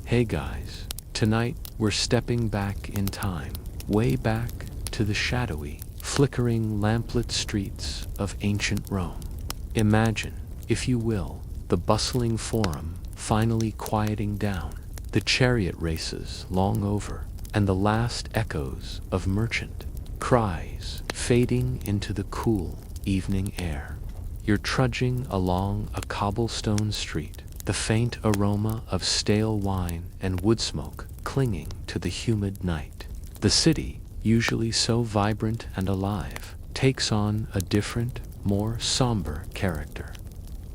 Hey guys, tonight we're stepping back in time, way back to the shadowy, flickering lamplit streets of ancient Rome. Imagine, if you will, the bustling forum finally quieting down, the chariot races long over, and the last echoes of merchant cries fading into the cool evening air. You're trudging along a cobblestone street, the faint aroma of stale wine and wood smoke clinging to the humid night. The city, usually so vibrant and alive, takes on a different, more somber character.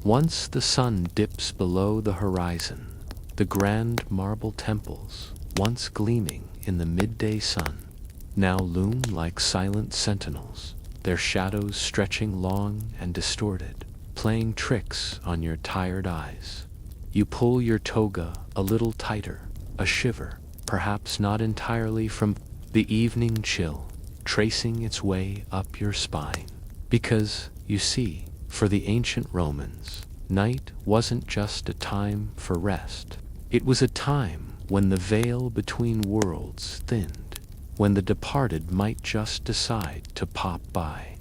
Once the sun dips below the horizon, the grand marble temples, once gleaming in the midday sun, now loom like silent sentinels, their shadows stretching long and distorted, playing tricks on your tired eyes. You pull your toga a little tighter, a shiver, perhaps not entirely from the evening chill, tracing its way up your spine. Because, you see, for the ancient Romans, night wasn't just a time for rest. It was a time when the veil between worlds thinned, when the departed might just decide to pop by.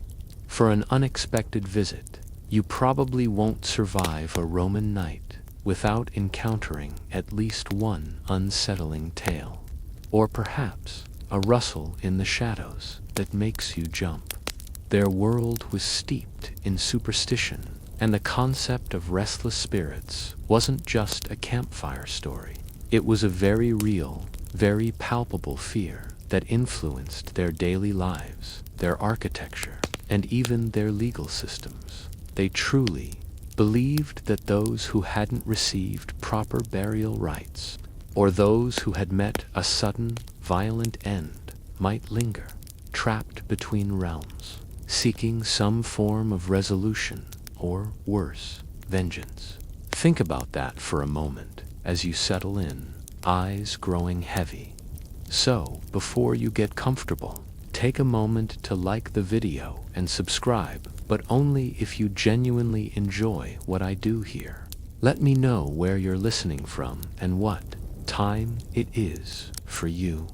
For an unexpected visit, you probably won't survive a Roman night without encountering at least one unsettling tale, or perhaps a rustle in the shadows that makes you jump. Their world was steeped in superstition, and the concept of restless spirits wasn't just a campfire story. It was a very real, very palpable fear that influenced their daily lives, their architecture, and even their legal systems. They truly believed that those who hadn't received proper burial rites, or those who had met a sudden, violent end, might linger, trapped between realms, seeking some form of resolution, or worse, vengeance. Think about that for a moment as you settle in, eyes growing heavy. So, before you get comfortable, take a moment to like the video and subscribe, but only if you genuinely enjoy what I do here. Let me know where you're listening from and what time it is for you.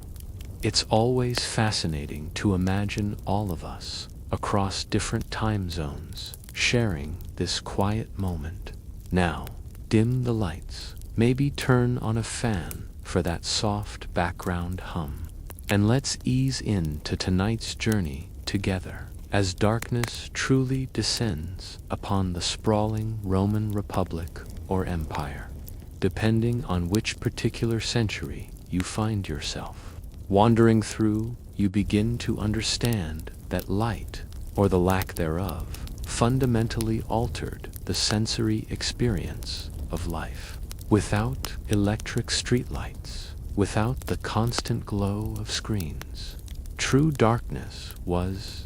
It's always fascinating to imagine all of us across different time zones sharing this quiet moment. Now, dim the lights, maybe turn on a fan for that soft background hum, and let's ease into tonight's journey together as darkness truly descends upon the sprawling Roman Republic or Empire, depending on which particular century you find yourself. Wandering through, you begin to understand that light, or the lack thereof, fundamentally altered the sensory experience of life. Without electric streetlights, without the constant glow of screens, true darkness was ...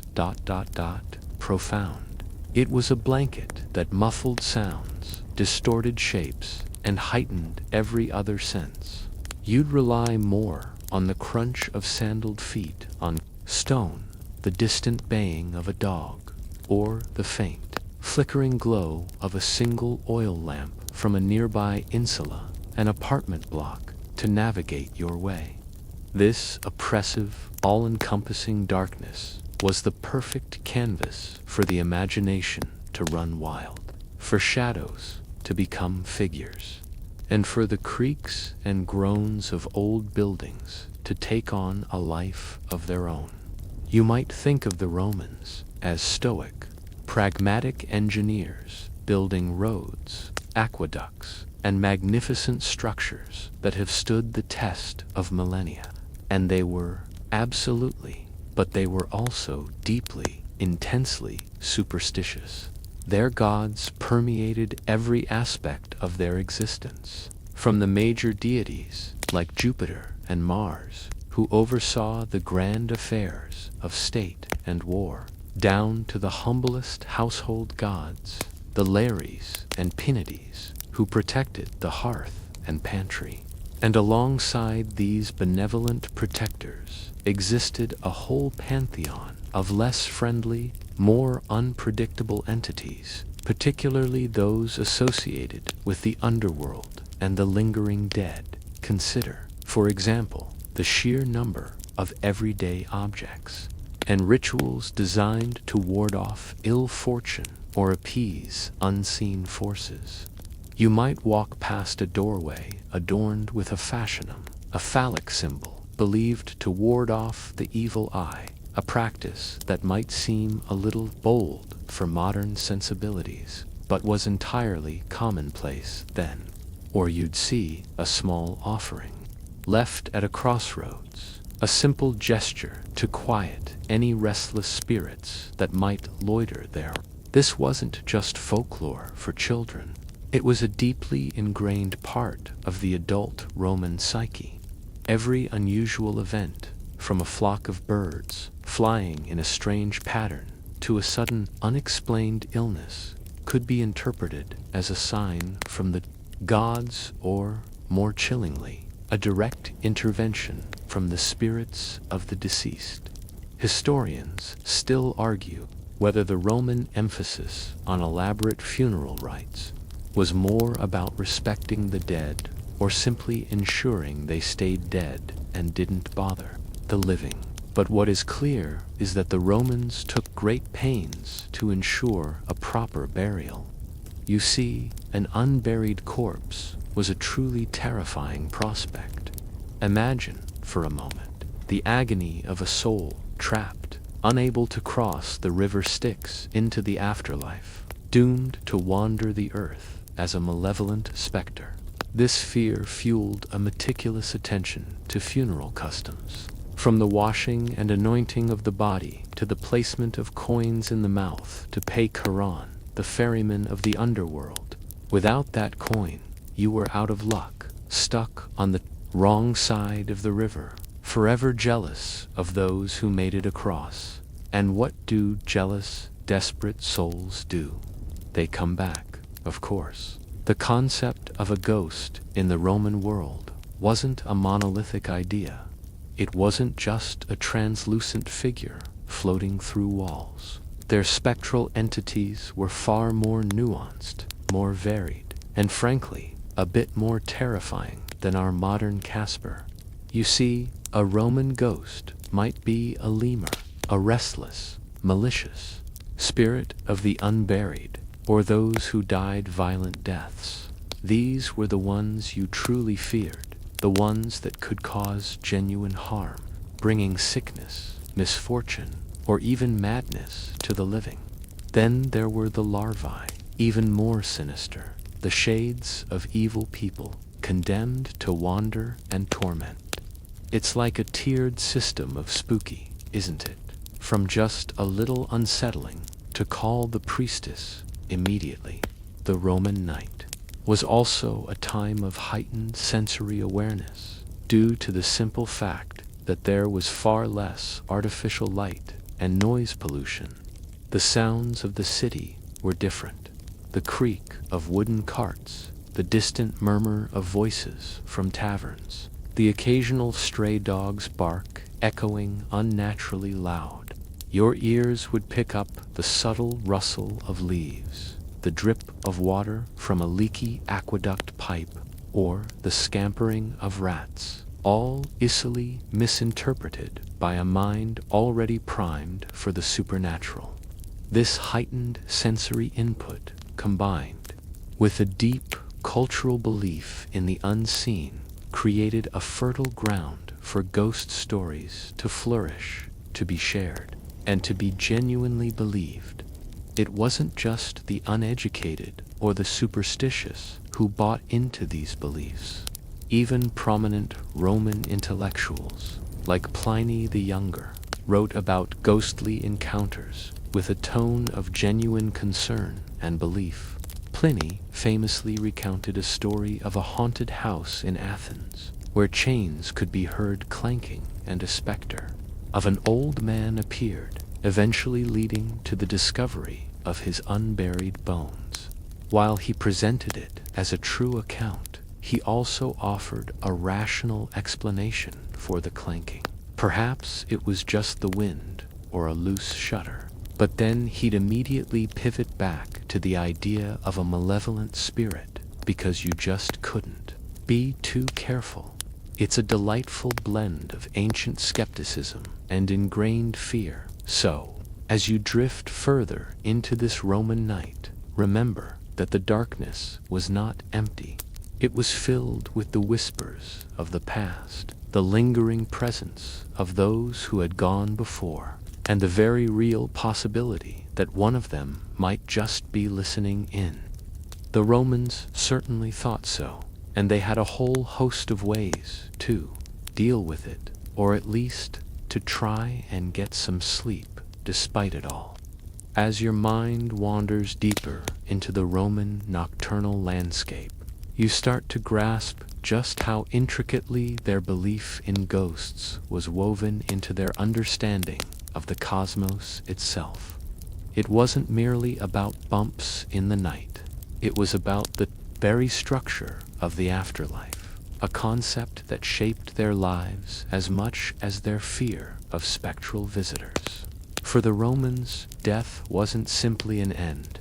profound. It was a blanket that muffled sounds, distorted shapes, and heightened every other sense. You'd rely more on the crunch of sandaled feet on stone, the distant baying of a dog, or the faint, flickering glow of a single oil lamp from a nearby insula, an apartment block, to navigate your way. This oppressive, all-encompassing darkness was the perfect canvas for the imagination to run wild, for shadows to become figures, and for the creaks and groans of old buildings to take on a life of their own. You might think of the Romans as stoic, pragmatic engineers building roads, aqueducts, and magnificent structures that have stood the test of millennia. And they were, absolutely, but they were also deeply, intensely superstitious. Their gods permeated every aspect of their existence, from the major deities like Jupiter and Mars, who oversaw the grand affairs of state and war, down to the humblest household gods, the Lares and Peonides, who protected the hearth and pantry. And alongside these benevolent protectors existed a whole pantheon of less friendly, more unpredictable entities, particularly those associated with the underworld and the lingering dead. consider, for example, the sheer number of everyday objects and rituals designed to ward off ill fortune or appease unseen forces. You might walk past a doorway adorned with a fascinum, a phallic symbol believed to ward off the evil eye, a practice that might seem a little bold for modern sensibilities, but was entirely commonplace then. Or you'd see a small offering left at a crossroads, a simple gesture to quiet any restless spirits that might loiter there. This wasn't just folklore for children. It was a deeply ingrained part of the adult Roman psyche. Every unusual event, from a flock of birds flying in a strange pattern to a sudden unexplained illness, could be interpreted as a sign from the gods or, more chillingly, a direct intervention from the spirits of the deceased. Historians still argue whether the Roman emphasis on elaborate funeral rites was more about respecting the dead or simply ensuring they stayed dead and didn't bother the living. But what is clear is that the Romans took great pains to ensure a proper burial. You see, an unburied corpse was a truly terrifying prospect. Imagine, for a moment, the agony of a soul trapped, unable to cross the river Styx into the afterlife, doomed to wander the earth as a malevolent specter. This fear fueled a meticulous attention to funeral customs. From the washing and anointing of the body to the placement of coins in the mouth to pay Charon, the ferryman of the underworld. Without that coin, you were out of luck, stuck on the wrong side of the river, forever jealous of those who made it across. And what do jealous, desperate souls do? They come back, of course. The concept of a ghost in the Roman world wasn't a monolithic idea. It wasn't just a translucent figure floating through walls. Their spectral entities were far more nuanced, more varied, and frankly, a bit more terrifying than our modern Casper. You see, a Roman ghost might be a lemur, a restless, malicious spirit of the unburied, or those who died violent deaths. These were the ones you truly feared, the ones that could cause genuine harm, bringing sickness, misfortune, or even madness to the living. Then there were the larvae, even more sinister, the shades of evil people, condemned to wander and torment. It's like a tiered system of spooky, isn't it? From just a little unsettling to call the priestess immediately. The Roman night was also a time of heightened sensory awareness, due to the simple fact that there was far less artificial light and noise pollution. The sounds of the city were different. The creak of wooden carts, the distant murmur of voices from taverns, the occasional stray dog's bark echoing unnaturally loud. Your ears would pick up the subtle rustle of leaves, the drip of water from a leaky aqueduct pipe, or the scampering of rats, all easily misinterpreted by a mind already primed for the supernatural. This heightened sensory input, combined with a deep cultural belief in the unseen, created a fertile ground for ghost stories to flourish, to be shared, and to be genuinely believed. It wasn't just the uneducated or the superstitious who bought into these beliefs. Even prominent Roman intellectuals, like Pliny the Younger, wrote about ghostly encounters with a tone of genuine concern and belief. Pliny famously recounted a story of a haunted house in Athens, where chains could be heard clanking and a specter of an old man appeared, eventually leading to the discovery of his unburied bones. While he presented it as a true account, he also offered a rational explanation for the clanking. Perhaps it was just the wind or a loose shutter. But then he'd immediately pivot back to the idea of a malevolent spirit, because you just couldn't Be too careful. It's a delightful blend of ancient skepticism and ingrained fear. So, as you drift further into this Roman night, remember that the darkness was not empty. It was filled with the whispers of the past, the lingering presence of those who had gone before, and the very real possibility that one of them might just be listening in. The Romans certainly thought so, and they had a whole host of ways to deal with it, or at least to try and get some sleep despite it all. As your mind wanders deeper into the Roman nocturnal landscape, you start to grasp just how intricately their belief in ghosts was woven into their understanding of the cosmos itself. It wasn't merely about bumps in the night. It was about the very structure of the afterlife, a concept that shaped their lives as much as their fear of spectral visitors. For the Romans, death wasn't simply an end.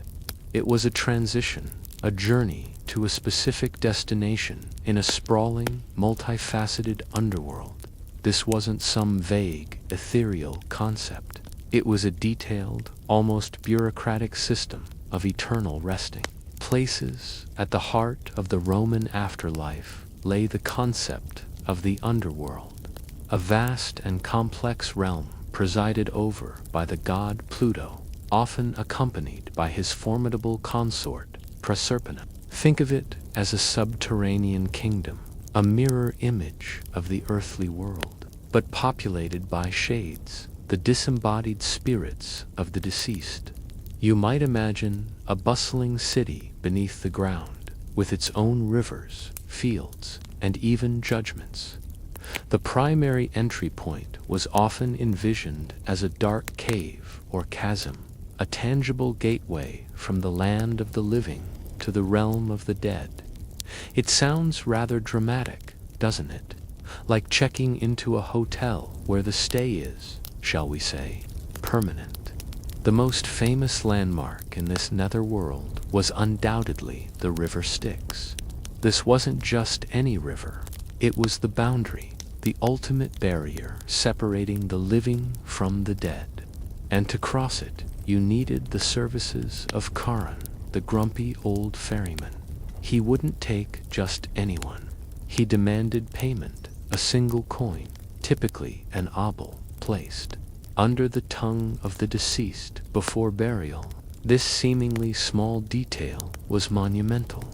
It was a transition, a journey to a specific destination in a sprawling, multifaceted underworld. This wasn't some vague, ethereal concept. It was a detailed, almost bureaucratic system of eternal resting. Places at the heart of the Roman afterlife lay the concept of the underworld, a vast and complex realm presided over by the god Pluto, often accompanied by his formidable consort, Proserpina. Think of it as a subterranean kingdom, a mirror image of the earthly world, but populated by shades, the disembodied spirits of the deceased. You might imagine a bustling city beneath the ground, with its own rivers, fields, and even judgments. The primary entry point was often envisioned as a dark cave or chasm, a tangible gateway from the land of the living to the realm of the dead. It sounds rather dramatic, doesn't it? Like checking into a hotel where the stay is, shall we say, permanent. The most famous landmark in this netherworld was undoubtedly the River Styx. This wasn't just any river. It was the boundary, the ultimate barrier separating the living from the dead. And to cross it, you needed the services of Charon, the grumpy old ferryman. He wouldn't take just anyone. He demanded payment, a single coin, typically an obol, placed under the tongue of the deceased before burial. This seemingly small detail was monumental.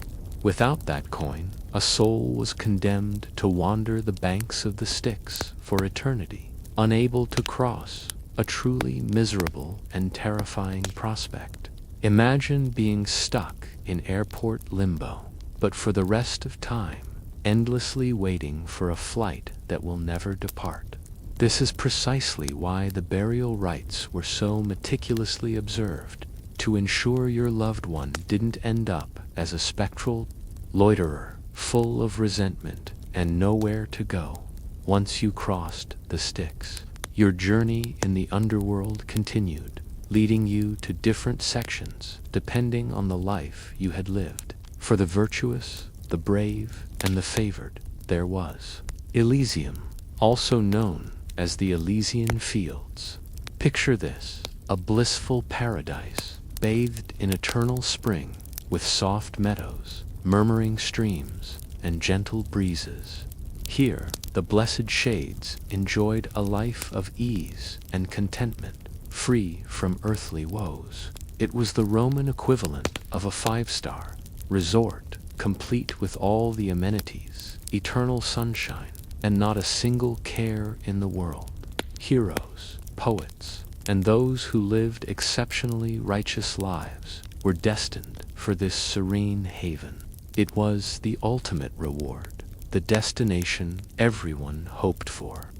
Without that coin, a soul was condemned to wander the banks of the Styx for eternity, unable to cross, a truly miserable and terrifying prospect. Imagine being stuck in airport limbo, but for the rest of time, endlessly waiting for a flight that will never depart. This is precisely why the burial rites were so meticulously observed, to ensure your loved one didn't end up as a spectral loiterer, full of resentment and nowhere to go. Once you crossed the Styx, your journey in the underworld continued, leading you to different sections depending on the life you had lived. For the virtuous, the brave, and the favored, there was Elysium, also known as the Elysian Fields. Picture this, a blissful paradise, bathed in eternal spring, with soft meadows, murmuring streams, and gentle breezes. Here, the blessed shades enjoyed a life of ease and contentment, free from earthly woes. It was the Roman equivalent of a five-star resort, complete with all the amenities, eternal sunshine, and not a single care in the world. Heroes, poets, and those who lived exceptionally righteous lives were destined for this serene haven. It was the ultimate reward, the destination everyone hoped for,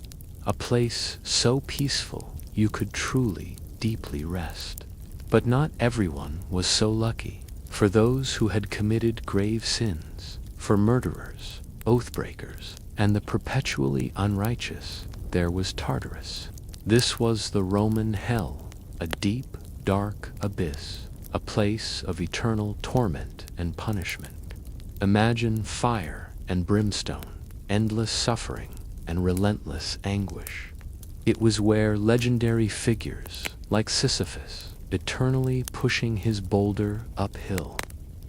a place so peaceful you could truly, deeply rest. But not everyone was so lucky. For those who had committed grave sins, for murderers, oath-breakers, and the perpetually unrighteous, there was Tartarus. This was the Roman hell, a deep, dark abyss, a place of eternal torment and punishment. Imagine fire and brimstone, endless suffering and relentless anguish. It was where legendary figures like Sisyphus, eternally pushing his boulder uphill,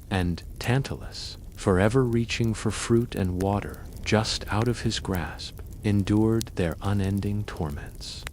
and Tantalus, forever reaching for fruit and water just out of his grasp, endured their unending torments.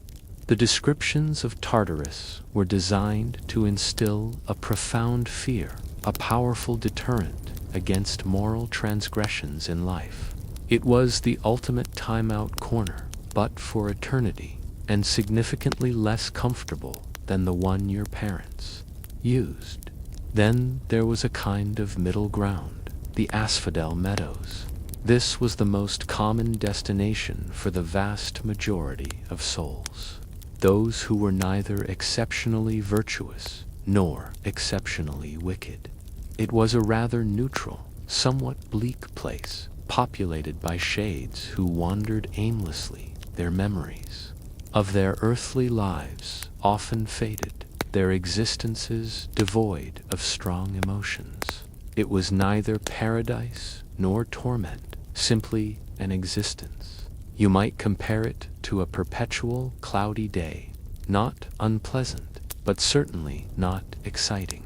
The descriptions of Tartarus were designed to instill a profound fear, a powerful deterrent against moral transgressions in life. It was the ultimate timeout corner, but for eternity, and significantly less comfortable than the one your parents used. Then there was a kind of middle ground, the Asphodel Meadows. This was the most common destination for the vast majority of souls. Those who were neither exceptionally virtuous nor exceptionally wicked. It was a rather neutral, somewhat bleak place, populated by shades who wandered aimlessly, their memories of their earthly lives often faded, their existences devoid of strong emotions. It was neither paradise nor torment, simply an existence. You might compare it to a perpetual cloudy day, not unpleasant, but certainly not exciting.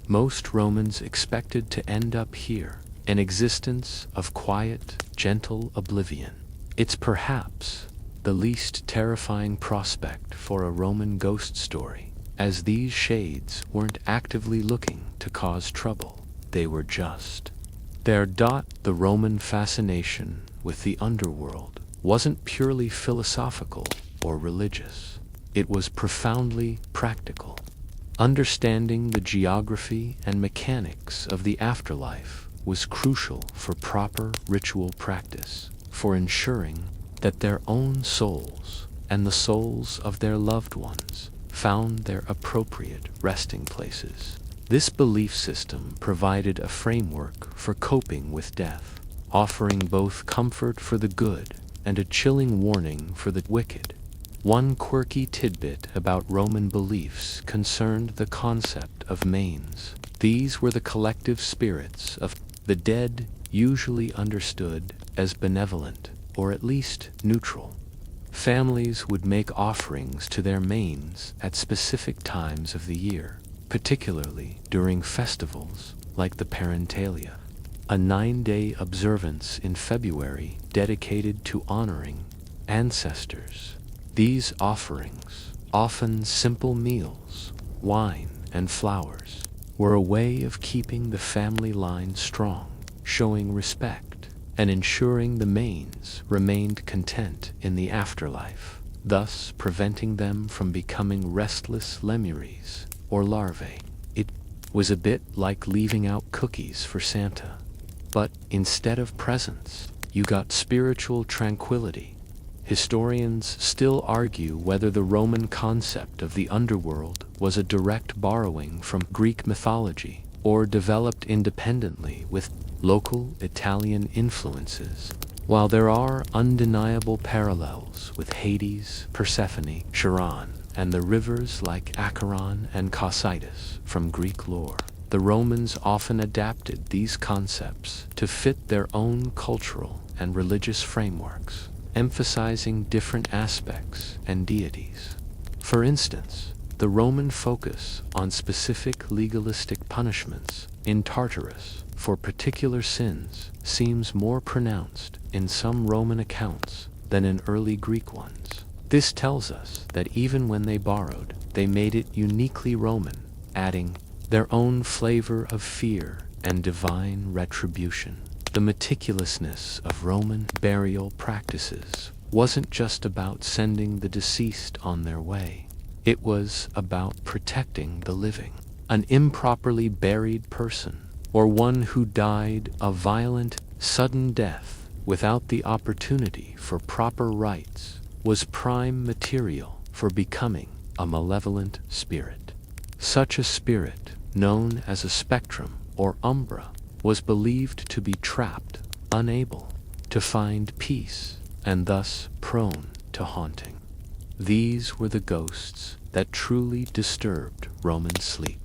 Most Romans expected to end up here, an existence of quiet, gentle oblivion. It's perhaps the least terrifying prospect for a Roman ghost story, as these shades weren't actively looking to cause trouble. They were just there. The Roman fascination with the underworld wasn't purely philosophical or religious. It was profoundly practical. Understanding the geography and mechanics of the afterlife was crucial for proper ritual practice, for ensuring that their own souls and the souls of their loved ones found their appropriate resting places. This belief system provided a framework for coping with death, offering both comfort for the good and a chilling warning for the wicked. One quirky tidbit about Roman beliefs concerned the concept of manes. These were the collective spirits of the dead, usually understood as benevolent, or at least neutral. Families would make offerings to their manes at specific times of the year, particularly during festivals like the Parentalia, a 9-day observance in February dedicated to honoring ancestors. These offerings, often simple meals, wine, and flowers, were a way of keeping the family line strong, showing respect, and ensuring the manes remained content in the afterlife, thus preventing them from becoming restless lemures or larvae. It was a bit like leaving out cookies for Santa, but instead of presents, you got spiritual tranquility. Historians still argue whether the Roman concept of the underworld was a direct borrowing from Greek mythology or developed independently with local Italian influences. While there are undeniable parallels with Hades, Persephone, Chiron, and the rivers like Acheron and Cocytus from Greek lore, the Romans often adapted these concepts to fit their own cultural and religious frameworks, emphasizing different aspects and deities. For instance, the Roman focus on specific legalistic punishments in Tartarus for particular sins seems more pronounced in some Roman accounts than in early Greek ones. This tells us that even when they borrowed, they made it uniquely Roman, adding their own flavor of fear and divine retribution. The meticulousness of Roman burial practices wasn't just about sending the deceased on their way. It was about protecting the living. An improperly buried person, or one who died a violent, sudden death without the opportunity for proper rites, was prime material for becoming a malevolent spirit. Such a spirit, known as a spectrum or umbra, was believed to be trapped, unable to find peace, and thus prone to haunting. These were the ghosts that truly disturbed Roman sleep.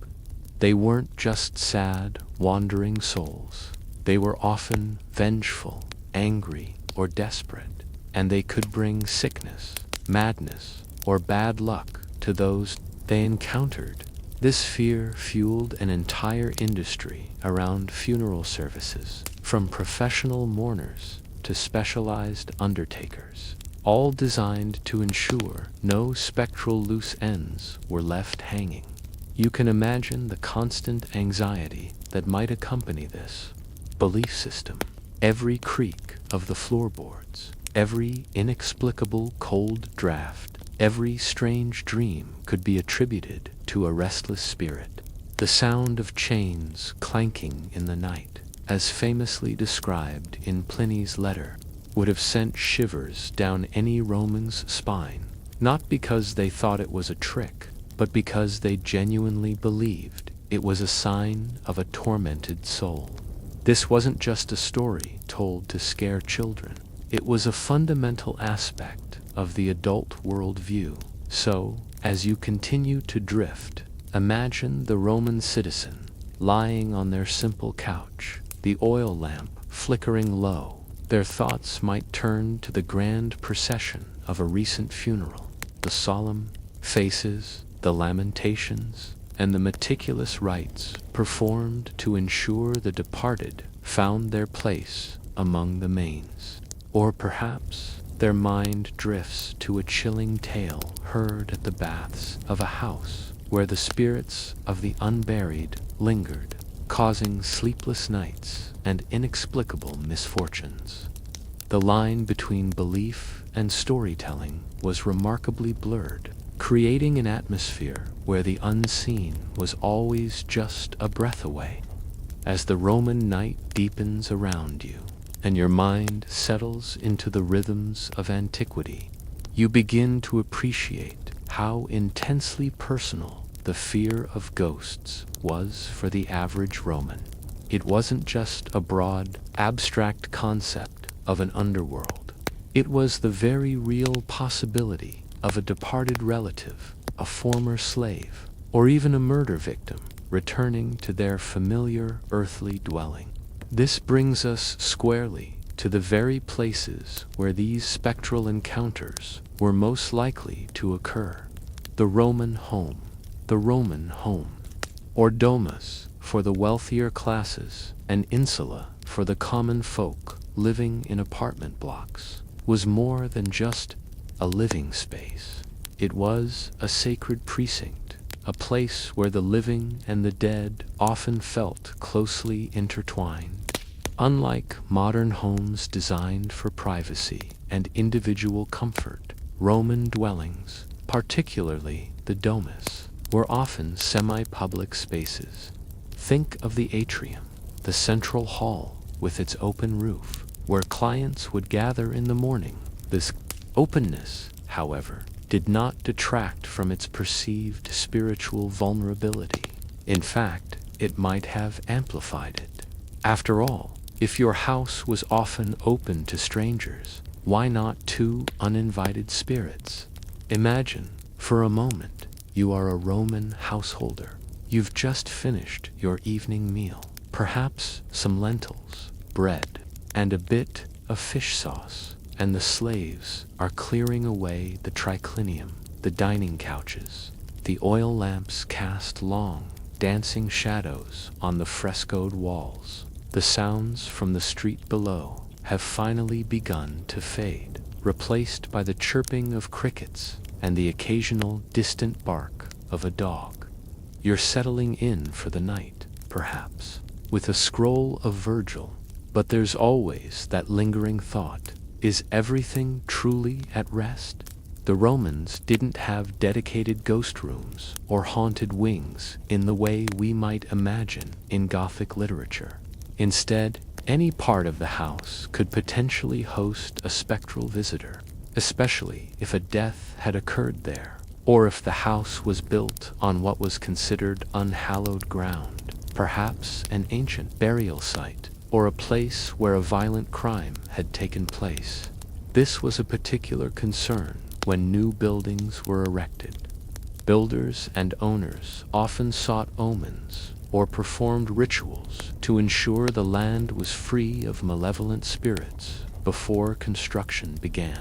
They weren't just sad, wandering souls. They were often vengeful, angry, or desperate, and they could bring sickness, madness, or bad luck to those they encountered. This fear fueled an entire industry around funeral services, from professional mourners to specialized undertakers, all designed to ensure no spectral loose ends were left hanging. You can imagine the constant anxiety that might accompany this belief system. Every creak of the floorboards, every inexplicable cold draft, every strange dream could be attributed to a restless spirit. The sound of chains clanking in the night, as famously described in Pliny's letter, would have sent shivers down any Roman's spine, not because they thought it was a trick, but because they genuinely believed it was a sign of a tormented soul. This wasn't just a story told to scare children. It was a fundamental aspect of the adult worldview. So, as you continue to drift, imagine the Roman citizen lying on their simple couch, the oil lamp flickering low. Their thoughts might turn to the grand procession of a recent funeral, the solemn faces, the lamentations, and the meticulous rites performed to ensure the departed found their place among the mains. Or perhaps their mind drifts to a chilling tale heard at the baths of a house where the spirits of the unburied lingered, causing sleepless nights and inexplicable misfortunes. The line between belief and storytelling was remarkably blurred, creating an atmosphere where the unseen was always just a breath away. As the Roman night deepens around you, and your mind settles into the rhythms of antiquity, you begin to appreciate how intensely personal the fear of ghosts was for the average Roman. It wasn't just a broad, abstract concept of an underworld. It was the very real possibility of a departed relative, a former slave, or even a murder victim returning to their familiar earthly dwelling. This brings us squarely to the very places where these spectral encounters were most likely to occur. The Roman home. The Roman home, or domus for the wealthier classes and insula for the common folk living in apartment blocks, was more than just a living space. It was a sacred precinct, a place where the living and the dead often felt closely intertwined. Unlike modern homes designed for privacy and individual comfort, Roman dwellings, particularly the domus, were often semi-public spaces. Think of the atrium, the central hall with its open roof, where clients would gather in the morning. This openness, however, did not detract from its perceived spiritual vulnerability. In fact, it might have amplified it. After all, if your house was often open to strangers, why not to uninvited spirits? Imagine, for a moment, you are a Roman householder. You've just finished your evening meal, perhaps some lentils, bread, and a bit of fish sauce, and the slaves are clearing away the triclinium, the dining couches. The oil lamps cast long, dancing shadows on the frescoed walls. The sounds from the street below have finally begun to fade, replaced by the chirping of crickets and the occasional distant bark of a dog. You're settling in for the night, perhaps, with a scroll of Virgil, but there's always that lingering thought: is everything truly at rest? The Romans didn't have dedicated ghost rooms or haunted wings in the way we might imagine in Gothic literature. Instead, any part of the house could potentially host a spectral visitor, especially if a death had occurred there, or if the house was built on what was considered unhallowed ground, perhaps an ancient burial site, or a place where a violent crime had taken place. This was a particular concern when new buildings were erected. Builders and owners often sought omens or performed rituals to ensure the land was free of malevolent spirits before construction began.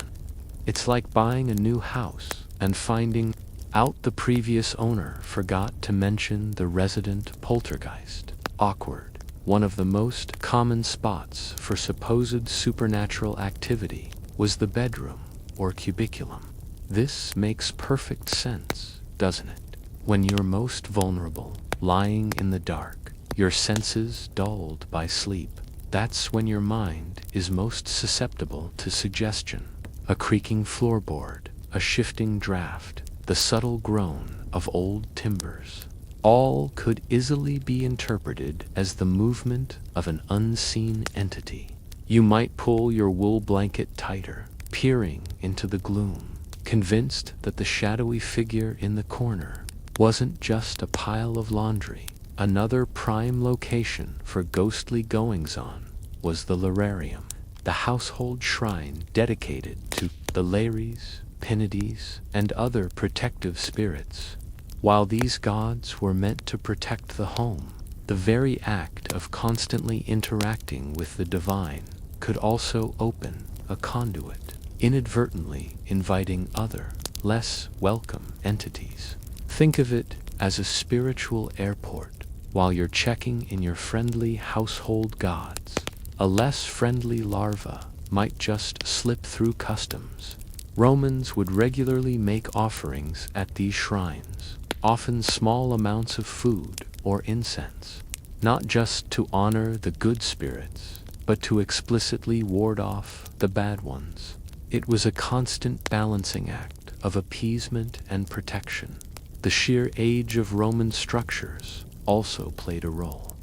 It's like buying a new house and finding out the previous owner forgot to mention the resident poltergeist. Awkward. One of the most common spots for supposed supernatural activity was the bedroom or cubiculum. This makes perfect sense, doesn't it? When you're most vulnerable, lying in the dark, your senses dulled by sleep, that's when your mind is most susceptible to suggestion. A creaking floorboard, a shifting draft, the subtle groan of old timbers, all could easily be interpreted as the movement of an unseen entity. You might pull your wool blanket tighter, peering into the gloom, convinced that the shadowy figure in the corner wasn't just a pile of laundry. Another prime location for ghostly goings-on was the lararium, the household shrine dedicated to the Lares, Pinides, and other protective spirits. While these gods were meant to protect the home, the very act of constantly interacting with the divine could also open a conduit, inadvertently inviting other, less welcome entities. Think of it as a spiritual airport. While you're checking in your friendly household gods, a less friendly larva might just slip through customs. Romans would regularly make offerings at these shrines, often small amounts of food or incense, not just to honor the good spirits, but to explicitly ward off the bad ones. It was a constant balancing act of appeasement and protection. The sheer age of Roman structures also played a role.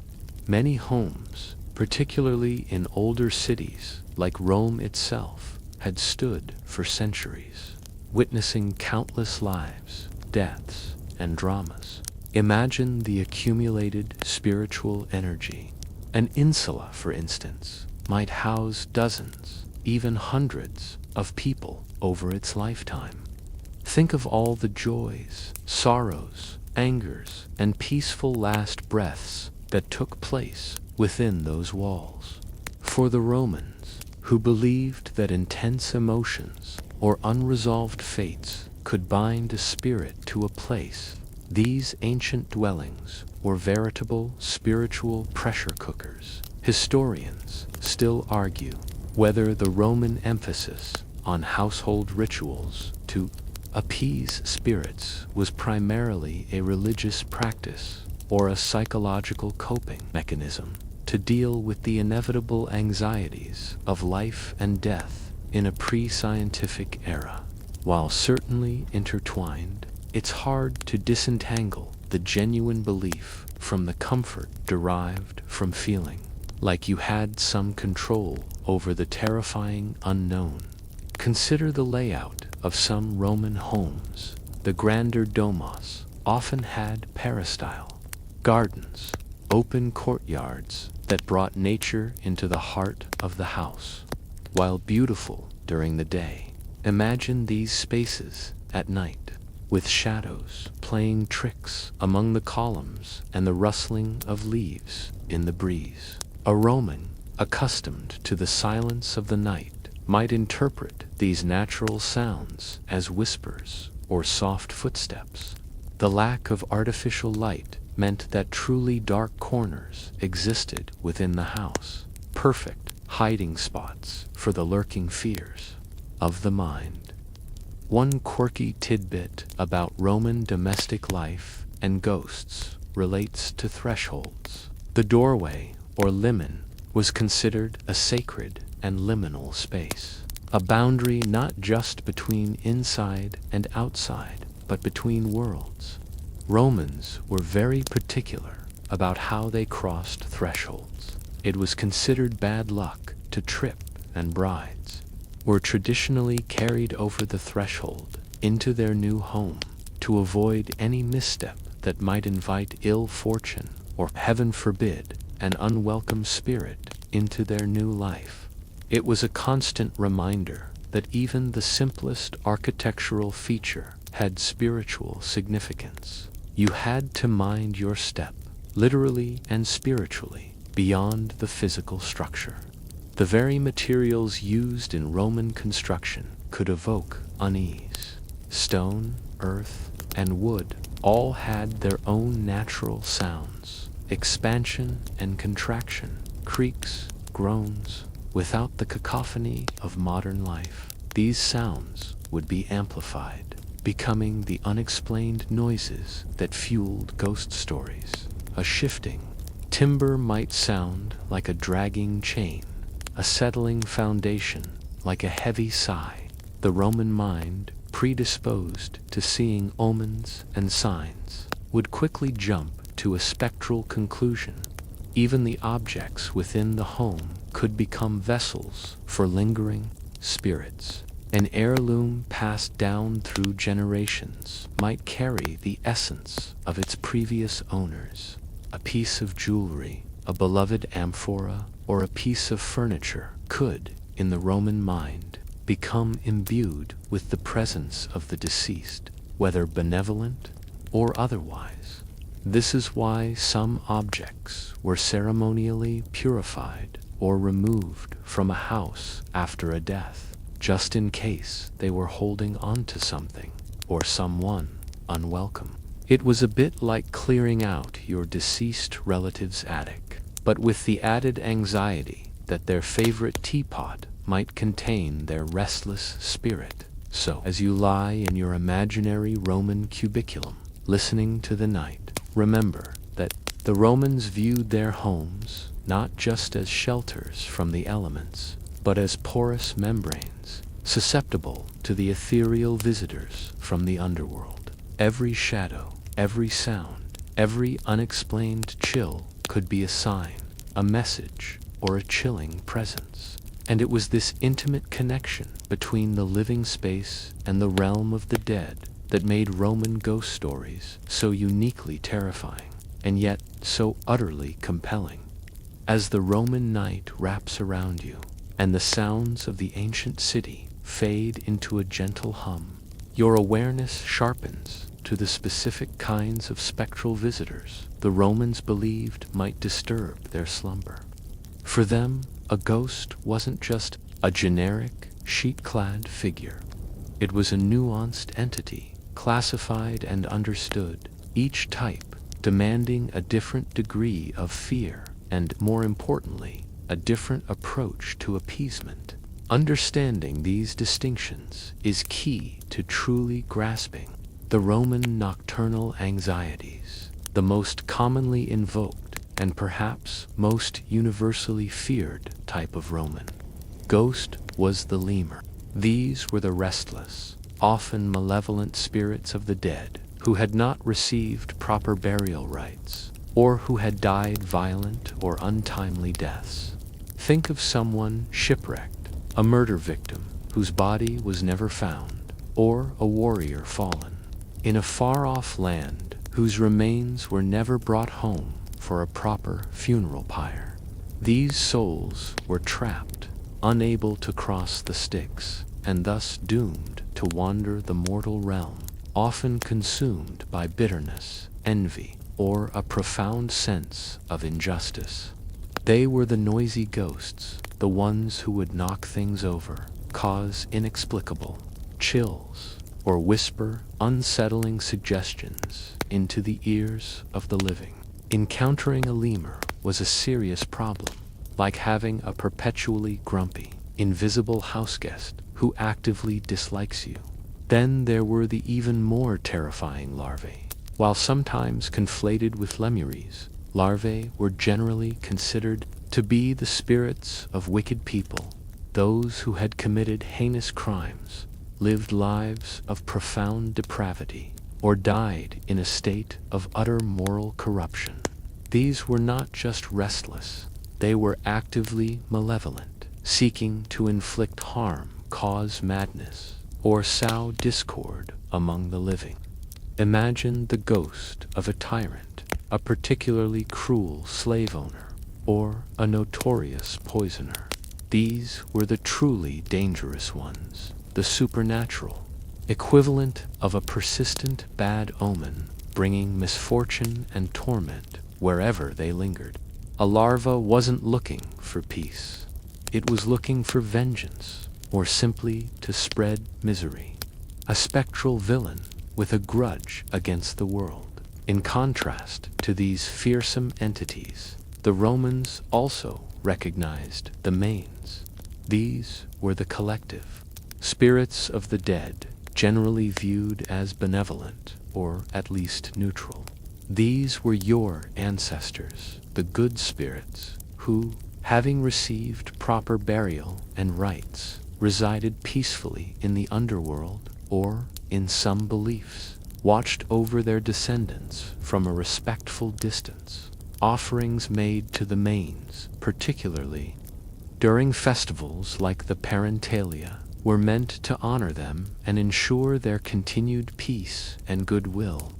Many homes, particularly in older cities like Rome itself, had stood for centuries, witnessing countless lives, deaths, and dramas. Imagine the accumulated spiritual energy. An insula, for instance, might house dozens, even hundreds, of people over its lifetime. Think of all the joys, sorrows, angers, and peaceful last breaths that took place within those walls. For the Romans, who believed that intense emotions or unresolved fates could bind a spirit to a place, these ancient dwellings were veritable spiritual pressure cookers. Historians still argue whether the Roman emphasis on household rituals to appease spirits was primarily a religious practice or a psychological coping mechanism to deal with the inevitable anxieties of life and death in a pre-scientific era. While certainly intertwined, it's hard to disentangle the genuine belief from the comfort derived from feeling like you had some control over the terrifying unknown. Consider the layout of some Roman homes. The grander domos often had peristyle, gardens, open courtyards that brought nature into the heart of the house. While beautiful during the day, imagine these spaces at night, with shadows playing tricks among the columns and the rustling of leaves in the breeze. A Roman, accustomed to the silence of the night, might interpret these natural sounds as whispers or soft footsteps. The lack of artificial light meant that truly dark corners existed within the house, perfect hiding spots for the lurking fears of the mind. One quirky tidbit about Roman domestic life and ghosts relates to thresholds. The doorway, or limen, was considered a sacred and liminal space, a boundary not just between inside and outside, but between worlds. Romans were very particular about how they crossed thresholds. It was considered bad luck to trip, and brides were traditionally carried over the threshold into their new home to avoid any misstep that might invite ill fortune or, heaven forbid, an unwelcome spirit into their new life. It was a constant reminder that even the simplest architectural feature had spiritual significance. You had to mind your step, literally and spiritually, beyond the physical structure. The very materials used in Roman construction could evoke unease. Stone, earth, and wood all had their own natural sounds, expansion and contraction, creaks, groans. Without the cacophony of modern life, these sounds would be amplified, becoming the unexplained noises that fueled ghost stories. A shifting timber might sound like a dragging chain, a settling foundation like a heavy sigh. The Roman mind, predisposed to seeing omens and signs, would quickly jump to a spectral conclusion. Even the objects within the home could become vessels for lingering spirits. An heirloom passed down through generations might carry the essence of its previous owners. A piece of jewelry, a beloved amphora, or a piece of furniture could, in the Roman mind, become imbued with the presence of the deceased, whether benevolent or otherwise. This is why some objects were ceremonially purified or removed from a house after a death, just in case they were holding on to something or someone unwelcome. It was a bit like clearing out your deceased relative's attic, but with the added anxiety that their favorite teapot might contain their restless spirit. So, as you lie in your imaginary Roman cubiculum, listening to the night, remember that the Romans viewed their homes not just as shelters from the elements, but as porous membranes, susceptible to the ethereal visitors from the underworld. Every shadow, every sound, every unexplained chill could be a sign, a message, or a chilling presence. And it was this intimate connection between the living space and the realm of the dead that made Roman ghost stories so uniquely terrifying, and yet so utterly compelling. As the Roman night wraps around you, and the sounds of the ancient city fade into a gentle hum, your awareness sharpens to the specific kinds of spectral visitors the Romans believed might disturb their slumber. For them, a ghost wasn't just a generic, sheet-clad figure. It was a nuanced entity, classified and understood, each type demanding a different degree of fear and, more importantly, a different approach to appeasement. Understanding these distinctions is key to truly grasping the Roman nocturnal anxieties, the most commonly invoked and perhaps most universally feared type of Roman. Ghost was the lemur. These were the restless, often malevolent spirits of the dead who had not received proper burial rites, or who had died violent or untimely deaths. Think of someone shipwrecked, a murder victim whose body was never found, or a warrior fallen in a far-off land whose remains were never brought home for a proper funeral pyre. These souls were trapped, unable to cross the Styx, and thus doomed to wander the mortal realm, often consumed by bitterness, envy, or a profound sense of injustice. They were the noisy ghosts, the ones who would knock things over, cause inexplicable chills, or whisper unsettling suggestions into the ears of the living. Encountering a lemur was a serious problem, like having a perpetually grumpy, invisible houseguest who actively dislikes you. Then there were the even more terrifying larvae. While sometimes conflated with lemures, larvae were generally considered to be the spirits of wicked people, those who had committed heinous crimes, lived lives of profound depravity, or died in a state of utter moral corruption. These were not just restless, they were actively malevolent, seeking to inflict harm, cause madness, or sow discord among the living. Imagine the ghost of a tyrant, a particularly cruel slave owner, or a notorious poisoner. These were the truly dangerous ones, the supernatural, equivalent of a persistent bad omen bringing misfortune and torment wherever they lingered. A larva wasn't looking for peace. It was looking for vengeance, or simply to spread misery. A spectral villain with a grudge against the world. In contrast to these fearsome entities, the Romans also recognized the manes. These were the collective spirits of the dead, generally viewed as benevolent or at least neutral. These were your ancestors, the good spirits, who, having received proper burial and rites, resided peacefully in the underworld, or, in some beliefs, watched over their descendants from a respectful distance. Offerings made to the manes, particularly during festivals like the Parentalia, were meant to honor them and ensure their continued peace and goodwill.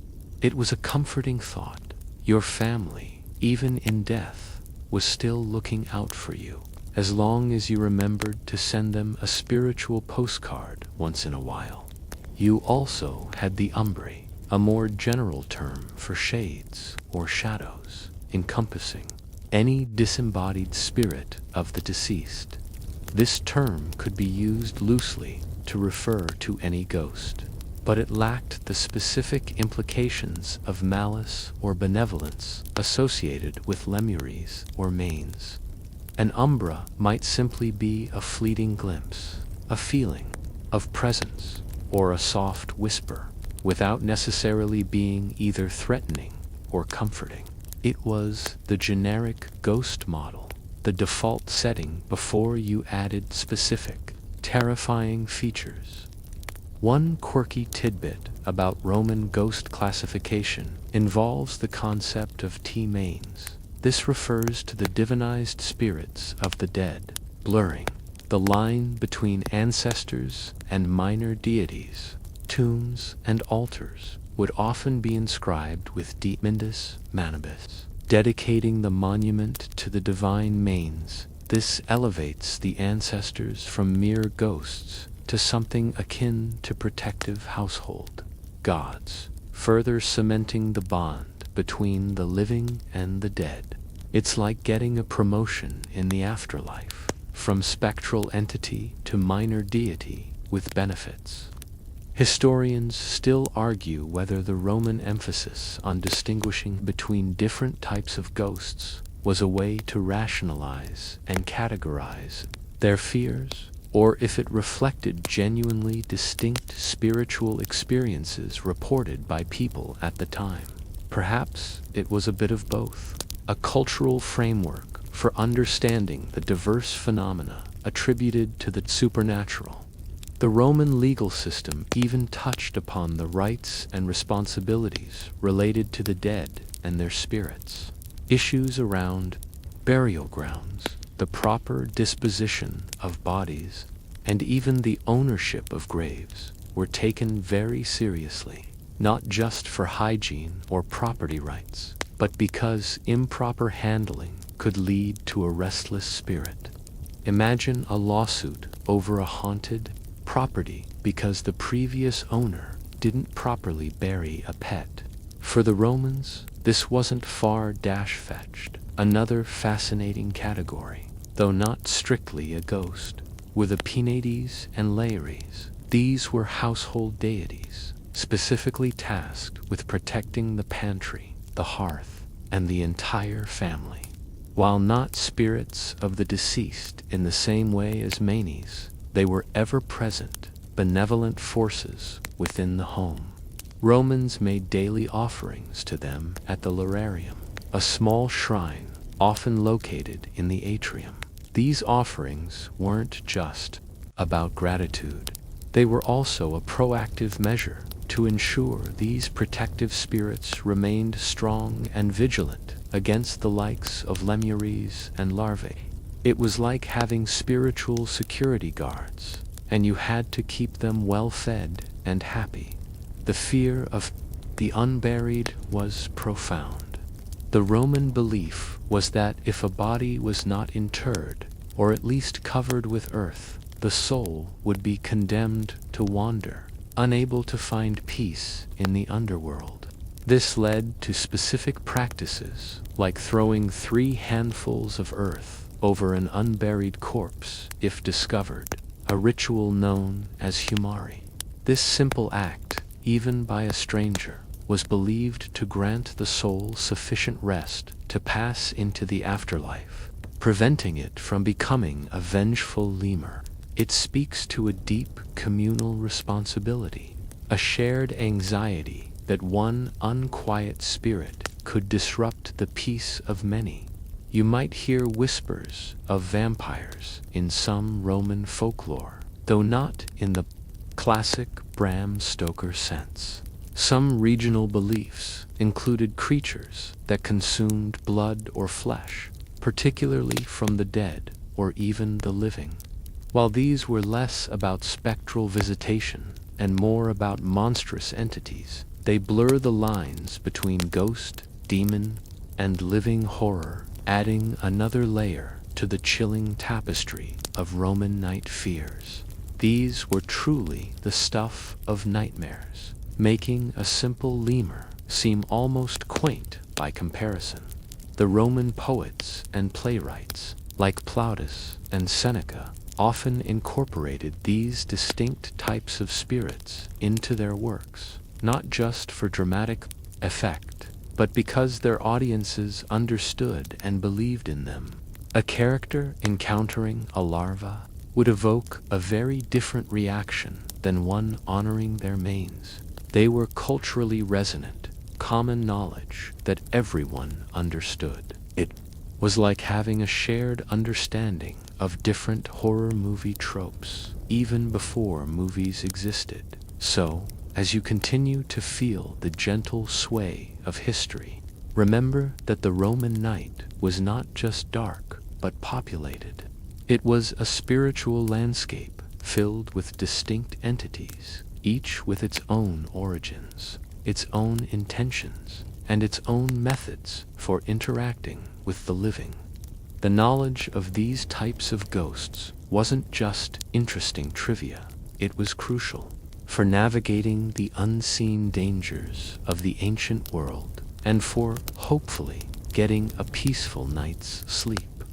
It was a comforting thought. Your family, even in death, was still looking out for you, as long as you remembered to send them a spiritual postcard once in a while. You also had the umbri, a more general term for shades or shadows, encompassing any disembodied spirit of the deceased. This term could be used loosely to refer to any ghost, but it lacked the specific implications of malice or benevolence associated with lemuries or manes. An umbra might simply be a fleeting glimpse, a feeling of presence, or a soft whisper, without necessarily being either threatening or comforting. It was the generic ghost model, the default setting before you added specific, terrifying features. One quirky tidbit about Roman ghost classification involves the concept of T-manes. This refers to the divinized spirits of the dead, blurring the line between ancestors and minor deities. Tombs and altars would often be inscribed with De Mendis Manibus, dedicating the monument to the divine manes. This elevates the ancestors from mere ghosts to something akin to protective household gods, further cementing the bond between the living and the dead. It's like getting a promotion in the afterlife, from spectral entity to minor deity with benefits. Historians still argue whether the Roman emphasis on distinguishing between different types of ghosts was a way to rationalize and categorize their fears, or if it reflected genuinely distinct spiritual experiences reported by people at the time. Perhaps it was a bit of both, a cultural framework for understanding the diverse phenomena attributed to the supernatural. The Roman legal system even touched upon the rights and responsibilities related to the dead and their spirits. Issues around burial grounds, the proper disposition of bodies, and even the ownership of graves were taken very seriously, not just for hygiene or property rights, but because improper handling could lead to a restless spirit. Imagine a lawsuit over a haunted property because the previous owner didn't properly bury a pet. For the Romans, this wasn't far-fetched. Another fascinating category, though not strictly a ghost, were the Penates and Lares. These were household deities, specifically tasked with protecting the pantry, the hearth, and the entire family. While not spirits of the deceased in the same way as manes, they were ever-present, benevolent forces within the home. Romans made daily offerings to them at the Lararium, a small shrine often located in the atrium. These offerings weren't just about gratitude. They were also a proactive measure to ensure these protective spirits remained strong and vigilant against the likes of lemuries and larvae. It was like having spiritual security guards, and you had to keep them well-fed and happy. The fear of the unburied was profound. The Roman belief was that if a body was not interred, or at least covered with earth, the soul would be condemned to wander, unable to find peace in the underworld. This led to specific practices, like throwing 3 handfuls of earth over an unburied corpse if discovered, a ritual known as humari. This simple act, even by a stranger, was believed to grant the soul sufficient rest to pass into the afterlife, preventing it from becoming a vengeful lemur. It speaks to a deep communal responsibility, a shared anxiety that one unquiet spirit could disrupt the peace of many. You might hear whispers of vampires in some Roman folklore, though not in the classic Bram Stoker sense. Some regional beliefs included creatures that consumed blood or flesh, particularly from the dead or even the living. While these were less about spectral visitation and more about monstrous entities, they blur the lines between ghost, demon, and living horror, adding another layer to the chilling tapestry of Roman night fears. These were truly the stuff of nightmares, making a simple lemur seem almost quaint by comparison. The Roman poets and playwrights, like Plautus and Seneca, often incorporated these distinct types of spirits into their works, not just for dramatic effect, but because their audiences understood and believed in them. A character encountering a larva would evoke a very different reaction than one honoring their manes. They were culturally resonant, common knowledge that everyone understood. It was like having a shared understanding of different horror movie tropes, even before movies existed. So, as you continue to feel the gentle sway of history, remember that the Roman night was not just dark, but populated. It was a spiritual landscape filled with distinct entities, each with its own origins, its own intentions, and its own methods for interacting with the living. The knowledge of these types of ghosts wasn't just interesting trivia, it was crucial for navigating the unseen dangers of the ancient world and for, hopefully, getting a peaceful night's sleep.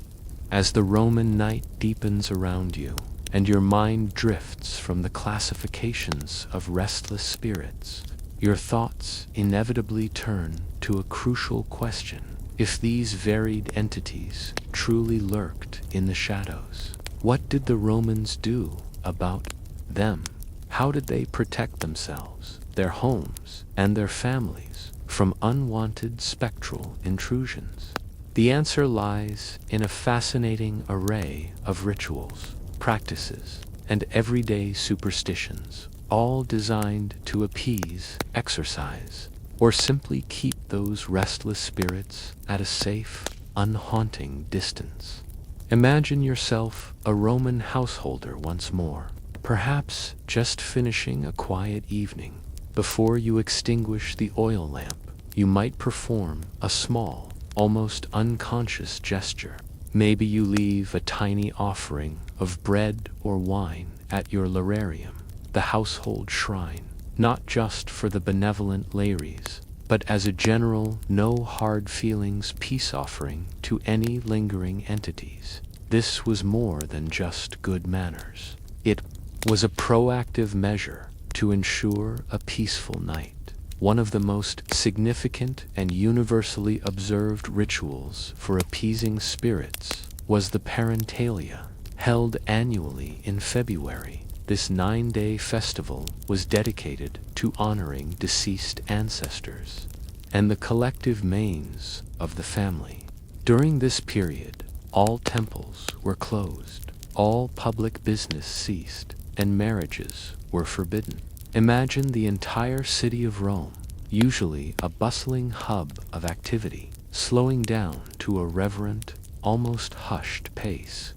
As the Roman night deepens around you and your mind drifts from the classifications of restless spirits, your thoughts inevitably turn to a crucial question. If these varied entities truly lurked in the shadows, what did the Romans do about them? How did they protect themselves, their homes, and their families from unwanted spectral intrusions? The answer lies in a fascinating array of rituals, practices, and everyday superstitions, all designed to appease, exorcise, or simply keep those restless spirits at a safe, unhaunting distance. Imagine yourself a Roman householder once more, perhaps just finishing a quiet evening. Before you extinguish the oil lamp, you might perform a small, almost unconscious gesture. Maybe you leave a tiny offering of bread or wine at your lararium, the household shrine, not just for the benevolent Lares, but as a general, no hard feelings peace offering to any lingering entities. This was more than just good manners. It was a proactive measure to ensure a peaceful night. One of the most significant and universally observed rituals for appeasing spirits was the Parentalia, held annually in February. This 9-day festival was dedicated to honoring deceased ancestors and the collective manes of the family. During this period, all temples were closed, all public business ceased, and marriages were forbidden. Imagine the entire city of Rome, usually a bustling hub of activity, slowing down to a reverent, almost hushed pace.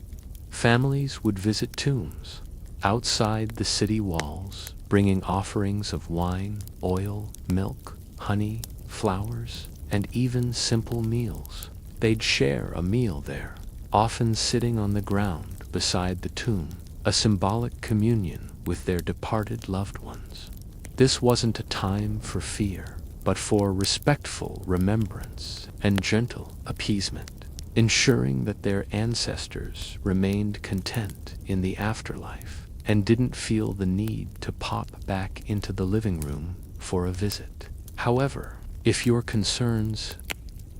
Families would visit tombs outside the city walls, bringing offerings of wine, oil, milk, honey, flowers, and even simple meals. They'd share a meal there, often sitting on the ground beside the tomb, a symbolic communion with their departed loved ones. This wasn't a time for fear. but for respectful remembrance and gentle appeasement, ensuring that their ancestors remained content in the afterlife and didn't feel the need to pop back into the living room for a visit. However, if your concerns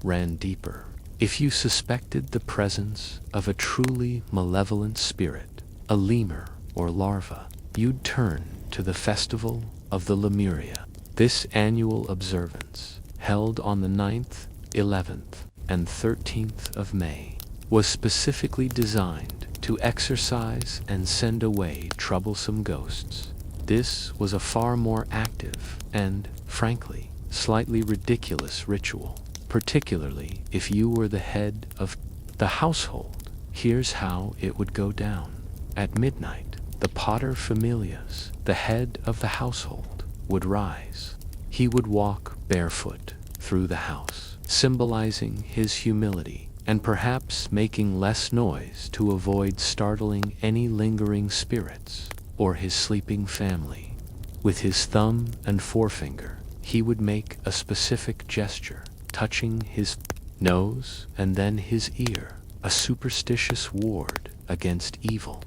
ran deeper, if you suspected the presence of a truly malevolent spirit, a lemur or larva, you'd turn to the Festival of the Lemuria. This annual observance, held on the 9th, 11th, and 13th of May, was specifically designed to exorcise and send away troublesome ghosts. This was a far more active and, frankly, slightly ridiculous ritual, particularly if you were the head of the household. Here's how it would go down. At midnight, the pater familias, the head of the household, would rise. He would walk barefoot through the house, symbolizing his humility and perhaps making less noise to avoid startling any lingering spirits or his sleeping family. With his thumb and forefinger, he would make a specific gesture, touching his nose and then his ear, a superstitious ward against evil.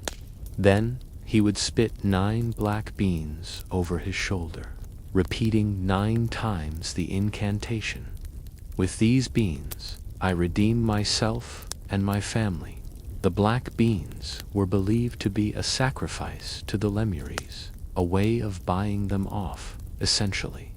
Then he would spit 9 black beans over his shoulder, repeating 9 times the incantation. With these beans, I redeem myself and my family. The black beans were believed to be a sacrifice to the Lemuries, a way of buying them off, essentially.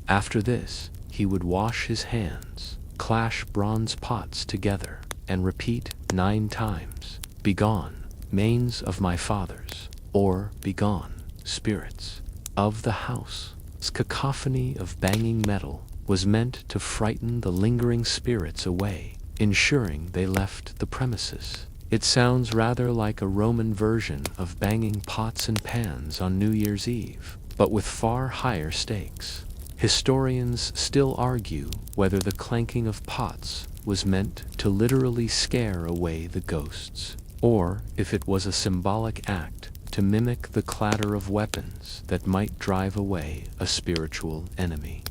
After this, he would wash his hands, clash bronze pots together, and repeat 9 times, "Begone, manes of my fathers," or "Begone, spirits of the house." This cacophony of banging metal was meant to frighten the lingering spirits away, ensuring they left the premises. It sounds rather like a Roman version of banging pots and pans on New Year's Eve, but with far higher stakes. Historians still argue whether the clanking of pots was meant to literally scare away the ghosts, or if it was a symbolic act to mimic the clatter of weapons that might drive away a spiritual enemy.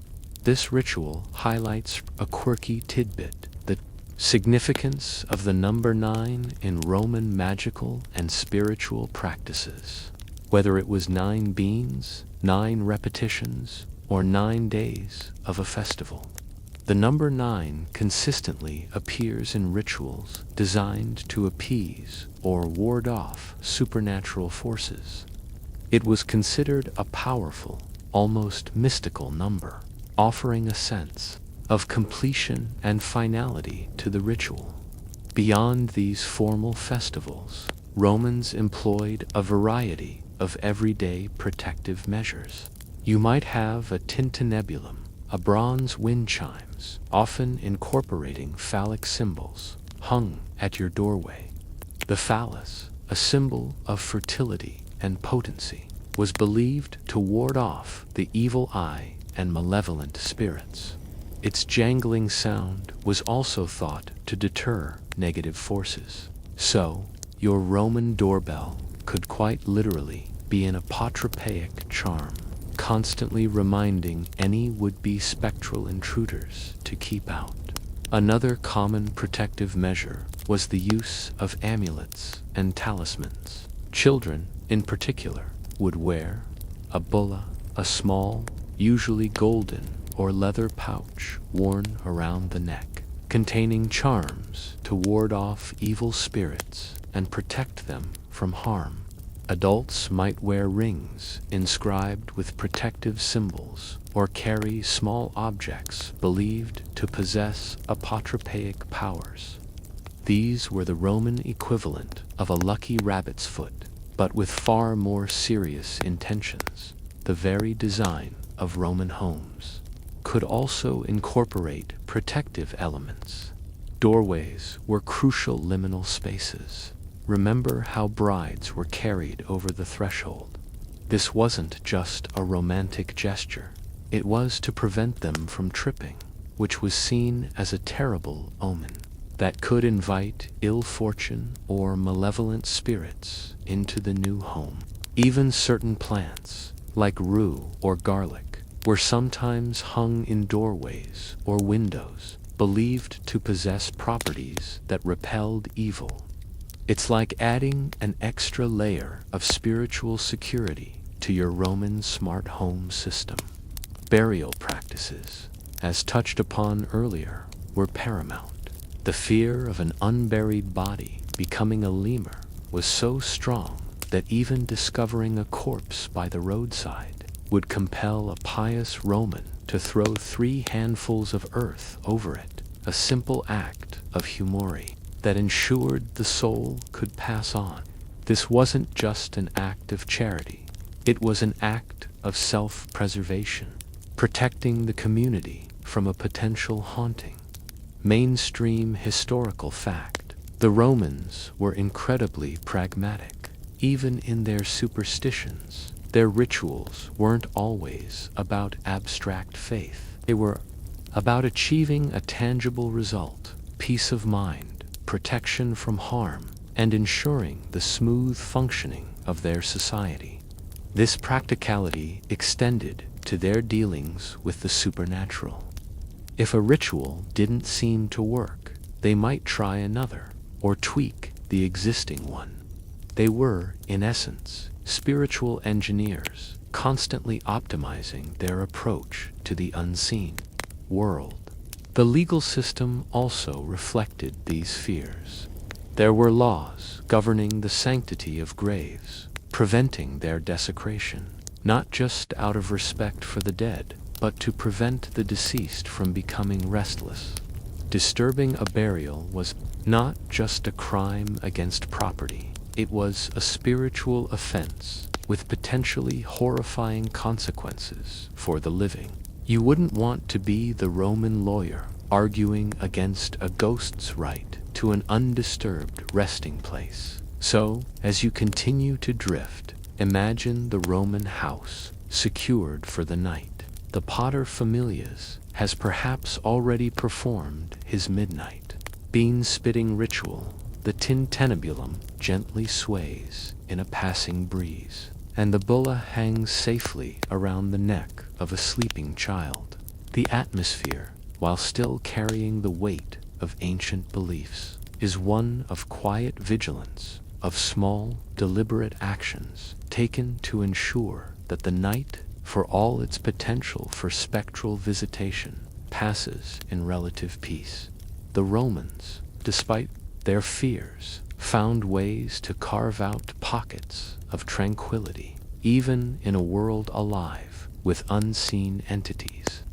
This ritual highlights a quirky tidbit: the significance of the number 9 in Roman magical and spiritual practices. Whether it was 9 beans, 9 repetitions, or 9 days of a festival, the number 9 consistently appears in rituals designed to appease or ward off supernatural forces. It was considered a powerful, almost mystical number, offering a sense of completion and finality to the ritual. Beyond these formal festivals, Romans employed a variety of everyday protective measures. You might have a tintinnabulum, a bronze wind chimes, often incorporating phallic symbols, hung at your doorway. The phallus, a symbol of fertility and potency, was believed to ward off the evil eye and malevolent spirits. Its jangling sound was also thought to deter negative forces. So, your Roman doorbell could quite literally be an apotropaic charm, constantly reminding any would-be spectral intruders to keep out. Another common protective measure was the use of amulets and talismans. Children, in particular, would wear a bulla, a small, usually golden or leather pouch worn around the neck, containing charms to ward off evil spirits and protect them from harm. Adults might wear rings inscribed with protective symbols or carry small objects believed to possess apotropaic powers. These were the Roman equivalent of a lucky rabbit's foot, but with far more serious intentions. The very design of Roman homes could also incorporate protective elements. Doorways were crucial liminal spaces. Remember how brides were carried over the threshold. This wasn't just a romantic gesture. It was to prevent them from tripping, which was seen as a terrible omen that could invite ill fortune or malevolent spirits into the new home. Even certain plants, like rue or garlic, were sometimes hung in doorways or windows, believed to possess properties that repelled evil. It's like adding an extra layer of spiritual security to your Roman smart home system. Burial practices, as touched upon earlier, were paramount. The fear of an unburied body becoming a lemur was so strong that even discovering a corpse by the roadside would compel a pious Roman to throw 3 handfuls of earth over it, a simple act of humori that ensured the soul could pass on. This wasn't just an act of charity, it was an act of self-preservation, protecting the community from a potential haunting. Mainstream historical fact: the Romans were incredibly pragmatic. Even in their superstitions, their rituals weren't always about abstract faith. They were about achieving a tangible result, peace of mind, protection from harm, and ensuring the smooth functioning of their society. This practicality extended to their dealings with the supernatural. If a ritual didn't seem to work, they might try another, or tweak the existing one. They were, in essence, spiritual engineers, constantly optimizing their approach to the unseen world. The legal system also reflected these fears. There were laws governing the sanctity of graves, preventing their desecration, not just out of respect for the dead, but to prevent the deceased from becoming restless. Disturbing a burial was not just a crime against property, it was a spiritual offense with potentially horrifying consequences for the living. You wouldn't want to be the Roman lawyer arguing against a ghost's right to an undisturbed resting place. So, as you continue to drift, imagine the Roman house secured for the night. The pater familias has perhaps already performed his midnight bean-spitting ritual. The tintinnabulum gently sways in a passing breeze, and the bulla hangs safely around the neck of a sleeping child. The atmosphere, while still carrying the weight of ancient beliefs, is one of quiet vigilance, of small, deliberate actions taken to ensure that the night, for all its potential for spectral visitation, passes in relative peace. The Romans, despite their fears, found ways to carve out pockets of tranquility, even in a world alive with unseen entities.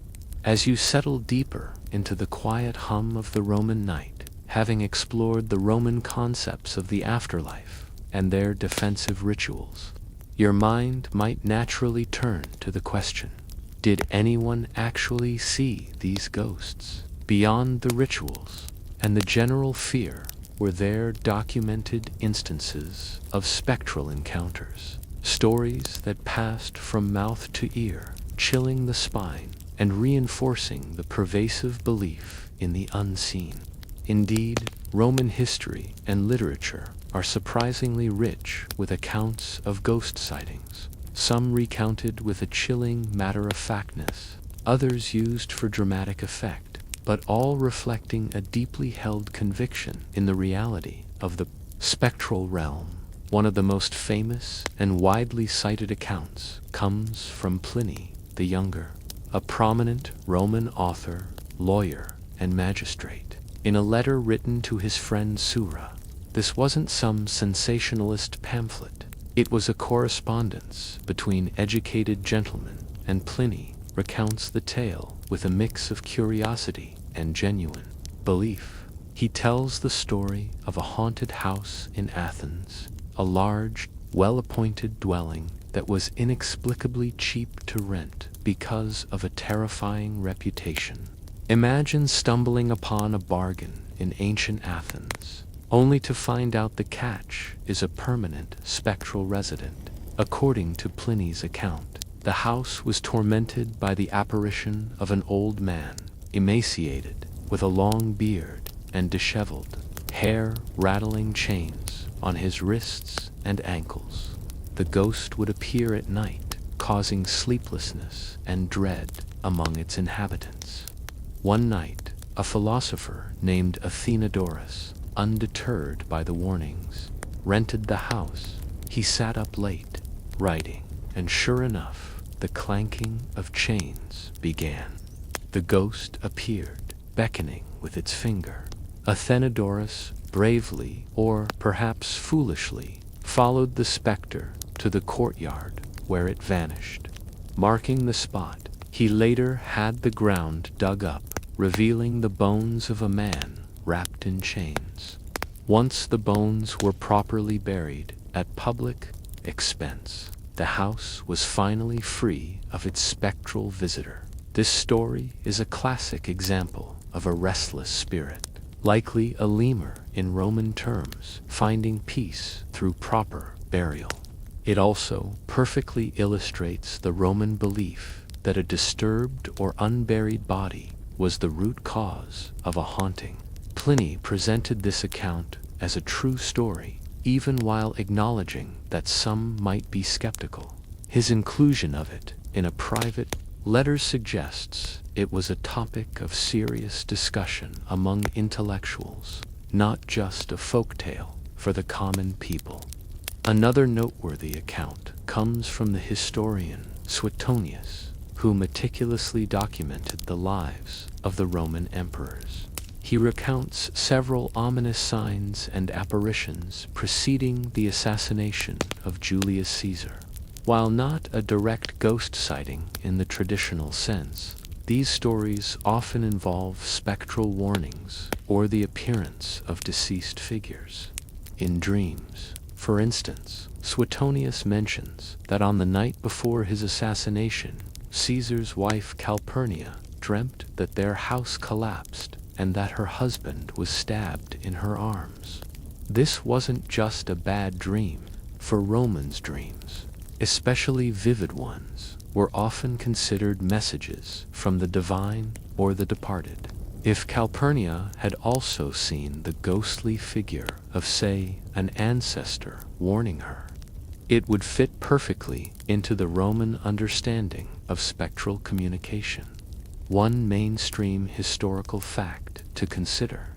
As you settle deeper into the quiet hum of the Roman night, having explored the Roman concepts of the afterlife and their defensive rituals, your mind might naturally turn to the question: did anyone actually see these ghosts? Beyond the rituals and the general fear, were there documented instances of spectral encounters, stories that passed from mouth to ear, chilling the spine and reinforcing the pervasive belief in the unseen? Indeed, Roman history and literature are surprisingly rich with accounts of ghost sightings, some recounted with a chilling matter-of-factness, others used for dramatic effect, but all reflecting a deeply held conviction in the reality of the spectral realm. One of the most famous and widely cited accounts comes from Pliny the Younger, a prominent Roman author, lawyer, and magistrate. In a letter written to his friend Sura, this wasn't some sensationalist pamphlet. It was a correspondence between educated gentlemen, and Pliny recounts the tale with a mix of curiosity and genuine belief. He tells the story of a haunted house in Athens, a large, well-appointed dwelling that was inexplicably cheap to rent because of a terrifying reputation. Imagine stumbling upon a bargain in ancient Athens, only to find out the catch is a permanent spectral resident. According to Pliny's account, the house was tormented by the apparition of an old man, emaciated, with a long beard and disheveled hair, rattling chains on his wrists and ankles. The ghost would appear at night, causing sleeplessness and dread among its inhabitants. One night, a philosopher named Athenodorus, undeterred by the warnings, rented the house. He sat up late, writing, and sure enough, the clanking of chains began. The ghost appeared, beckoning with its finger. Athenodorus bravely, or perhaps foolishly, followed the specter to the courtyard where it vanished. Marking the spot, he later had the ground dug up, revealing the bones of a man wrapped in chains. Once the bones were properly buried at public expense, the house was finally free of its spectral visitor. This story is a classic example of a restless spirit, likely a lemur in Roman terms, finding peace through proper burial. It also perfectly illustrates the Roman belief that a disturbed or unburied body was the root cause of a haunting. Pliny presented this account as a true story, even while acknowledging that some might be skeptical. His inclusion of it in a private letter suggests it was a topic of serious discussion among intellectuals, not just a folktale for the common people. Another noteworthy account comes from the historian Suetonius, who meticulously documented the lives of the Roman emperors. He recounts several ominous signs and apparitions preceding the assassination of Julius Caesar. While not a direct ghost sighting in the traditional sense, these stories often involve spectral warnings or the appearance of deceased figures. In dreams, for instance, Suetonius mentions that on the night before his assassination, Caesar's wife Calpurnia dreamt that their house collapsed and that her husband was stabbed in her arms. This wasn't just a bad dream. For Romans, dreams, especially vivid ones, were often considered messages from the divine or the departed. If Calpurnia had also seen the ghostly figure of, say, an ancestor warning her, it would fit perfectly into the Roman understanding of spectral communication. One mainstream historical fact to consider.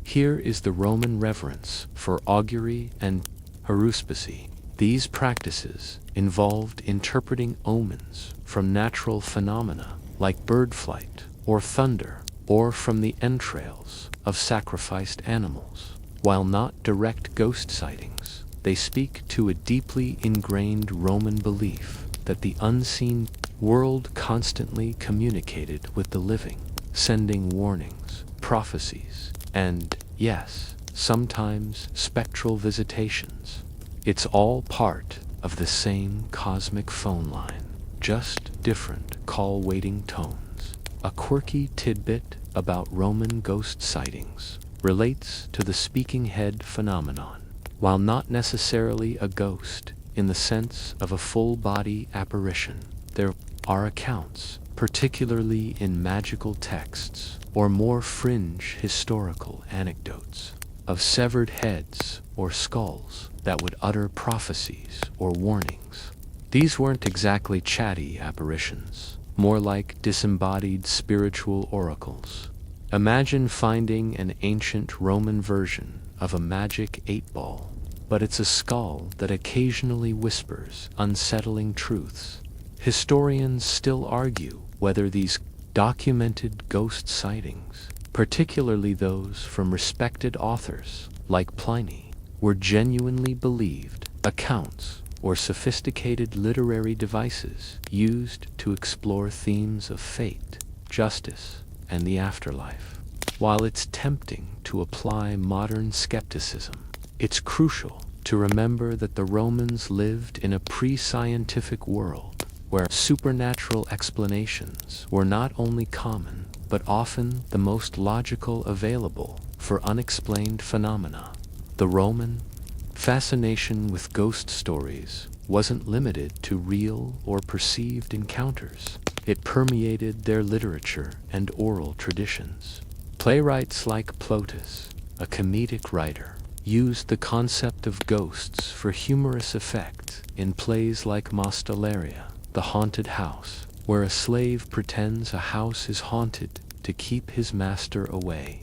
Here is the Roman reverence for augury and haruspicy. These practices involved interpreting omens from natural phenomena like bird flight or thunder, or from the entrails of sacrificed animals. While not direct ghost sightings, they speak to a deeply ingrained Roman belief that the unseen world constantly communicated with the living, sending warnings, prophecies, and, yes, sometimes spectral visitations. It's all part of the same cosmic phone line, just different call-waiting tones. A quirky tidbit about Roman ghost sightings relates to the speaking head phenomenon. While not necessarily a ghost in the sense of a full-body apparition, there are accounts, particularly in magical texts or more fringe historical anecdotes, of severed heads or skulls that would utter prophecies or warnings. These weren't exactly chatty apparitions, more like disembodied spiritual oracles. Imagine finding an ancient Roman version of a magic 8-ball, but it's a skull that occasionally whispers unsettling truths. Historians still argue whether these documented ghost sightings, particularly those from respected authors like Pliny, were genuinely believed accounts or sophisticated literary devices used to explore themes of fate, justice, and the afterlife. While it's tempting to apply modern skepticism, it's crucial to remember that the Romans lived in a pre-scientific world where supernatural explanations were not only common, but often the most logical available for unexplained phenomena. The Roman fascination with ghost stories wasn't limited to real or perceived encounters. It permeated their literature and oral traditions. Playwrights like Plautus, a comedic writer, used the concept of ghosts for humorous effect in plays like Mostellaria, the haunted house, where a slave pretends a house is haunted to keep his master away.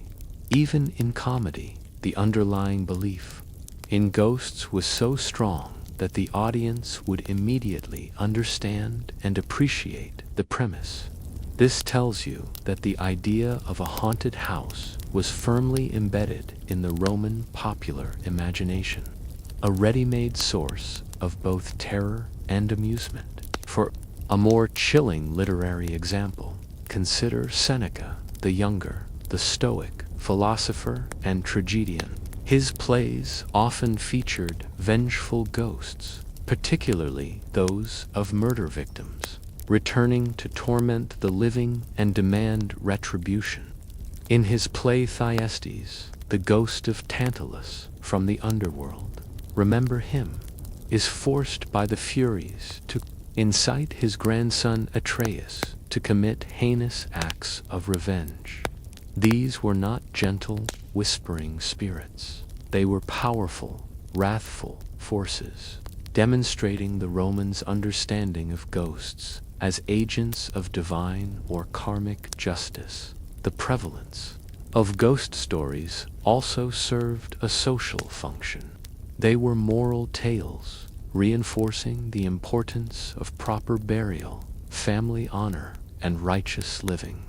Even in comedy, the underlying belief in ghosts was so strong that the audience would immediately understand and appreciate the premise. This tells you that the idea of a haunted house was firmly embedded in the Roman popular imagination, a ready-made source of both terror and amusement. For a more chilling literary example, consider Seneca the Younger, the Stoic philosopher and tragedian. His plays often featured vengeful ghosts, particularly those of murder victims, returning to torment the living and demand retribution. In his play Thyestes, the ghost of Tantalus from the underworld, remember him, is forced by the Furies to incite his grandson Atreus to commit heinous acts of revenge. These were not gentle, whispering spirits. They were powerful, wrathful forces, demonstrating the Romans' understanding of ghosts as agents of divine or karmic justice. The prevalence of ghost stories also served a social function. They were moral tales, reinforcing the importance of proper burial, family honor, and righteous living.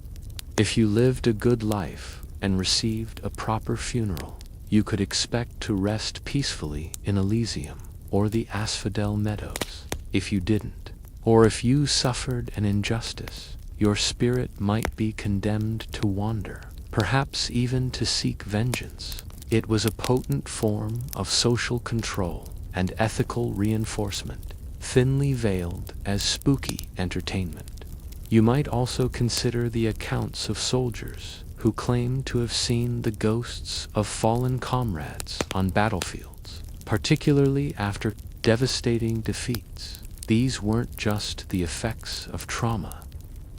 If you lived a good life and received a proper funeral, you could expect to rest peacefully in Elysium or the asphodel meadows. If you didn't, or if you suffered an injustice, your spirit might be condemned to wander, perhaps even to seek vengeance. It was a potent form of social control and ethical reinforcement, thinly veiled as spooky entertainment. You might also consider the accounts of soldiers who claimed to have seen the ghosts of fallen comrades on battlefields, particularly after devastating defeats. These weren't just the effects of trauma.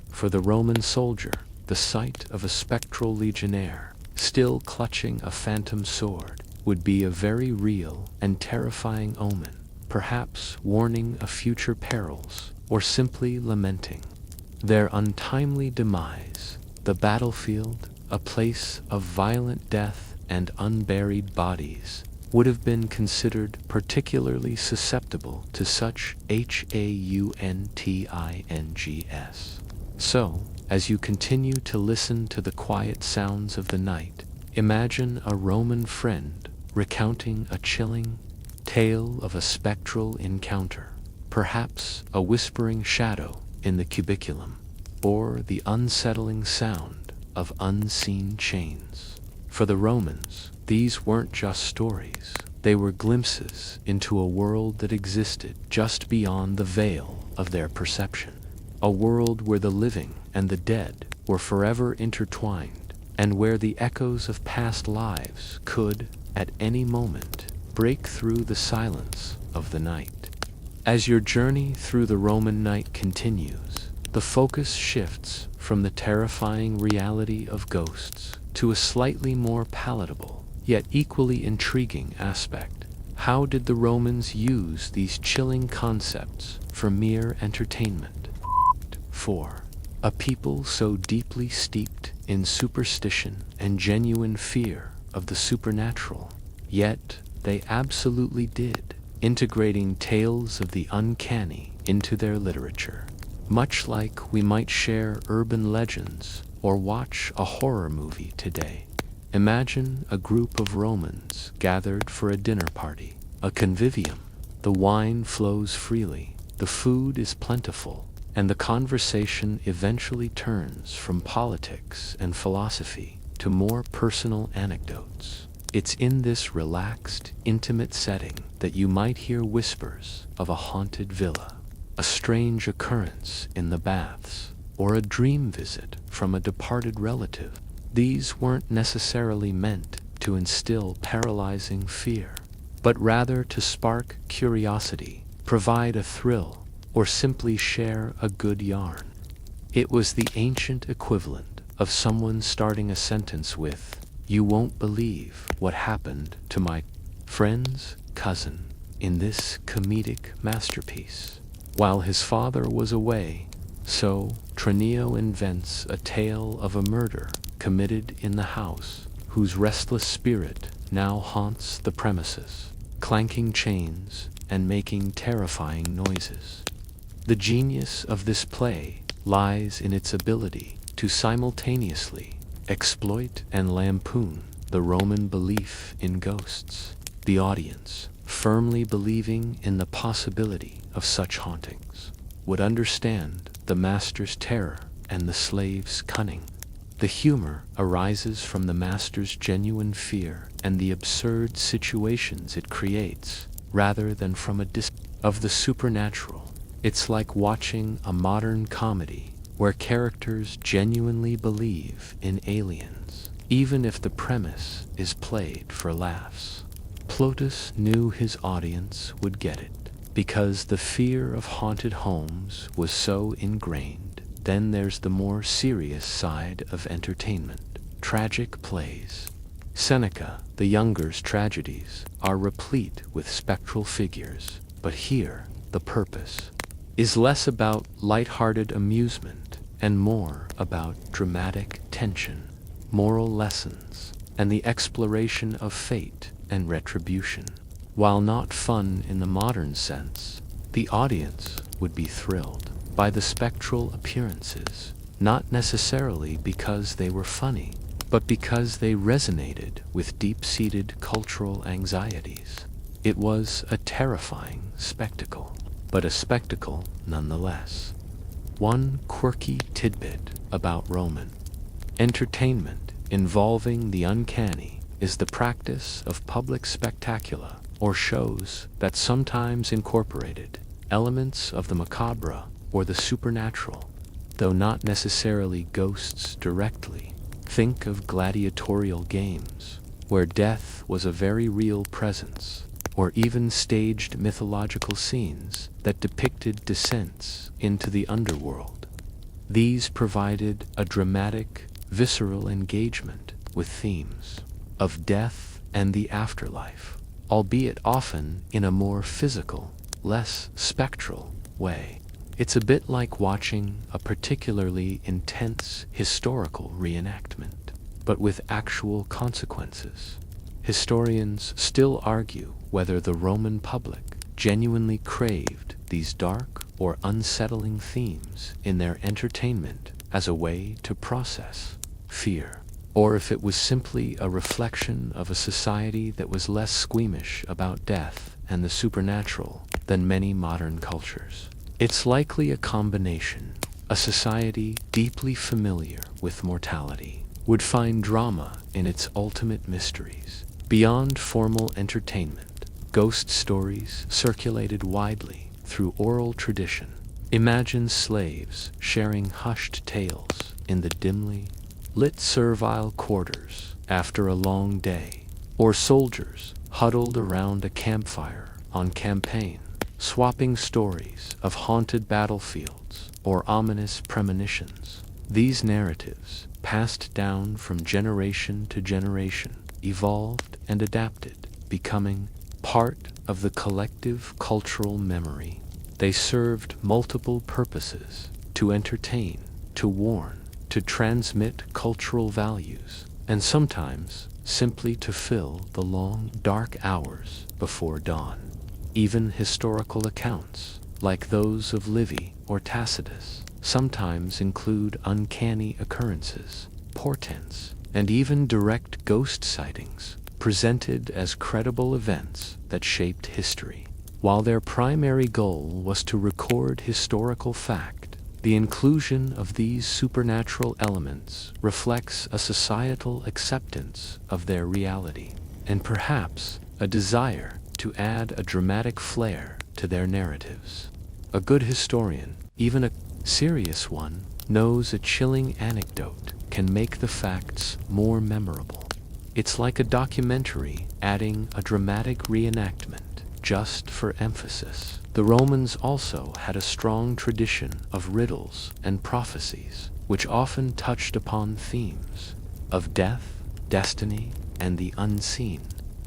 For the Roman soldier, the sight of a spectral legionnaire, still clutching a phantom sword, would be a very real and terrifying omen, perhaps warning of future perils or simply lamenting their untimely demise. The battlefield, a place of violent death and unburied bodies, would have been considered particularly susceptible to such hauntings. So, as you continue to listen to the quiet sounds of the night, imagine a Roman friend recounting a chilling tale of a spectral encounter, perhaps a whispering shadow in the cubiculum, or the unsettling sound of unseen chains. For the Romans, these weren't just stories. They were glimpses into a world that existed just beyond the veil of their perception. A world where the living and the dead were forever intertwined, and where the echoes of past lives could, at any moment, break through the silence of the night. As your journey through the Roman night continues, the focus shifts from the terrifying reality of ghosts to a slightly more palatable, yet equally intriguing aspect. How did the Romans use these chilling concepts for mere entertainment? 4. A people so deeply steeped in superstition and genuine fear of the supernatural, yet they absolutely did, integrating tales of the uncanny into their literature. Much like we might share urban legends or watch a horror movie today. Imagine a group of Romans gathered for a dinner party, a convivium. The wine flows freely, the food is plentiful, and the conversation eventually turns from politics and philosophy to more personal anecdotes. It's in this relaxed, intimate setting that you might hear whispers of a haunted villa, a strange occurrence in the baths, or a dream visit from a departed relative. These weren't necessarily meant to instill paralyzing fear, but rather to spark curiosity, provide a thrill, or simply share a good yarn. It was the ancient equivalent of someone starting a sentence with, "You won't believe what happened to my friend's cousin," in this comedic masterpiece. While his father was away, so Tranio invents a tale of a murder committed in the house, whose restless spirit now haunts the premises, clanking chains and making terrifying noises. The genius of this play lies in its ability to simultaneously exploit and lampoon the Roman belief in ghosts, the audience, firmly believing in the possibility of such hauntings, would understand the master's terror and the slave's cunning. The humor arises from the master's genuine fear and the absurd situations it creates, rather than from a of the supernatural. It's like watching a modern comedy where characters genuinely believe in aliens, even if the premise is played for laughs. Plautus knew his audience would get it, because the fear of haunted homes was so ingrained. Then there's the more serious side of entertainment, tragic plays. Seneca the Younger's tragedies are replete with spectral figures, but here the purpose is less about light-hearted amusement and more about dramatic tension, moral lessons, and the exploration of fate and retribution. While not fun in the modern sense, the audience would be thrilled by the spectral appearances, not necessarily because they were funny, but because they resonated with deep-seated cultural anxieties. It was a terrifying spectacle, but a spectacle nonetheless. One quirky tidbit about Roman entertainment involving the uncanny is the practice of public spectacula, or shows that sometimes incorporated elements of the macabre or the supernatural, though not necessarily ghosts directly. Think of gladiatorial games, where death was a very real presence, or even staged mythological scenes that depicted descents into the underworld. These provided a dramatic, visceral engagement with themes of death and the afterlife, albeit often in a more physical, less spectral way. It's a bit like watching a particularly intense historical reenactment, but with actual consequences. Historians still argue whether the Roman public genuinely craved these dark or unsettling themes in their entertainment as a way to process fear, or if it was simply a reflection of a society that was less squeamish about death and the supernatural than many modern cultures. It's likely a combination. A society deeply familiar with mortality would find drama in its ultimate mysteries. Beyond formal entertainment, ghost stories circulated widely through oral tradition. Imagine slaves sharing hushed tales in the dimly lit servile quarters after a long day, or soldiers huddled around a campfire on campaign, swapping stories of haunted battlefields or ominous premonitions. These narratives, passed down from generation to generation, evolved and adapted, becoming part of the collective cultural memory. They served multiple purposes: to entertain, to warn, to transmit cultural values, and sometimes simply to fill the long, dark hours before dawn. Even historical accounts, like those of Livy or Tacitus, sometimes include uncanny occurrences, portents, and even direct ghost sightings, presented as credible events that shaped history. While their primary goal was to record historical fact, the inclusion of these supernatural elements reflects a societal acceptance of their reality, and perhaps a desire to add a dramatic flair to their narratives. A good historian, even a serious one, knows a chilling anecdote can make the facts more memorable. It's like a documentary adding a dramatic reenactment just for emphasis. The Romans also had a strong tradition of riddles and prophecies, which often touched upon themes of death, destiny, and the unseen.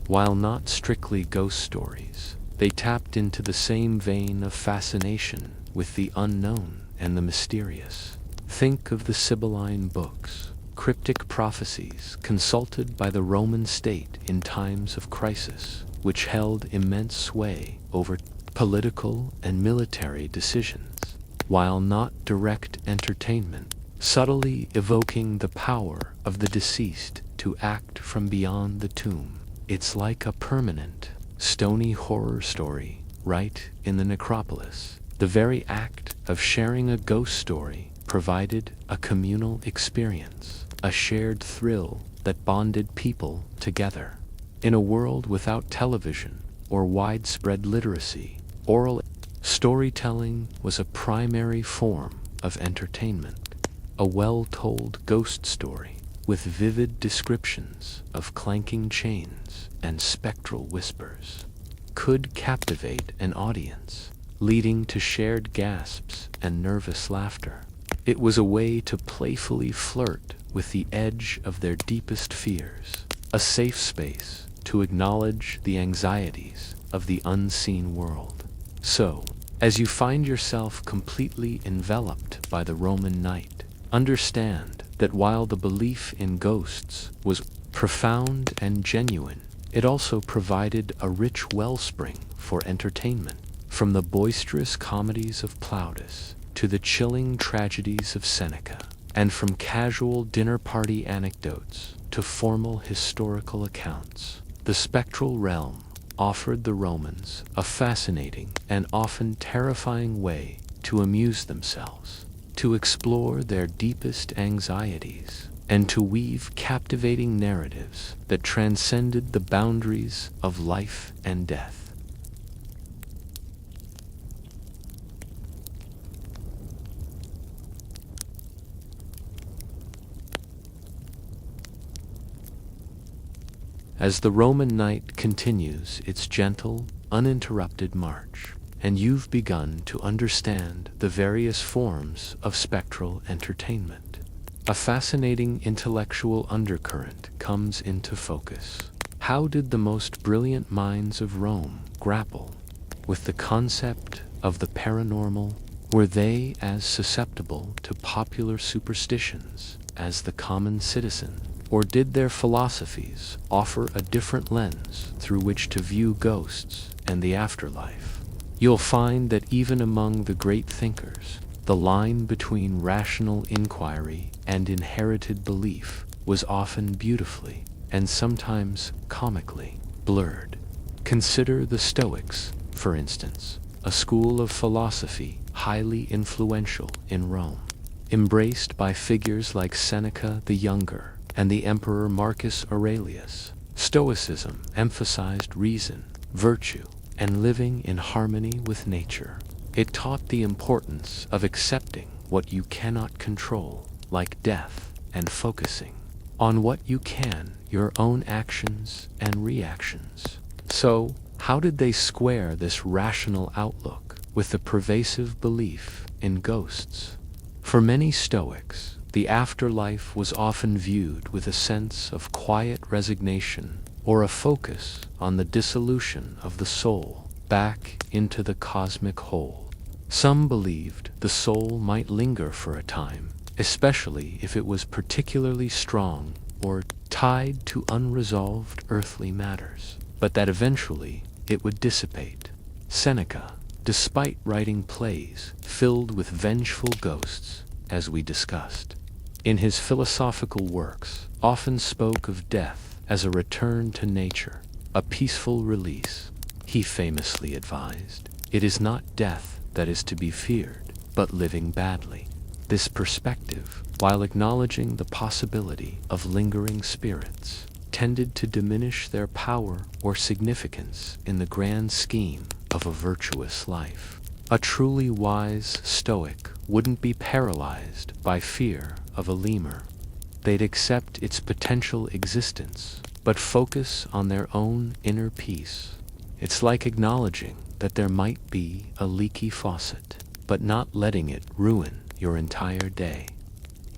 While not strictly ghost stories, they tapped into the same vein of fascination with the unknown and the mysterious. Think of the Sibylline books, cryptic prophecies consulted by the Roman state in times of crisis, which held immense sway over political and military decisions, while not direct entertainment, subtly evoking the power of the deceased to act from beyond the tomb. It's like a permanent, stony horror story right in the necropolis. The very act of sharing a ghost story provided a communal experience, a shared thrill that bonded people together. In a world without television or widespread literacy, oral storytelling was a primary form of entertainment. A well-told ghost story with vivid descriptions of clanking chains and spectral whispers could captivate an audience, leading to shared gasps and nervous laughter. It was a way to playfully flirt with the edge of their deepest fears, a safe space to acknowledge the anxieties of the unseen world. So, as you find yourself completely enveloped by the Roman night, understand that while the belief in ghosts was profound and genuine, it also provided a rich wellspring for entertainment. From the boisterous comedies of Plautus to the chilling tragedies of Seneca, and from casual dinner party anecdotes to formal historical accounts, the spectral realm offered the Romans a fascinating and often terrifying way to amuse themselves, to explore their deepest anxieties, and to weave captivating narratives that transcended the boundaries of life and death. As the Roman night continues its gentle, uninterrupted march, and you've begun to understand the various forms of spectral entertainment, a fascinating intellectual undercurrent comes into focus. How did the most brilliant minds of Rome grapple with the concept of the paranormal? Were they as susceptible to popular superstitions as the common citizen? Or did their philosophies offer a different lens through which to view ghosts and the afterlife? You'll find that even among the great thinkers, the line between rational inquiry and inherited belief was often beautifully, and sometimes comically, blurred. Consider the Stoics, for instance, a school of philosophy highly influential in Rome, embraced by figures like Seneca the Younger and the Emperor Marcus Aurelius. Stoicism emphasized reason, virtue, and living in harmony with nature. It taught the importance of accepting what you cannot control, like death, and focusing on what you can, your own actions and reactions. So, how did they square this rational outlook with the pervasive belief in ghosts? For many Stoics, the afterlife was often viewed with a sense of quiet resignation or a focus on the dissolution of the soul back into the cosmic whole. Some believed the soul might linger for a time, especially if it was particularly strong or tied to unresolved earthly matters, but that eventually it would dissipate. Seneca, despite writing plays filled with vengeful ghosts, as we discussed, in his philosophical works, often spoke of death as a return to nature, a peaceful release. He famously advised, "It is not death that is to be feared, but living badly." This perspective, while acknowledging the possibility of lingering spirits, tended to diminish their power or significance in the grand scheme of a virtuous life. A truly wise Stoic wouldn't be paralyzed by fear of a lemur. They'd accept its potential existence, but focus on their own inner peace. It's like acknowledging that there might be a leaky faucet, but not letting it ruin your entire day.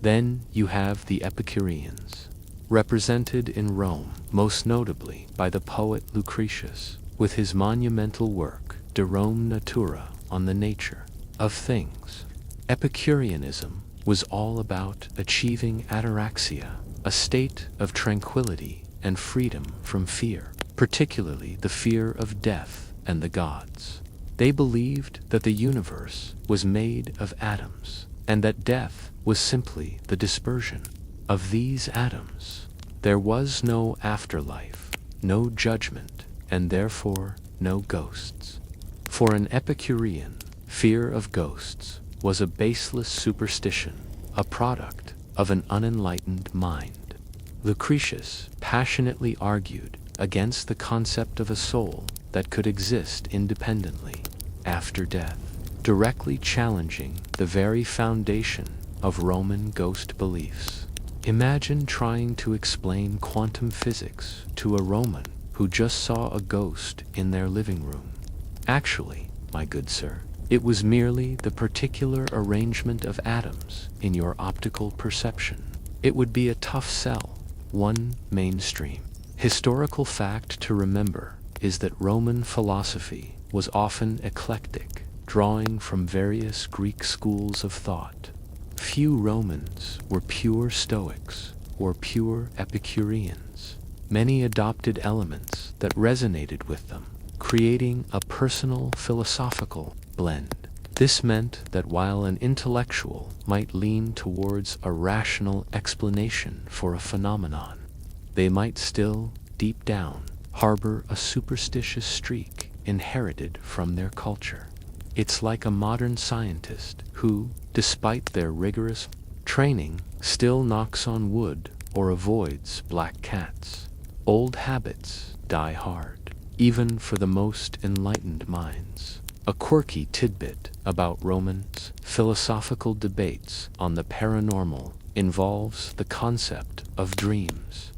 Then you have the Epicureans, represented in Rome most notably by the poet Lucretius, with his monumental work De Rome Natura, on the nature of things. Epicureanism was all about achieving ataraxia, a state of tranquility and freedom from fear, particularly the fear of death and the gods. They believed that the universe was made of atoms, and that death was simply the dispersion of these atoms. There was no afterlife, no judgment, and therefore no ghosts. For an Epicurean, fear of ghosts was a baseless superstition, a product of an unenlightened mind. Lucretius passionately argued against the concept of a soul that could exist independently after death, directly challenging the very foundation of Roman ghost beliefs. Imagine trying to explain quantum physics to a Roman who just saw a ghost in their living room. Actually, my good sir, it was merely the particular arrangement of atoms in your optical perception. It would be a tough sell, one mainstream. Historical fact to remember is that Roman philosophy was often eclectic, drawing from various Greek schools of thought. Few Romans were pure Stoics or pure Epicureans. Many adopted elements that resonated with them, creating a personal philosophical blend. This meant that while an intellectual might lean towards a rational explanation for a phenomenon, they might still, deep down, harbor a superstitious streak inherited from their culture. It's like a modern scientist who, despite their rigorous training, still knocks on wood or avoids black cats. Old habits die hard, even for the most enlightened minds. A quirky tidbit about Romans' philosophical debates on the paranormal involves the concept of dreams.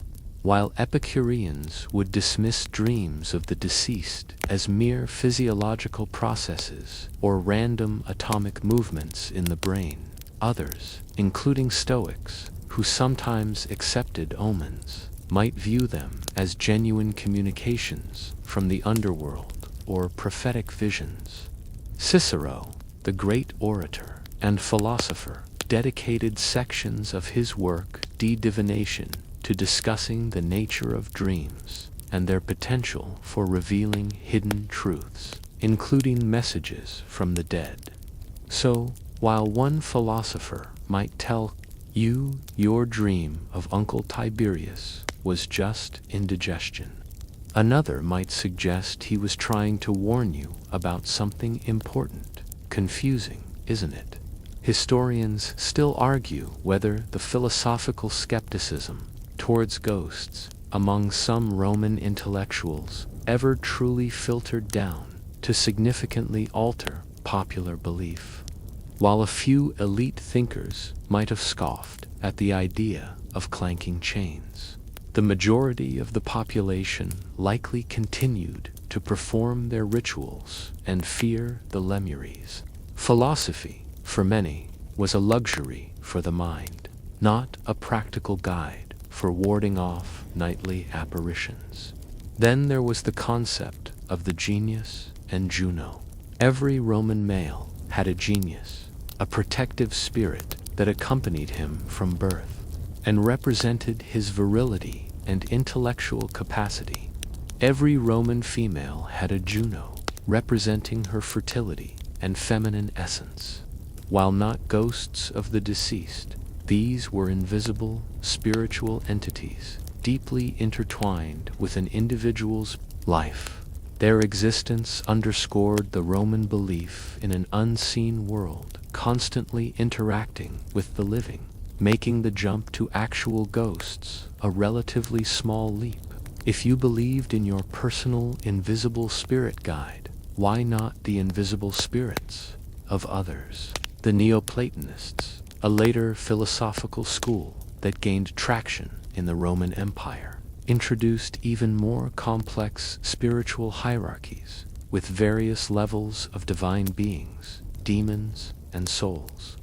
While Epicureans would dismiss dreams of the deceased as mere physiological processes or random atomic movements in the brain, others, including Stoics, who sometimes accepted omens, might view them as genuine communications from the underworld or prophetic visions. Cicero, the great orator and philosopher, dedicated sections of his work De Divination to discussing the nature of dreams and their potential for revealing hidden truths, including messages from the dead. So, while one philosopher might tell you your dream of Uncle Tiberius was just indigestion, another might suggest he was trying to warn you about something important. Confusing, isn't it? Historians still argue whether the philosophical skepticism towards ghosts among some Roman intellectuals ever truly filtered down to significantly alter popular belief. While a few elite thinkers might have scoffed at the idea of clanking chains, the majority of the population likely continued to perform their rituals and fear the Lemures. Philosophy, for many, was a luxury for the mind, not a practical guide for warding off nightly apparitions. Then there was the concept of the genius and Juno. Every Roman male had a genius, a protective spirit that accompanied him from birth and represented his virility and intellectual capacity. Every Roman female had a Juno, representing her fertility and feminine essence. While not ghosts of the deceased, these were invisible, spiritual entities, deeply intertwined with an individual's life. Their existence underscored the Roman belief in an unseen world, constantly interacting with the living, making the jump to actual ghosts a relatively small leap. If you believed in your personal invisible spirit guide, why not the invisible spirits of others? The Neoplatonists, a later philosophical school that gained traction in the Roman Empire, introduced even more complex spiritual hierarchies with various levels of divine beings, demons, and souls.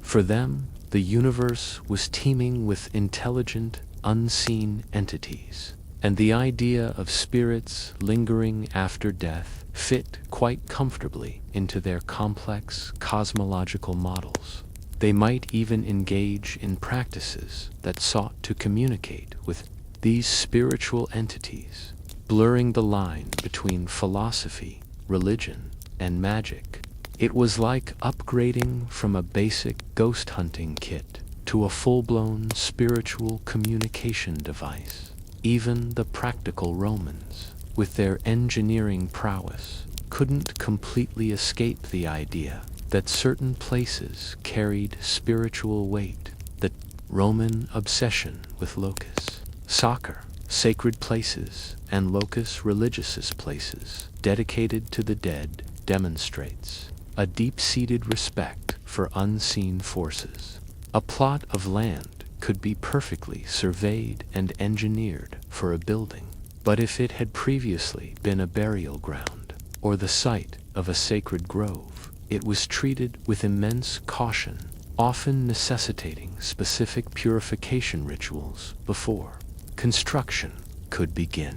For them, the universe was teeming with intelligent, unseen entities, and the idea of spirits lingering after death fit quite comfortably into their complex cosmological models. They might even engage in practices that sought to communicate with these spiritual entities, blurring the line between philosophy, religion, and magic. It was like upgrading from a basic ghost hunting kit to a full-blown spiritual communication device. Even the practical Romans, with their engineering prowess, couldn't completely escape the idea that certain places carried spiritual weight. The Roman obsession with locus, sacra, sacred places, and locus religiosus places dedicated to the dead demonstrates a deep-seated respect for unseen forces. A plot of land could be perfectly surveyed and engineered for a building, but if it had previously been a burial ground or the site of a sacred grove, it was treated with immense caution, often necessitating specific purification rituals before construction could begin.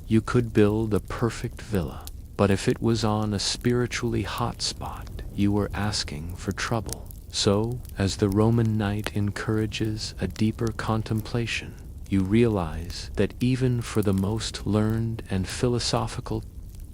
You could build a perfect villa, but if it was on a spiritually hot spot, you were asking for trouble. So, as the Roman knight encourages a deeper contemplation, you realize that even for the most learned and philosophical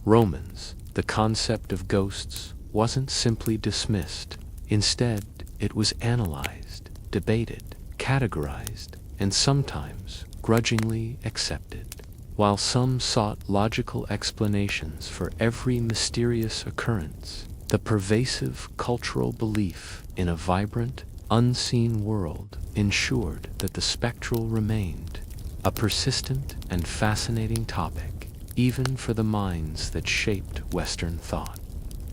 Romans, the concept of ghosts wasn't simply dismissed. Instead, it was analyzed, debated, categorized, and sometimes grudgingly accepted. While some sought logical explanations for every mysterious occurrence, the pervasive cultural belief in a vibrant, unseen world ensured that the spectral remained a persistent and fascinating topic, even for the minds that shaped Western thought.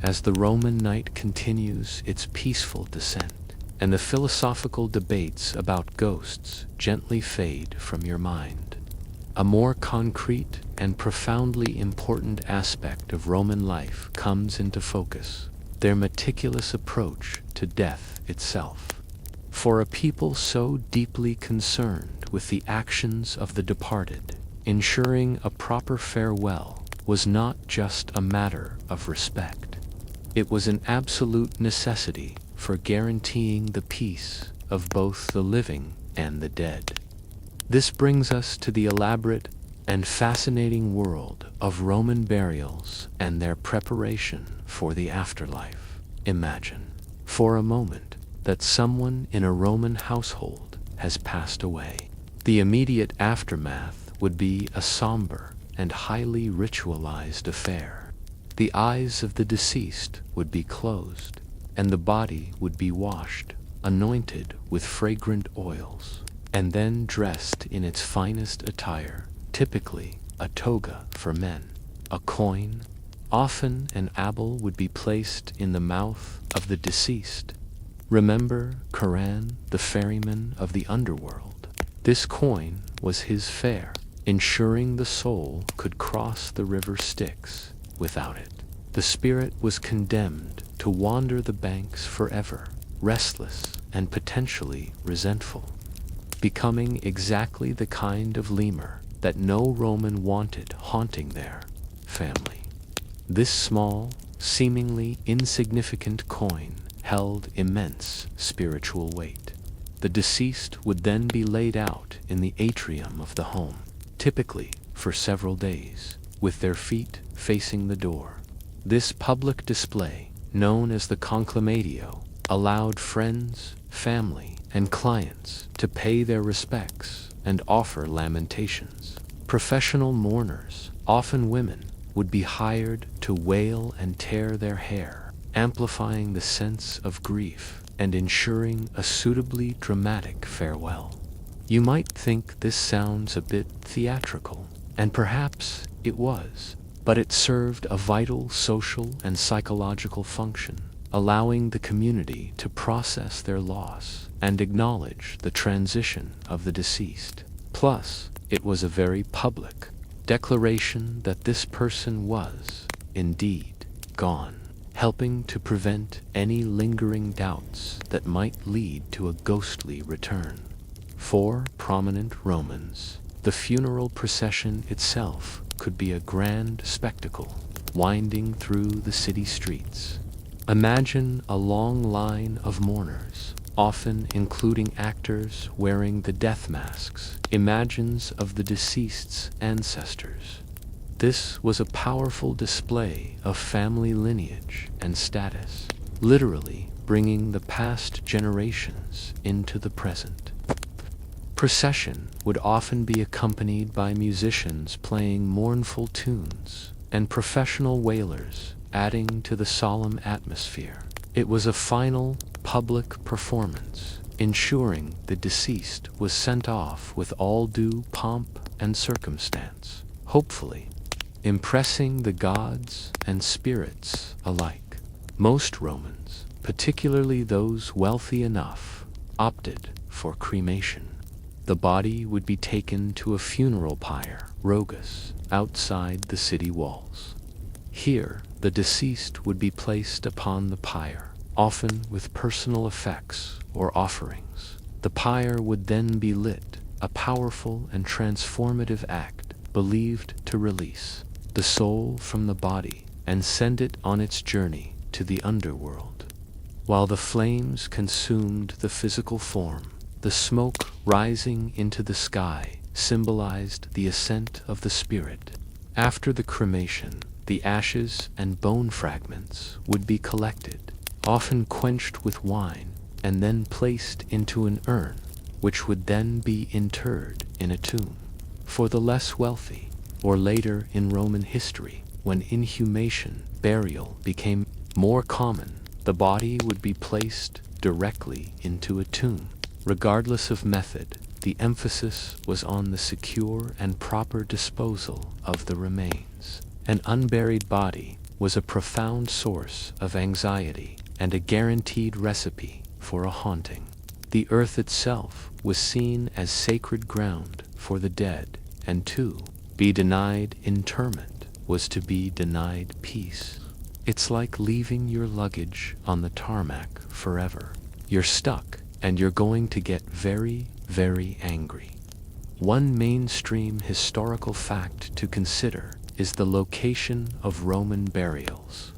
As the Roman night continues its peaceful descent, and the philosophical debates about ghosts gently fade from your mind, a more concrete and profoundly important aspect of Roman life comes into focus: their meticulous approach to death itself. For a people so deeply concerned with the actions of the departed, ensuring a proper farewell was not just a matter of respect. It was an absolute necessity for guaranteeing the peace of both the living and the dead. This brings us to the elaborate and fascinating world of Roman burials and their preparation for the afterlife. Imagine, for a moment, that someone in a Roman household has passed away. The immediate aftermath would be a somber and highly ritualized affair. The eyes of the deceased would be closed, and the body would be washed, anointed with fragrant oils, and then dressed in its finest attire, typically a toga for men. A coin, often an apple, would be placed in the mouth of the deceased. Remember Charon, the ferryman of the underworld? This coin was his fare, ensuring the soul could cross the river Styx. Without it, the spirit was condemned to wander the banks forever, restless and potentially resentful, becoming exactly the kind of lemur that no Roman wanted haunting their family. This small, seemingly insignificant coin held immense spiritual weight. The deceased would then be laid out in the atrium of the home, typically for several days, with their feet facing the door. This public display, known as the conclamatio, allowed friends, family, and clients to pay their respects and offer lamentations. Professional mourners, often women, would be hired to wail and tear their hair, amplifying the sense of grief and ensuring a suitably dramatic farewell. You might think this sounds a bit theatrical, and perhaps it was, but it served a vital social and psychological function, allowing the community to process their loss and acknowledge the transition of the deceased. Plus, it was a very public declaration that this person was, indeed, gone, helping to prevent any lingering doubts that might lead to a ghostly return. For prominent Romans, The funeral procession itself could be a grand spectacle, winding through the city streets. Imagine a long line of mourners, often including actors wearing the death masks, images of the deceased's ancestors. This was a powerful display of family lineage and status, literally bringing the past generations into the present. Procession would often be accompanied by musicians playing mournful tunes and professional wailers adding to the solemn atmosphere. It was a final, public performance, ensuring the deceased was sent off with all due pomp and circumstance, hopefully impressing the gods and spirits alike. Most Romans, particularly those wealthy enough, opted for cremation. The body would be taken to a funeral pyre, rogus, outside the city walls. Here, the deceased would be placed upon the pyre, often with personal effects or offerings. The pyre would then be lit, a powerful and transformative act believed to release the soul from the body and send it on its journey to the underworld. While the flames consumed the physical form, the smoke rising into the sky symbolized the ascent of the spirit. After the cremation, the ashes and bone fragments would be collected, often quenched with wine, and then placed into an urn, which would then be interred in a tomb. For the less wealthy, or later in Roman history, when inhumation, burial became more common, the body would be placed directly into a tomb. Regardless of method, the emphasis was on the secure and proper disposal of the remains. An unburied body was a profound source of anxiety and a guaranteed recipe for a haunting. The earth itself was seen as sacred ground for the dead, and to be denied interment was to be denied peace. It's like leaving your luggage on the tarmac forever. You're stuck, and you're going to get very, very angry. One mainstream historical fact to consider is the location of Roman burials.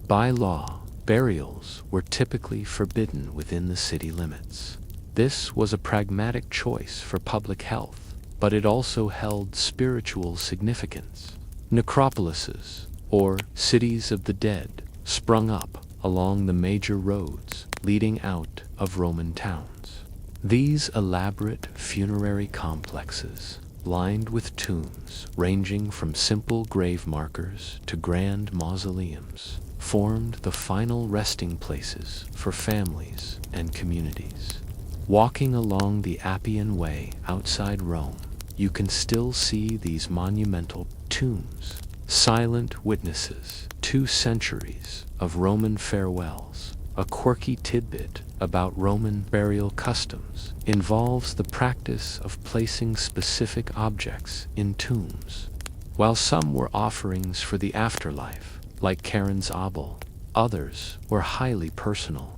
By law, burials were typically forbidden within the city limits. This was a pragmatic choice for public health, but it also held spiritual significance. Necropolises, or cities of the dead, sprung up along the major roads leading out of Roman towns. These elaborate funerary complexes, lined with tombs ranging from simple grave markers to grand mausoleums, formed the final resting places for families and communities. Walking along the Appian Way outside Rome, you can still see these monumental tombs, silent witnesses, 2 centuries of Roman farewells. A quirky tidbit about Roman burial customs involves the practice of placing specific objects in tombs. While some were offerings for the afterlife, like Charon's obol, others were highly personal.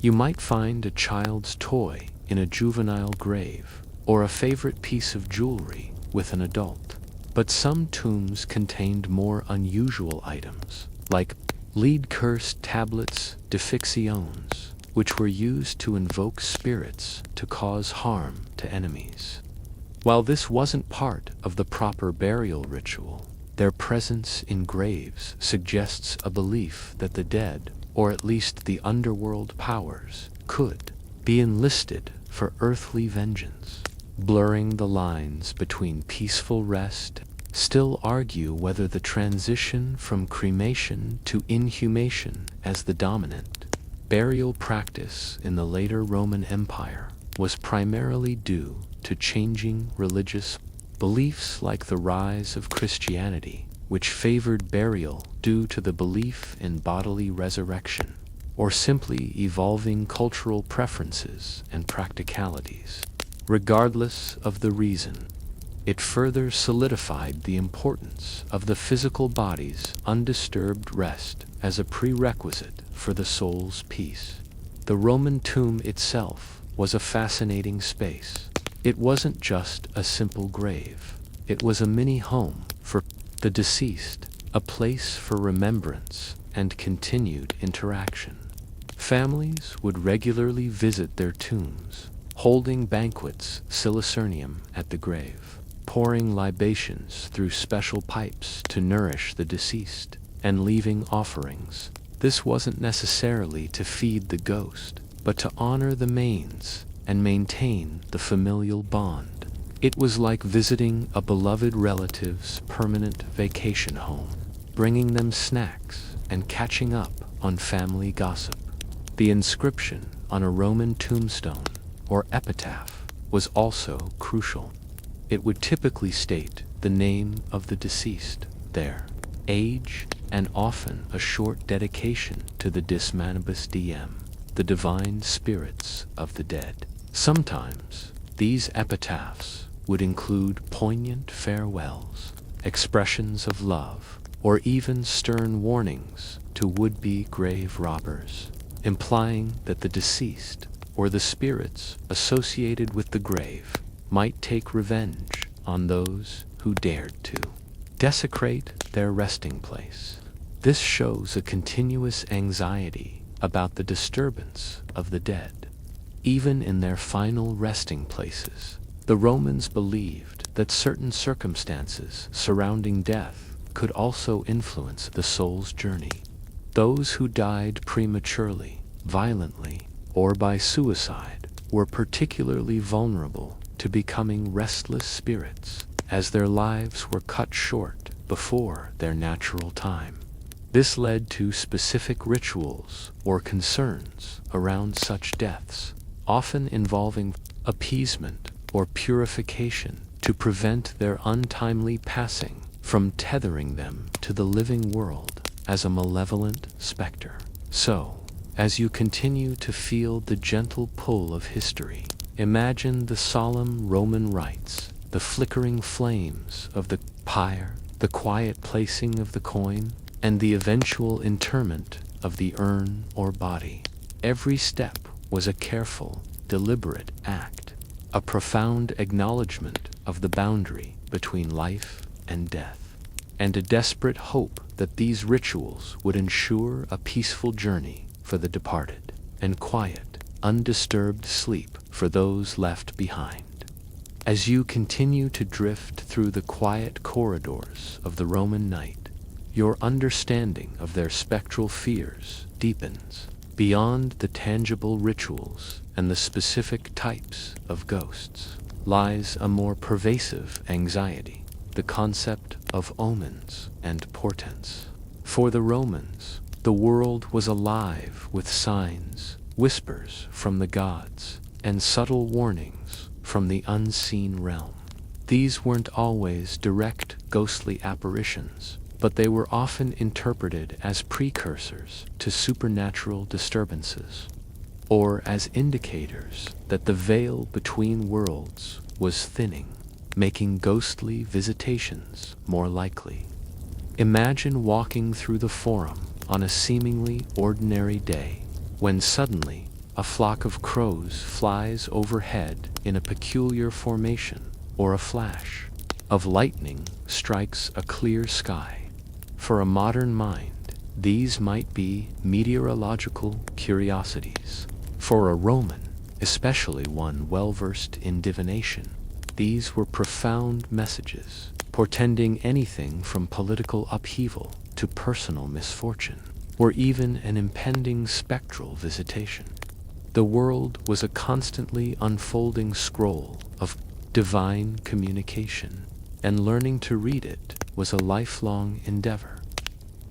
You might find a child's toy in a juvenile grave, or a favorite piece of jewelry with an adult. But some tombs contained more unusual items, like lead-cursed tablets d'Iphictiones, which were used to invoke spirits to cause harm to enemies. While this wasn't part of the proper burial ritual, their presence in graves suggests a belief that the dead, or at least the underworld powers, could be enlisted for earthly vengeance. Blurring the lines between peaceful rest, still argue whether the transition from cremation to inhumation as the dominant burial practice in the later Roman Empire was primarily due to changing religious beliefs, like the rise of Christianity, which favored burial due to the belief in bodily resurrection, or simply evolving cultural preferences and practicalities. Regardless of the reason, it further solidified the importance of the physical body's undisturbed rest as a prerequisite for the soul's peace. The Roman tomb itself was a fascinating space. It wasn't just a simple grave. It was a mini home for the deceased, a place for remembrance and continued interaction. Families would regularly visit their tombs, holding banquets at the grave, pouring libations through special pipes to nourish the deceased, and leaving offerings. This wasn't necessarily to feed the ghost, but to honor the manes and maintain the familial bond. It was like visiting a beloved relative's permanent vacation home, bringing them snacks and catching up on family gossip. The inscription on a Roman tombstone or epitaph was also crucial. It would typically state the name of the deceased, their age, and often a short dedication to the Dismanibus Diem, the divine spirits of the dead. Sometimes these epitaphs would include poignant farewells, expressions of love, or even stern warnings to would-be grave robbers, implying that the deceased, or the spirits associated with the grave, might take revenge on those who dared to desecrate their resting place. This shows a continuous anxiety about the disturbance of the dead. Even in their final resting places, the Romans believed that certain circumstances surrounding death could also influence the soul's journey. Those who died prematurely, violently, or by suicide were particularly vulnerable to becoming restless spirits, as their lives were cut short before their natural time. This led to specific rituals or concerns around such deaths, often involving appeasement or purification to prevent their untimely passing from tethering them to the living world as a malevolent specter. So, as you continue to feel the gentle pull of history, imagine the solemn Roman rites, the flickering flames of the pyre, the quiet placing of the coin, and the eventual interment of the urn or body. Every step was a careful, deliberate act, a profound acknowledgement of the boundary between life and death, and a desperate hope that these rituals would ensure a peaceful journey for the departed, and quiet, undisturbed sleep for those left behind. As you continue to drift through the quiet corridors of the Roman night, your understanding of their spectral fears deepens. Beyond the tangible rituals and the specific types of ghosts lies a more pervasive anxiety, the concept of omens and portents. For the Romans, the world was alive with signs, whispers from the gods, and subtle warnings from the unseen realm. These weren't always direct ghostly apparitions, but they were often interpreted as precursors to supernatural disturbances, or as indicators that the veil between worlds was thinning, making ghostly visitations more likely. Imagine walking through the Forum on a seemingly ordinary day, when suddenly a flock of crows flies overhead in a peculiar formation, or a flash of lightning strikes a clear sky. For a modern mind, these might be meteorological curiosities. For a Roman, especially one well-versed in divination, these were profound messages, portending anything from political upheaval to personal misfortune, or even an impending spectral visitation. The world was a constantly unfolding scroll of divine communication, and learning to read it was a lifelong endeavor.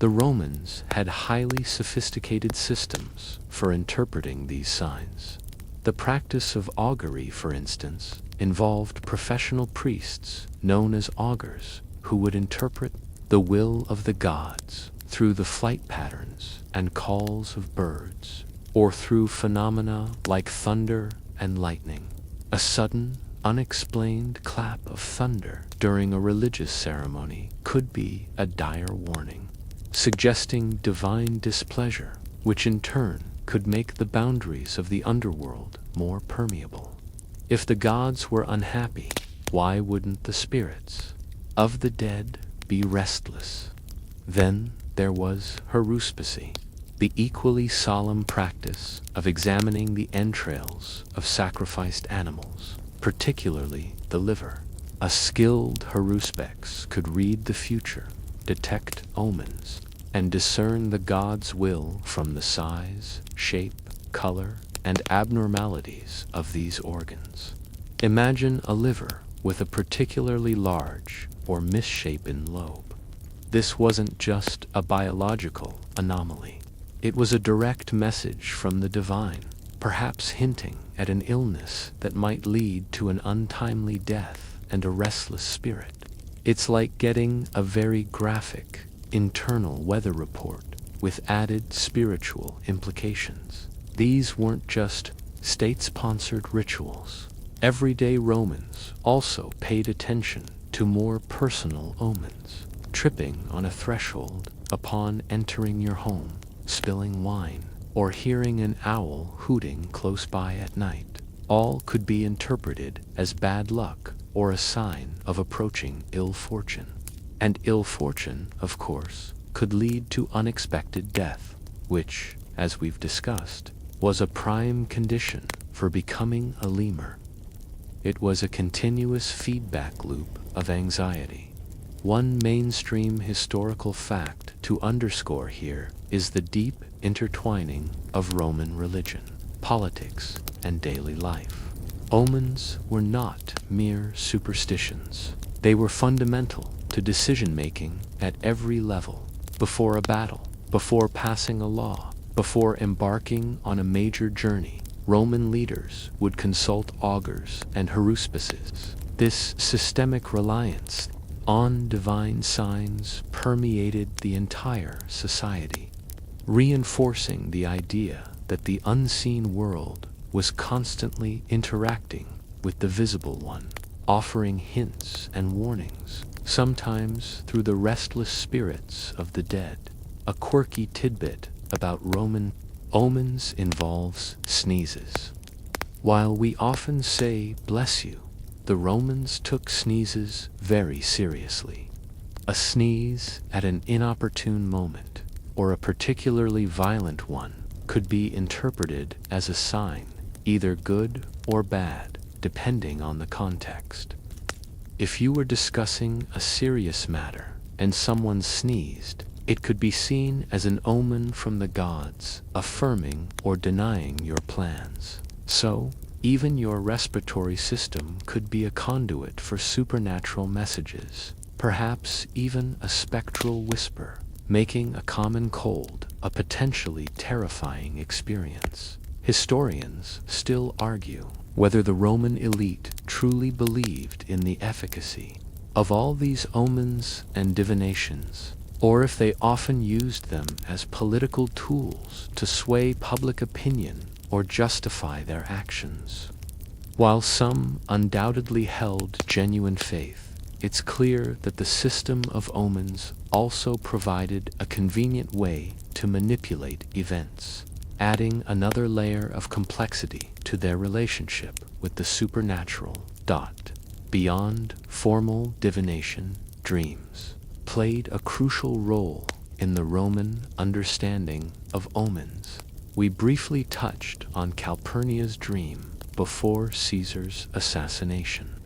The Romans had highly sophisticated systems for interpreting these signs. The practice of augury, for instance, involved professional priests known as augurs who would interpret the will of the gods through the flight patterns and calls of birds, or through phenomena like thunder and lightning. A sudden, unexplained clap of thunder during a religious ceremony could be a dire warning, suggesting divine displeasure, which in turn could make the boundaries of the underworld more permeable. If the gods were unhappy, why wouldn't the spirits of the dead be restless? Then there was haruspicy, the equally solemn practice of examining the entrails of sacrificed animals, particularly the liver. A skilled haruspex could read the future, detect omens, and discern the god's will from the size, shape, color, and abnormalities of these organs. Imagine a liver with a particularly large or misshapen lobe. This wasn't just a biological anomaly. It was a direct message from the divine, perhaps hinting at an illness that might lead to an untimely death and a restless spirit. It's like getting a very graphic, internal weather report with added spiritual implications. These weren't just state-sponsored rituals. Everyday Romans also paid attention to more personal omens. Tripping on a threshold upon entering your home, spilling wine, or hearing an owl hooting close by at night. All could be interpreted as bad luck or a sign of approaching ill fortune. And ill fortune, of course, could lead to unexpected death, which, as we've discussed, was a prime condition for becoming a lemur. It was a continuous feedback loop of anxiety. One mainstream historical fact to underscore here is the deep intertwining of Roman religion, politics, and daily life. Omens were not mere superstitions. They were fundamental to decision-making at every level. Before a battle, before passing a law, before embarking on a major journey, Roman leaders would consult augurs and haruspices. This systemic reliance on divine signs permeated the entire society, reinforcing the idea that the unseen world was constantly interacting with the visible one, offering hints and warnings, sometimes through the restless spirits of the dead. A quirky tidbit about Roman omens involves sneezes. While we often say "bless you," the Romans took sneezes very seriously. A sneeze at an inopportune moment, or a particularly violent one, could be interpreted as a sign, either good or bad, depending on the context. If you were discussing a serious matter and someone sneezed, it could be seen as an omen from the gods, affirming or denying your plans. So, even your respiratory system could be a conduit for supernatural messages, perhaps even a spectral whisper, making a common cold a potentially terrifying experience. Historians still argue whether the Roman elite truly believed in the efficacy of all these omens and divinations, or if they often used them as political tools to sway public opinion or justify their actions. While some undoubtedly held genuine faith, it's clear that the system of omens also provided a convenient way to manipulate events, adding another layer of complexity to their relationship with the supernatural. Beyond formal divination, dreams played a crucial role in the Roman understanding of omens. We briefly touched on Calpurnia's dream before Caesar's assassination.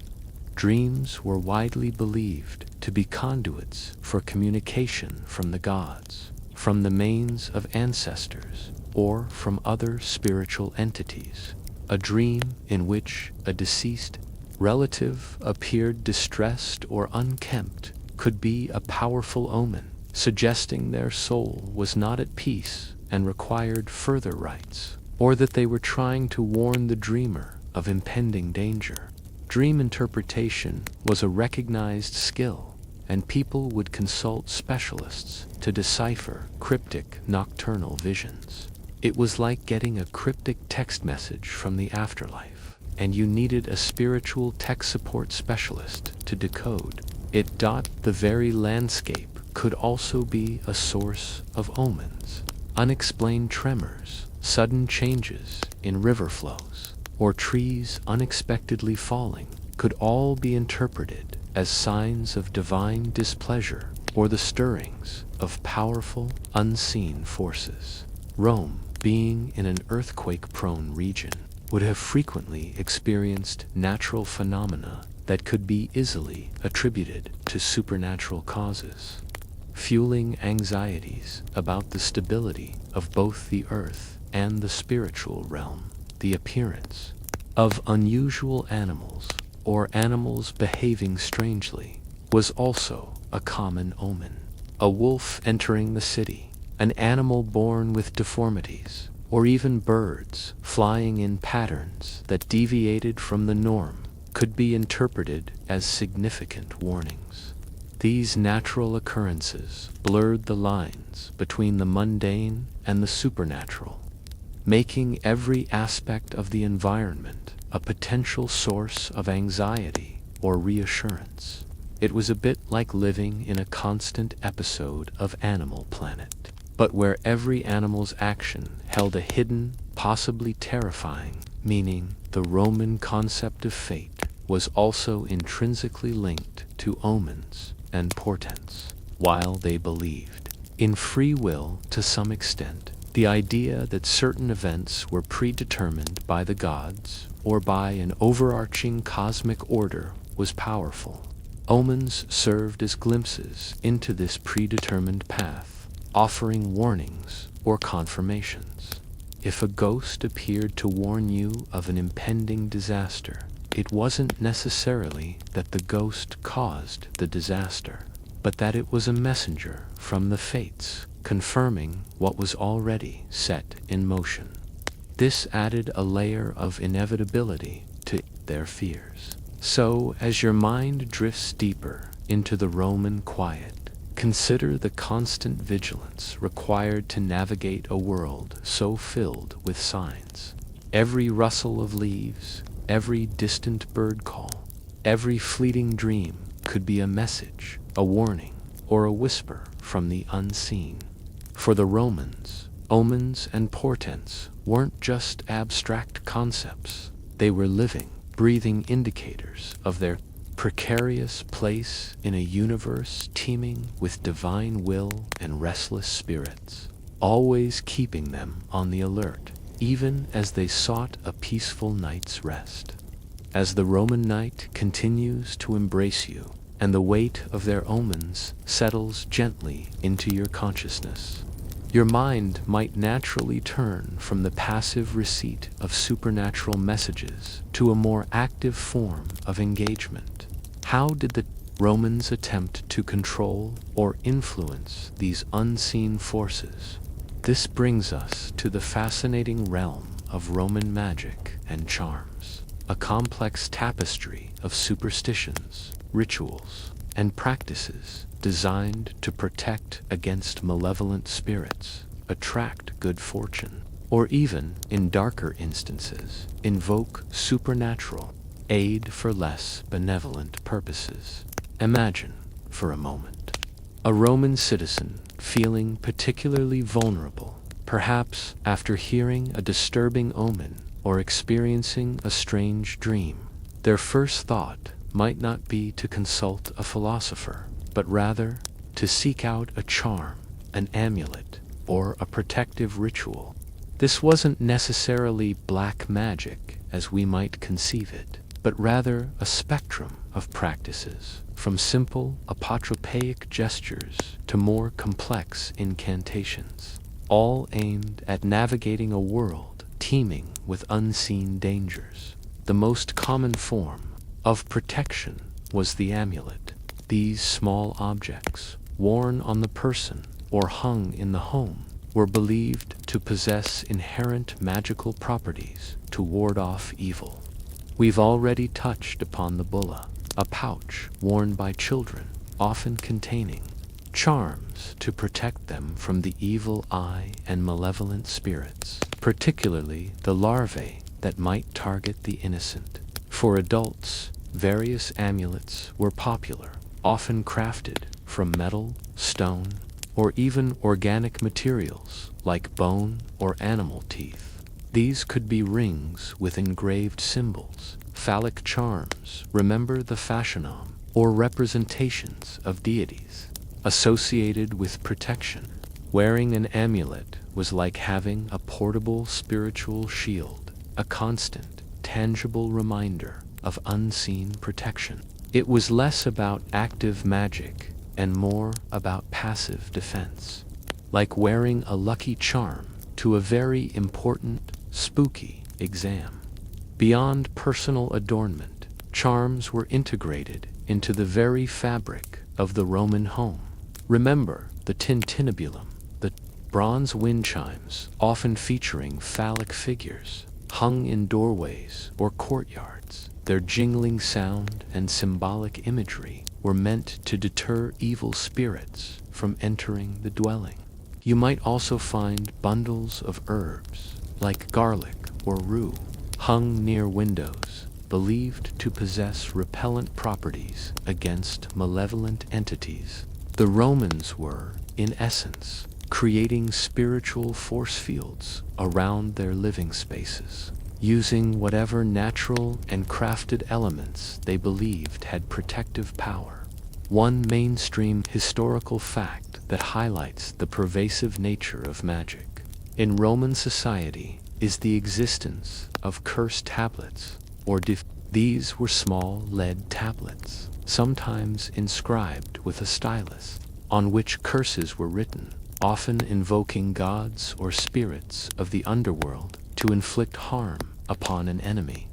Dreams were widely believed to be conduits for communication from the gods, from the manes of ancestors, or from other spiritual entities. A dream in which a deceased relative appeared distressed or unkempt could be a powerful omen, suggesting their soul was not at peace and required further rites, or that they were trying to warn the dreamer of impending danger. Dream interpretation was a recognized skill, and people would consult specialists to decipher cryptic nocturnal visions. It was like getting a cryptic text message from the afterlife, and you needed a spiritual tech support specialist to decode it. The very landscape could also be a source of omens. Unexplained tremors, sudden changes in river flows, or trees unexpectedly falling could all be interpreted as signs of divine displeasure or the stirrings of powerful, unseen forces. Rome, being in an earthquake-prone region, would have frequently experienced natural phenomena that could be easily attributed to supernatural causes, fueling anxieties about the stability of both the earth and the spiritual realm. The appearance of unusual animals or animals behaving strangely was also a common omen. A wolf entering the city, an animal born with deformities, or even birds flying in patterns that deviated from the norm could be interpreted as significant warnings. These natural occurrences blurred the lines between the mundane and the supernatural, making every aspect of the environment a potential source of anxiety or reassurance. It was a bit like living in a constant episode of Animal Planet, but where every animal's action held a hidden, possibly terrifying meaning. The Roman concept of fate was also intrinsically linked to omens and portents. While they believed in free will to some extent, the idea that certain events were predetermined by the gods or by an overarching cosmic order was powerful. Omens served as glimpses into this predetermined path, offering warnings or confirmations. If a ghost appeared to warn you of an impending disaster, it wasn't necessarily that the ghost caused the disaster, but that it was a messenger from the fates, confirming what was already set in motion. This added a layer of inevitability to their fears. So, as your mind drifts deeper into the Roman quiet, consider the constant vigilance required to navigate a world so filled with signs. Every rustle of leaves, every distant bird call, every fleeting dream could be a message, a warning, or a whisper from the unseen. For the Romans, omens and portents weren't just abstract concepts. They were living, breathing indicators of their precarious place in a universe teeming with divine will and restless spirits, always keeping them on the alert, even as they sought a peaceful night's rest. As the Roman night continues to embrace you, and the weight of their omens settles gently into your consciousness, your mind might naturally turn from the passive receipt of supernatural messages to a more active form of engagement. How did the Romans attempt to control or influence these unseen forces? This brings us to the fascinating realm of Roman magic and charms, a complex tapestry of superstitions, rituals, and practices designed to protect against malevolent spirits, attract good fortune, or even, in darker instances, invoke supernatural aid for less benevolent purposes. Imagine, for a moment, a Roman citizen feeling particularly vulnerable, perhaps after hearing a disturbing omen or experiencing a strange dream. Their first thought might not be to consult a philosopher, but rather to seek out a charm, an amulet, or a protective ritual. This wasn't necessarily black magic as we might conceive it, but rather a spectrum of practices, from simple apotropaic gestures to more complex incantations, all aimed at navigating a world teeming with unseen dangers. The most common form of protection was the amulet. These small objects, worn on the person or hung in the home, were believed to possess inherent magical properties to ward off evil. We've already touched upon the bulla, a pouch worn by children, often containing charms to protect them from the evil eye and malevolent spirits, particularly the larvae that might target the innocent. For adults, various amulets were popular, often crafted from metal, stone, or even organic materials like bone or animal teeth. These could be rings with engraved symbols, phallic charms, remember the fashionam, or representations of deities associated with protection. Wearing an amulet was like having a portable spiritual shield, a constant, tangible reminder of unseen protection. It was less about active magic and more about passive defense, like wearing a lucky charm to a very important, spooky exam. Beyond personal adornment, charms were integrated into the very fabric of the Roman home. Remember the tintinnabulum, the bronze wind chimes, often featuring phallic figures, hung in doorways or courtyards. Their jingling sound and symbolic imagery were meant to deter evil spirits from entering the dwelling. You might also find bundles of herbs, like garlic or rue, hung near windows, believed to possess repellent properties against malevolent entities. The Romans were, in essence, creating spiritual force fields around their living spaces, using whatever natural and crafted elements they believed had protective power. One mainstream historical fact that highlights the pervasive nature of magic in Roman society is the existence of curse tablets, or these were small lead tablets, sometimes inscribed with a stylus, on which curses were written, often invoking gods or spirits of the underworld to inflict harm upon an enemy.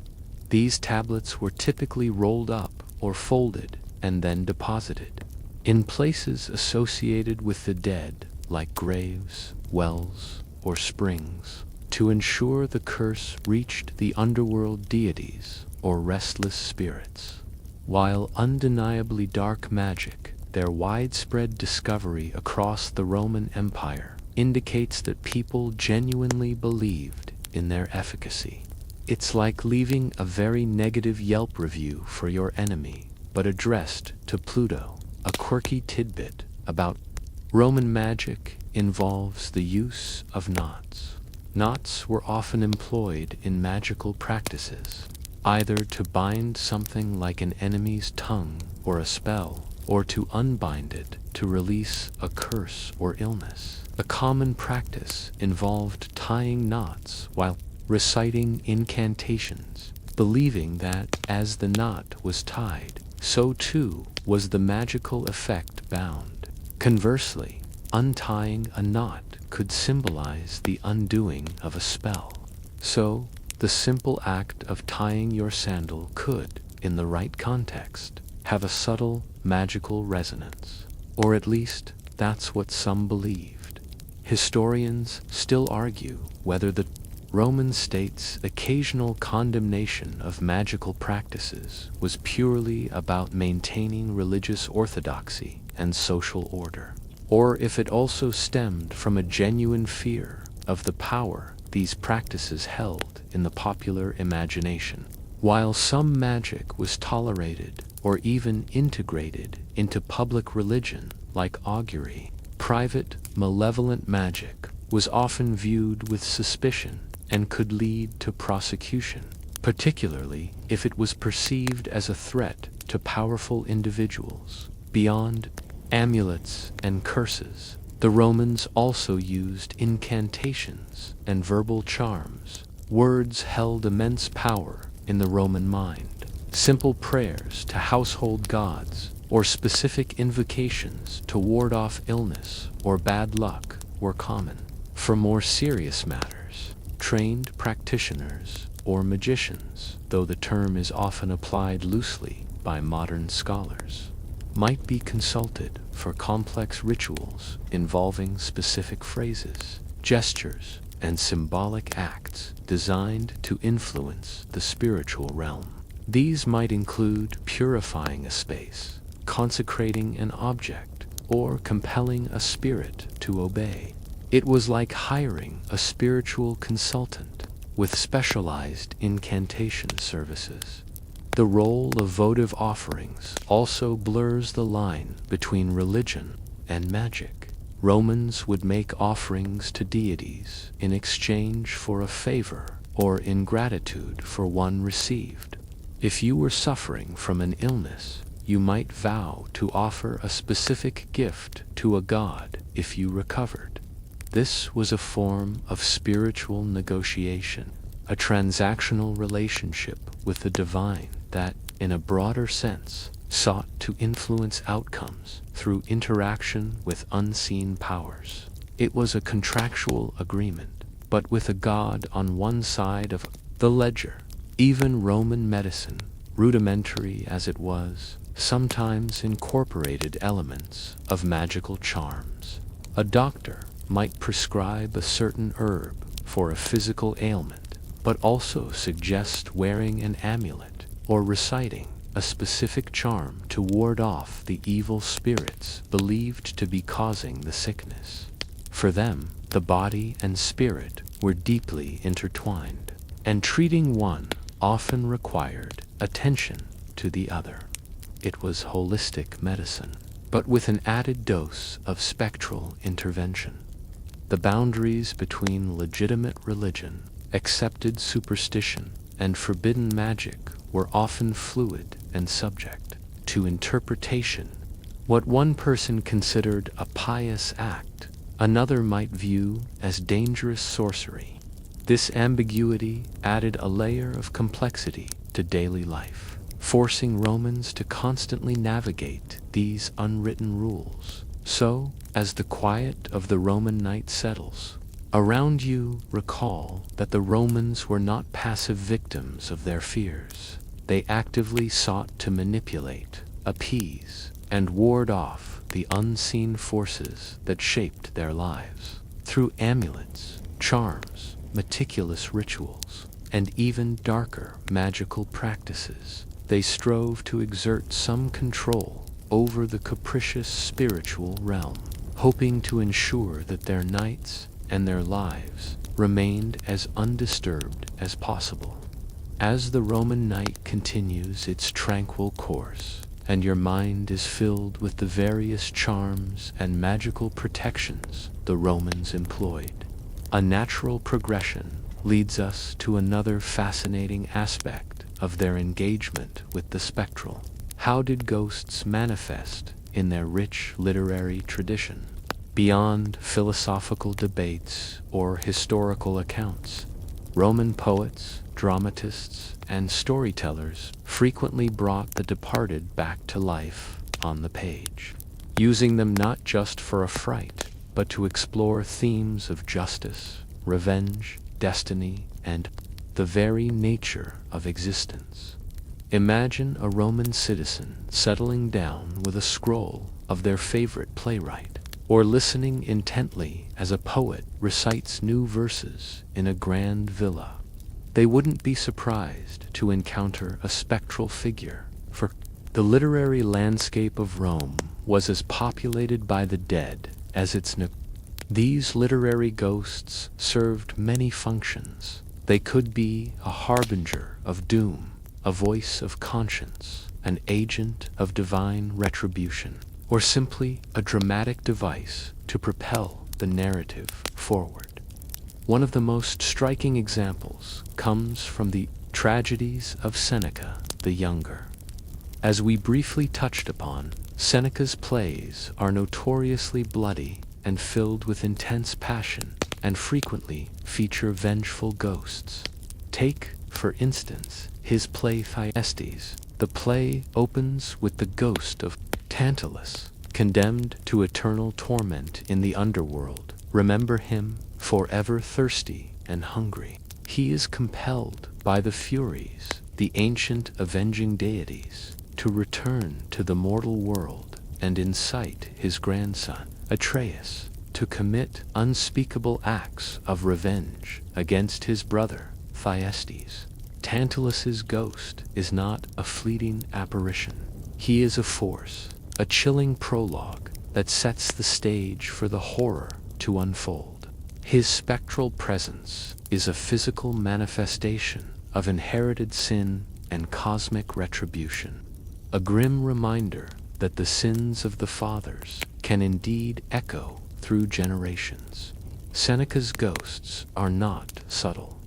These tablets were typically rolled up or folded and then deposited in places associated with the dead, like graves, wells, or springs, to ensure the curse reached the underworld deities or restless spirits. While undeniably dark magic, their widespread discovery across the Roman Empire indicates that people genuinely believed in their efficacy. It's like leaving a very negative Yelp review for your enemy, but addressed to Pluto. A quirky tidbit about Roman magic involves the use of knots. Knots were often employed in magical practices, either to bind something like an enemy's tongue or a spell, or to unbind it to release a curse or illness. A common practice involved tying knots while reciting incantations, believing that as the knot was tied, so too was the magical effect bound. Conversely, untying a knot could symbolize the undoing of a spell. So, the simple act of tying your sandal could, in the right context, have a subtle magical resonance. Or at least, that's what some believed. Historians still argue whether the Roman state's occasional condemnation of magical practices was purely about maintaining religious orthodoxy and social order, or if it also stemmed from a genuine fear of the power these practices held in the popular imagination. While some magic was tolerated or even integrated into public religion, like augury, private, malevolent magic was often viewed with suspicion and could lead to prosecution, particularly if it was perceived as a threat to powerful individuals. Beyond amulets and curses, the Romans also used incantations and verbal charms. Words held immense power in the Roman mind. Simple prayers to household gods or specific invocations to ward off illness or bad luck were common. For more serious matters, trained practitioners or magicians, though the term is often applied loosely by modern scholars, might be consulted for complex rituals involving specific phrases, gestures, and symbolic acts designed to influence the spiritual realm. These might include purifying a space, consecrating an object, or compelling a spirit to obey. It was like hiring a spiritual consultant with specialized incantation services. The role of votive offerings also blurs the line between religion and magic. Romans would make offerings to deities in exchange for a favor or in gratitude for one received. If you were suffering from an illness, you might vow to offer a specific gift to a god if you recovered. This was a form of spiritual negotiation, a transactional relationship with the divine that, in a broader sense, sought to influence outcomes through interaction with unseen powers. It was a contractual agreement, but with a god on one side of the ledger. Even Roman medicine, rudimentary as it was, sometimes incorporated elements of magical charms. A doctor might prescribe a certain herb for a physical ailment, but also suggest wearing an amulet or reciting a specific charm to ward off the evil spirits believed to be causing the sickness. For them, the body and spirit were deeply intertwined, and treating one often required attention to the other. It was holistic medicine, but with an added dose of spectral intervention. The boundaries between legitimate religion, accepted superstition, and forbidden magic were often fluid and subject to interpretation. What one person considered a pious act, another might view as dangerous sorcery. This ambiguity added a layer of complexity to daily life, forcing Romans to constantly navigate these unwritten rules. So, as the quiet of the Roman night settles around you, recall that the Romans were not passive victims of their fears. They actively sought to manipulate, appease, and ward off the unseen forces that shaped their lives. Through amulets, charms, meticulous rituals, and even darker magical practices, they strove to exert some control over the capricious spiritual realm, hoping to ensure that their nights and their lives remained as undisturbed as possible. As the Roman night continues its tranquil course, and your mind is filled with the various charms and magical protections the Romans employed, a natural progression leads us to another fascinating aspect of their engagement with the spectral. How did ghosts manifest in their rich literary tradition? Beyond philosophical debates or historical accounts, Roman poets, dramatists, and storytellers frequently brought the departed back to life on the page, using them not just for a fright, but to explore themes of justice, revenge, destiny, and the very nature of existence. Imagine a Roman citizen settling down with a scroll of their favorite playwright, or listening intently as a poet recites new verses in a grand villa. They wouldn't be surprised to encounter a spectral figure, for the literary landscape of Rome was as populated by the dead as its These literary ghosts served many functions. They could be a harbinger of doom, a voice of conscience, an agent of divine retribution, or simply a dramatic device to propel the narrative forward. One of the most striking examples comes from the tragedies of Seneca the Younger. As we briefly touched upon, Seneca's plays are notoriously bloody and filled with intense passion, and frequently feature vengeful ghosts. Take, for instance, his play Thyestes. The play opens with the ghost of Tantalus, condemned to eternal torment in the underworld. Remember him, forever thirsty and hungry. He is compelled by the Furies, the ancient avenging deities, to return to the mortal world and incite his grandson, Atreus, to commit unspeakable acts of revenge against his brother, Thyestes. Tantalus's ghost is not a fleeting apparition. He is a force, a chilling prologue that sets the stage for the horror to unfold. His spectral presence is a physical manifestation of inherited sin and cosmic retribution, a grim reminder that the sins of the fathers can indeed echo through generations. Seneca's ghosts are not subtle.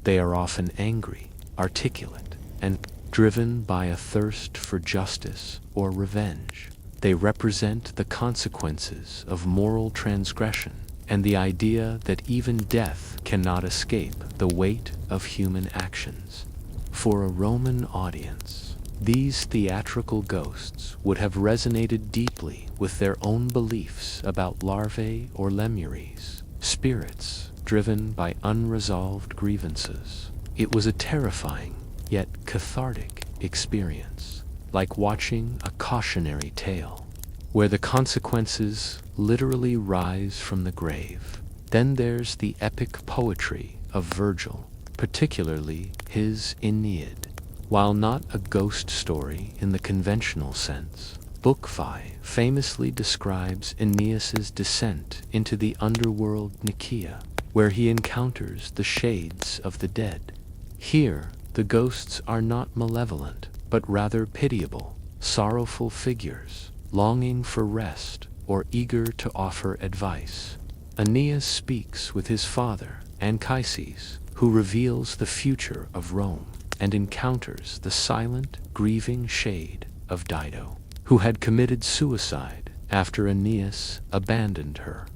They are often angry, articulate, and driven by a thirst for justice or revenge. They represent the consequences of moral transgression and the idea that even death cannot escape the weight of human actions. For a Roman audience, these theatrical ghosts would have resonated deeply with their own beliefs about larvae or lemures, spirits driven by unresolved grievances. It was a terrifying, yet cathartic experience, like watching a cautionary tale, where the consequences literally rise from the grave. Then there's the epic poetry of Virgil, particularly his Aeneid. While not a ghost story in the conventional sense, Book 5 famously describes Aeneas's descent into the underworld Nicaea, where he encounters the shades of the dead. Here, the ghosts are not malevolent, but rather pitiable, sorrowful figures, longing for rest or eager to offer advice. Aeneas speaks with his father, Anchises, who reveals the future of Rome, and encounters the silent, grieving shade of Dido, who had committed suicide after Aeneas abandoned her.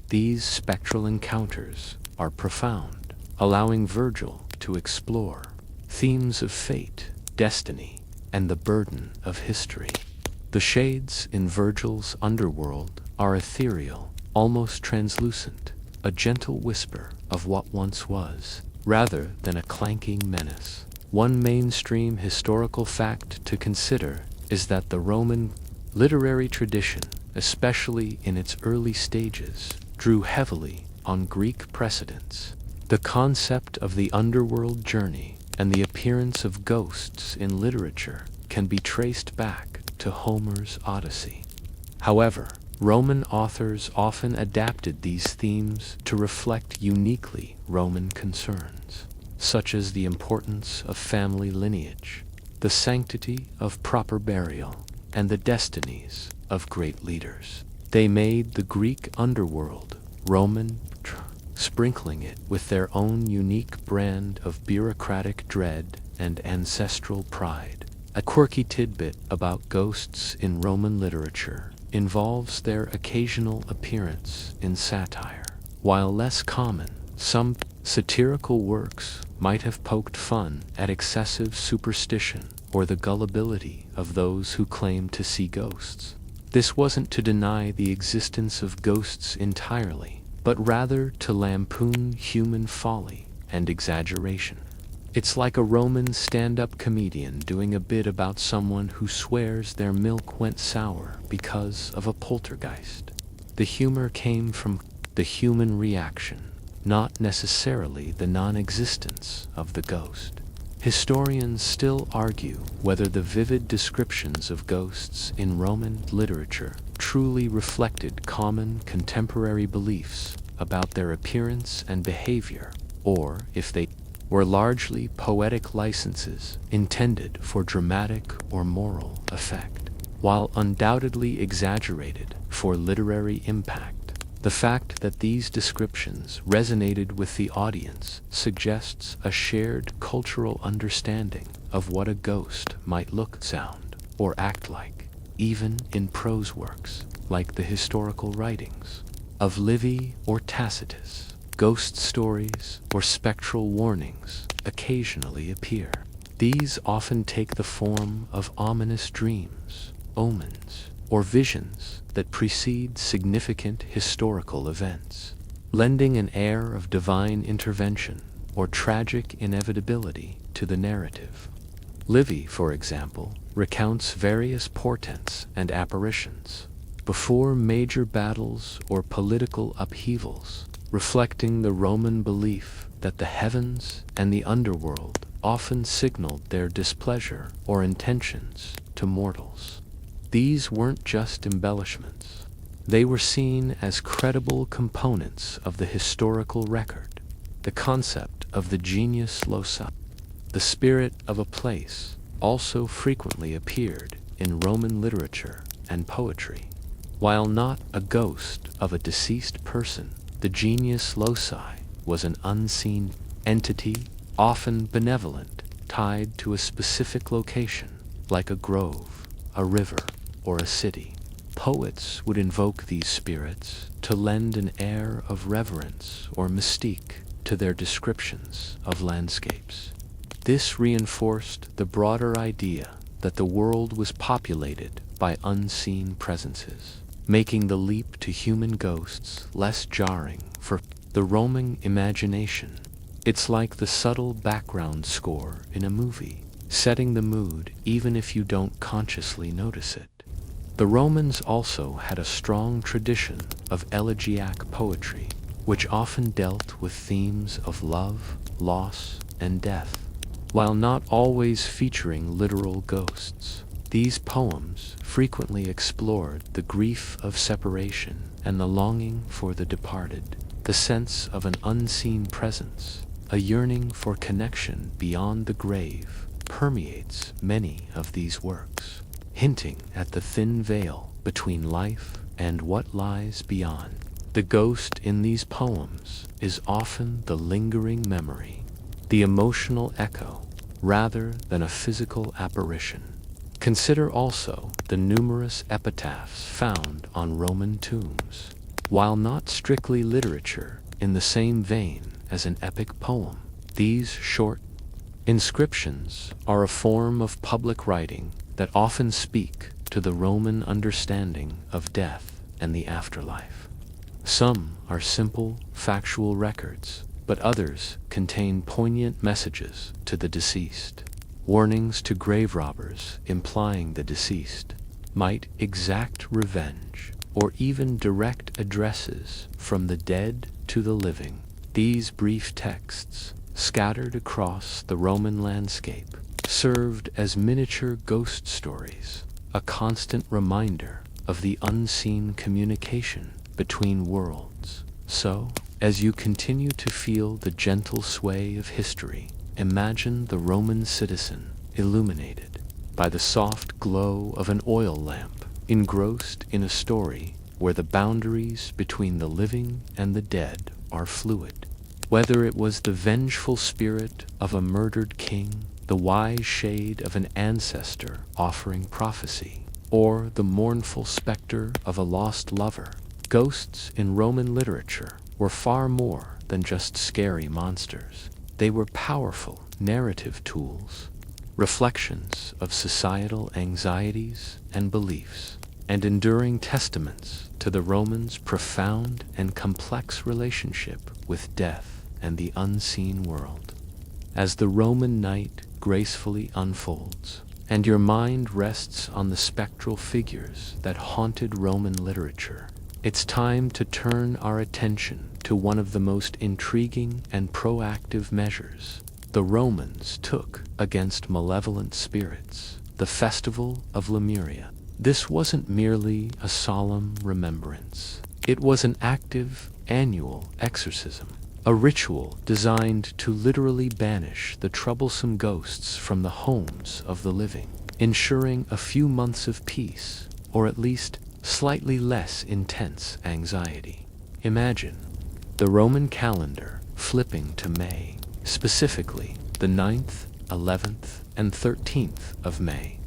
These spectral encounters are profound, allowing Virgil to explore themes of fate, destiny, and the burden of history. The shades in Virgil's underworld are ethereal, almost translucent, a gentle whisper of what once was, rather than a clanking menace. One mainstream historical fact to consider is that the Roman literary tradition, especially in its early stages, drew heavily on Greek precedents. The concept of the underworld journey and the appearance of ghosts in literature can be traced back to Homer's Odyssey. However, Roman authors often adapted these themes to reflect uniquely Roman concerns, such as the importance of family lineage, the sanctity of proper burial, and the destinies of great leaders. They made the Greek underworld Roman, sprinkling it with their own unique brand of bureaucratic dread and ancestral pride. A quirky tidbit about ghosts in Roman literature involves their occasional appearance in satire. While less common, some satirical works might have poked fun at excessive superstition or the gullibility of those who claim to see ghosts. This wasn't to deny the existence of ghosts entirely, but rather to lampoon human folly and exaggeration. It's like a Roman stand-up comedian doing a bit about someone who swears their milk went sour because of a poltergeist. The humor came from the human reaction, not necessarily the non-existence of the ghost. Historians still argue whether the vivid descriptions of ghosts in Roman literature truly reflected common contemporary beliefs about their appearance and behavior, or if they were largely poetic licenses intended for dramatic or moral effect. While undoubtedly exaggerated for literary impact, the fact that these descriptions resonated with the audience suggests a shared cultural understanding of what a ghost might look, sound, or act like, even in prose works like the historical writings of Livy or Tacitus. Ghost stories or spectral warnings occasionally appear. These often take the form of ominous dreams, omens, or visions that precede significant historical events, lending an air of divine intervention or tragic inevitability to the narrative. Livy, for example, recounts various portents and apparitions before major battles or political upheavals, reflecting the Roman belief that the heavens and the underworld often signaled their displeasure or intentions to mortals. These weren't just embellishments. They were seen as credible components of the historical record. The concept of the genius loci, the spirit of a place, also frequently appeared in Roman literature and poetry. While not a ghost of a deceased person, the genius loci was an unseen entity, often benevolent, tied to a specific location, like a grove, a river, or a city. Poets would invoke these spirits to lend an air of reverence or mystique to their descriptions of landscapes. This reinforced the broader idea that the world was populated by unseen presences, making the leap to human ghosts less jarring for the roaming imagination. It's like the subtle background score in a movie, setting the mood even if you don't consciously notice it. The Romans also had a strong tradition of elegiac poetry, which often dealt with themes of love, loss, and death. While not always featuring literal ghosts, these poems frequently explored the grief of separation and the longing for the departed, the sense of an unseen presence, a yearning for connection beyond the grave permeates many of these works, hinting at the thin veil between life and what lies beyond. The ghost in these poems is often the lingering memory, the emotional echo, rather than a physical apparition. Consider also the numerous epitaphs found on Roman tombs. While not strictly literature in the same vein as an epic poem, these short inscriptions are a form of public writing that often speak to the Roman understanding of death and the afterlife. Some are simple, factual records, but others contain poignant messages to the deceased, warnings to grave robbers implying the deceased might exact revenge, or even direct addresses from the dead to the living. These brief texts, scattered across the Roman landscape, served as miniature ghost stories, a constant reminder of the unseen communication between worlds. So, as you continue to feel the gentle sway of history, imagine the Roman citizen illuminated by the soft glow of an oil lamp, engrossed in a story where the boundaries between the living and the dead are fluid. Whether it was the vengeful spirit of a murdered king, the wise shade of an ancestor offering prophecy, or the mournful specter of a lost lover, ghosts in Roman literature were far more than just scary monsters. They were powerful narrative tools, reflections of societal anxieties and beliefs, and enduring testaments to the Romans' profound and complex relationship with death and the unseen world. As the Roman night gracefully unfolds, and your mind rests on the spectral figures that haunted Roman literature, it's time to turn our attention to one of the most intriguing and proactive measures the Romans took against malevolent spirits, the festival of Lemuria. This wasn't merely a solemn remembrance. It was an active, annual exorcism, a ritual designed to literally banish the troublesome ghosts from the homes of the living, ensuring a few months of peace, or at least slightly less intense anxiety. Imagine the Roman calendar flipping to May, specifically the 9th, 11th, and 13th of May.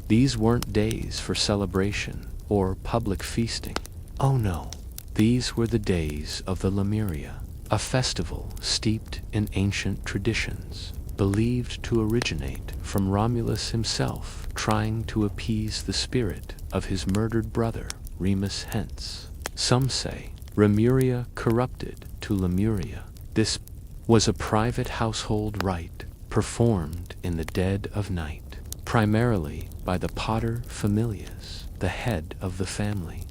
These weren't days for celebration or public feasting. Oh no, these were the days of the Lemuria, a festival steeped in ancient traditions, believed to originate from Romulus himself trying to appease the spirit of his murdered brother, Remus Hence. Some say Remuria corrupted to Lemuria. This was a private household rite performed in the dead of night, primarily by the pater familias, the head of the family.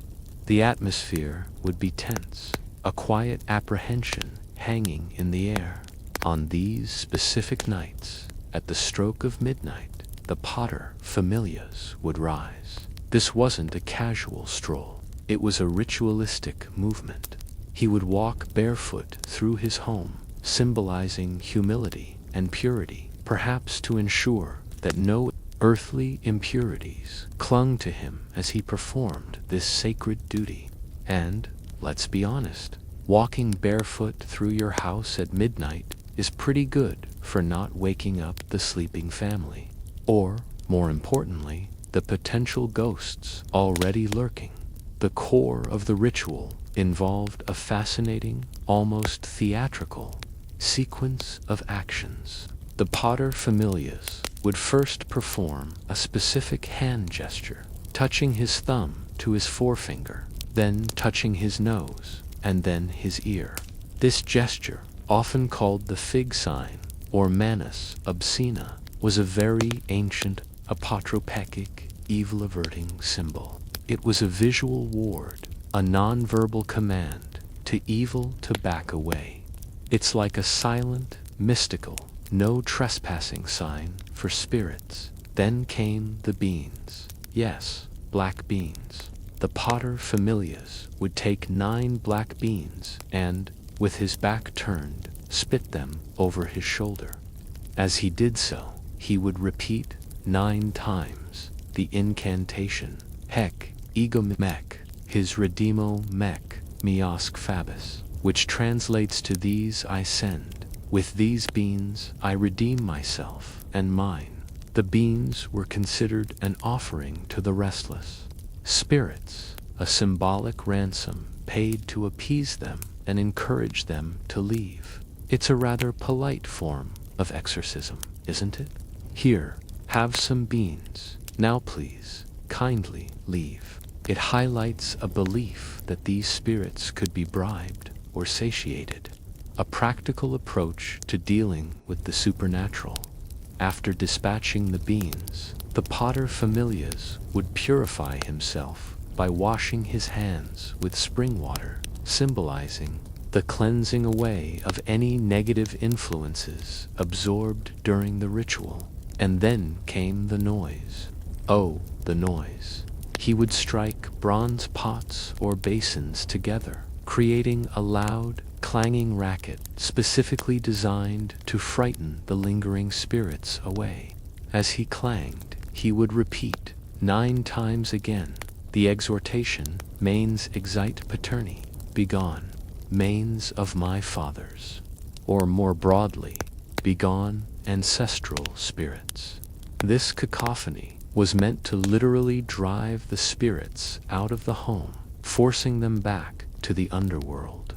The atmosphere would be tense, a quiet apprehension hanging in the air. On these specific nights, at the stroke of midnight, the pater familias would rise. This wasn't a casual stroll. It was a ritualistic movement. He would walk barefoot through his home, symbolizing humility and purity, perhaps to ensure that no Earthly impurities clung to him as he performed this sacred duty. And, let's be honest, walking barefoot through your house at midnight is pretty good for not waking up the sleeping family. Or, more importantly, the potential ghosts already lurking. The core of the ritual involved a fascinating, almost theatrical, sequence of actions. The paterfamilias would first perform a specific hand gesture, touching his thumb to his forefinger, then touching his nose, and then his ear. This gesture, often called the fig sign or manus obscena, was a very ancient apotropaic, evil-averting symbol. It was a visual ward, a non-verbal command to evil to back away. It's like a silent, mystical, no trespassing sign for spirits. Then came the beans. Yes, black beans. The paterfamilias would take 9 black beans and, with his back turned, spit them over his shoulder. As he did so, he would repeat 9 times the incantation, Hec ego mec, his redemo mec, miasc fabis, which translates to these I send. With these beans I redeem myself and mine. The beans were considered an offering to the restless spirits, a symbolic ransom paid to appease them and encourage them to leave. It's a rather polite form of exorcism, isn't it? Here, have some beans. Now please, kindly leave. It highlights a belief that these spirits could be bribed or satiated, a practical approach to dealing with the supernatural. After dispatching the beans, the paterfamilias would purify himself by washing his hands with spring water, symbolizing the cleansing away of any negative influences absorbed during the ritual. And then came the noise. Oh, the noise. He would strike bronze pots or basins together, creating a loud, clanging racket specifically designed to frighten the lingering spirits away. As he clanged, he would repeat 9 times again the exhortation, Manes exite paterni, begone, manes of my fathers, or more broadly, begone, ancestral spirits. This cacophony was meant to literally drive the spirits out of the home, forcing them back to the underworld.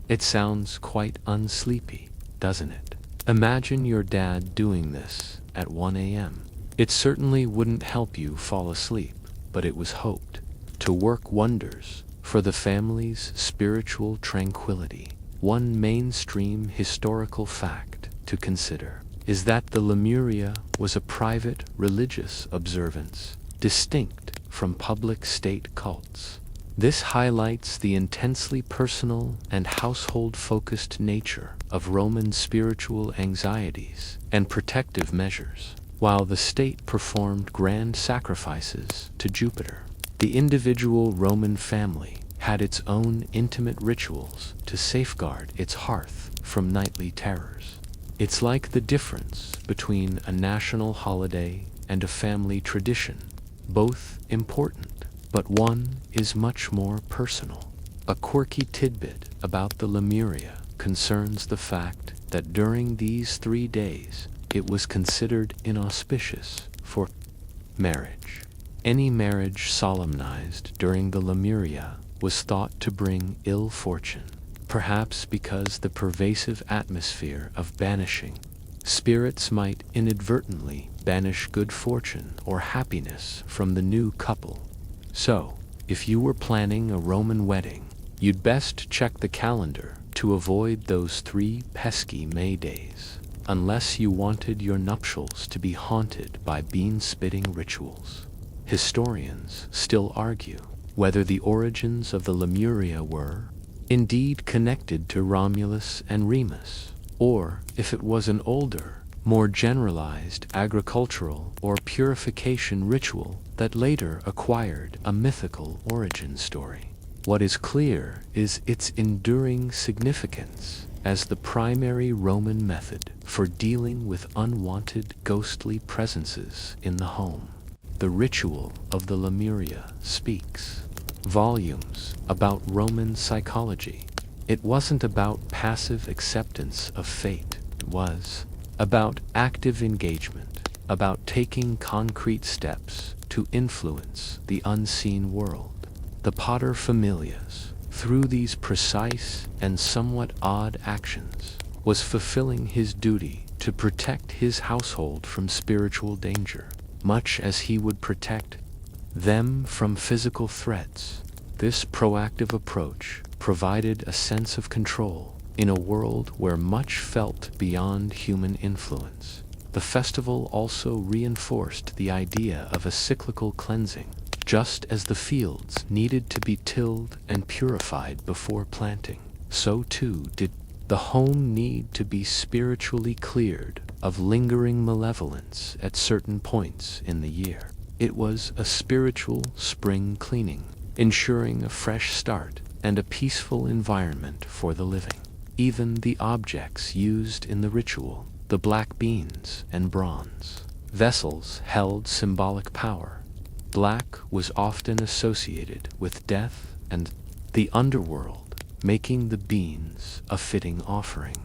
It sounds quite unsleepy, doesn't it? Imagine your dad doing this at 1 a.m. It certainly wouldn't help you fall asleep, but it was hoped to work wonders for the family's spiritual tranquility. One mainstream historical fact to consider is that the Lemuria was a private religious observance, distinct from public state cults. This highlights the intensely personal and household-focused nature of Roman spiritual anxieties and protective measures. While the state performed grand sacrifices to Jupiter, the individual Roman family had its own intimate rituals to safeguard its hearth from nightly terrors. It's like the difference between a national holiday and a family tradition, both important, but one is much more personal. A quirky tidbit about the Lemuria concerns the fact that during these 3 days, it was considered inauspicious for marriage. Any marriage solemnized during the Lemuria was thought to bring ill fortune, perhaps because the pervasive atmosphere of banishing spirits might inadvertently banish good fortune or happiness from the new couple. So, if you were planning a Roman wedding, you'd best check the calendar to avoid those 3 pesky May days, unless you wanted your nuptials to be haunted by bean-spitting rituals. Historians still argue whether the origins of the Lemuria were indeed connected to Romulus and Remus, or if it was an older, more generalized agricultural or purification ritual that later acquired a mythical origin story. What is clear is its enduring significance as the primary Roman method for dealing with unwanted ghostly presences in the home. The ritual of the Lemuria speaks volumes about Roman psychology. It wasn't about passive acceptance of fate, it was about active engagement, about taking concrete steps to influence the unseen world. The paterfamilias, through these precise and somewhat odd actions, was fulfilling his duty to protect his household from spiritual danger, much as he would protect them from physical threats. This proactive approach provided a sense of control in a world where much felt beyond human influence. The festival also reinforced the idea of a cyclical cleansing. Just as the fields needed to be tilled and purified before planting, so too did the home need to be spiritually cleared of lingering malevolence at certain points in the year. It was a spiritual spring cleaning, ensuring a fresh start and a peaceful environment for the living. Even the objects used in the ritual, the black beans and bronze vessels, held symbolic power. Black was often associated with death and the underworld, making the beans a fitting offering.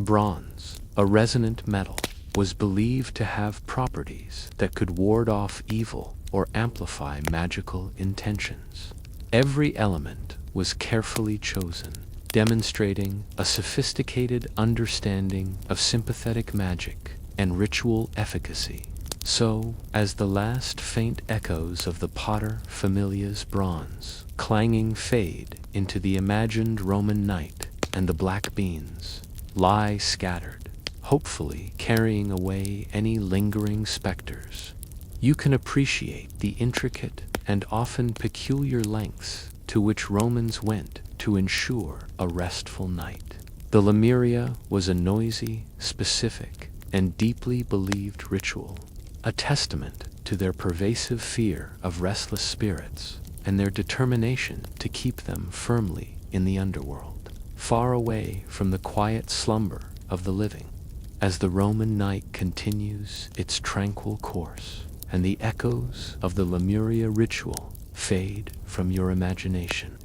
Bronze, a resonant metal, was believed to have properties that could ward off evil or amplify magical intentions. Every element was carefully chosen, demonstrating a sophisticated understanding of sympathetic magic and ritual efficacy. So, as the last faint echoes of the paterfamilia's bronze clanging fade into the imagined Roman night, and the black beans lie scattered, hopefully carrying away any lingering specters, you can appreciate the intricate and often peculiar lengths to which Romans went to ensure a restful night. The Lemuria was a noisy, specific, and deeply believed ritual, a testament to their pervasive fear of restless spirits and their determination to keep them firmly in the underworld, far away from the quiet slumber of the living. As the Roman night continues its tranquil course, and the echoes of the Lemuria ritual fade from your imagination,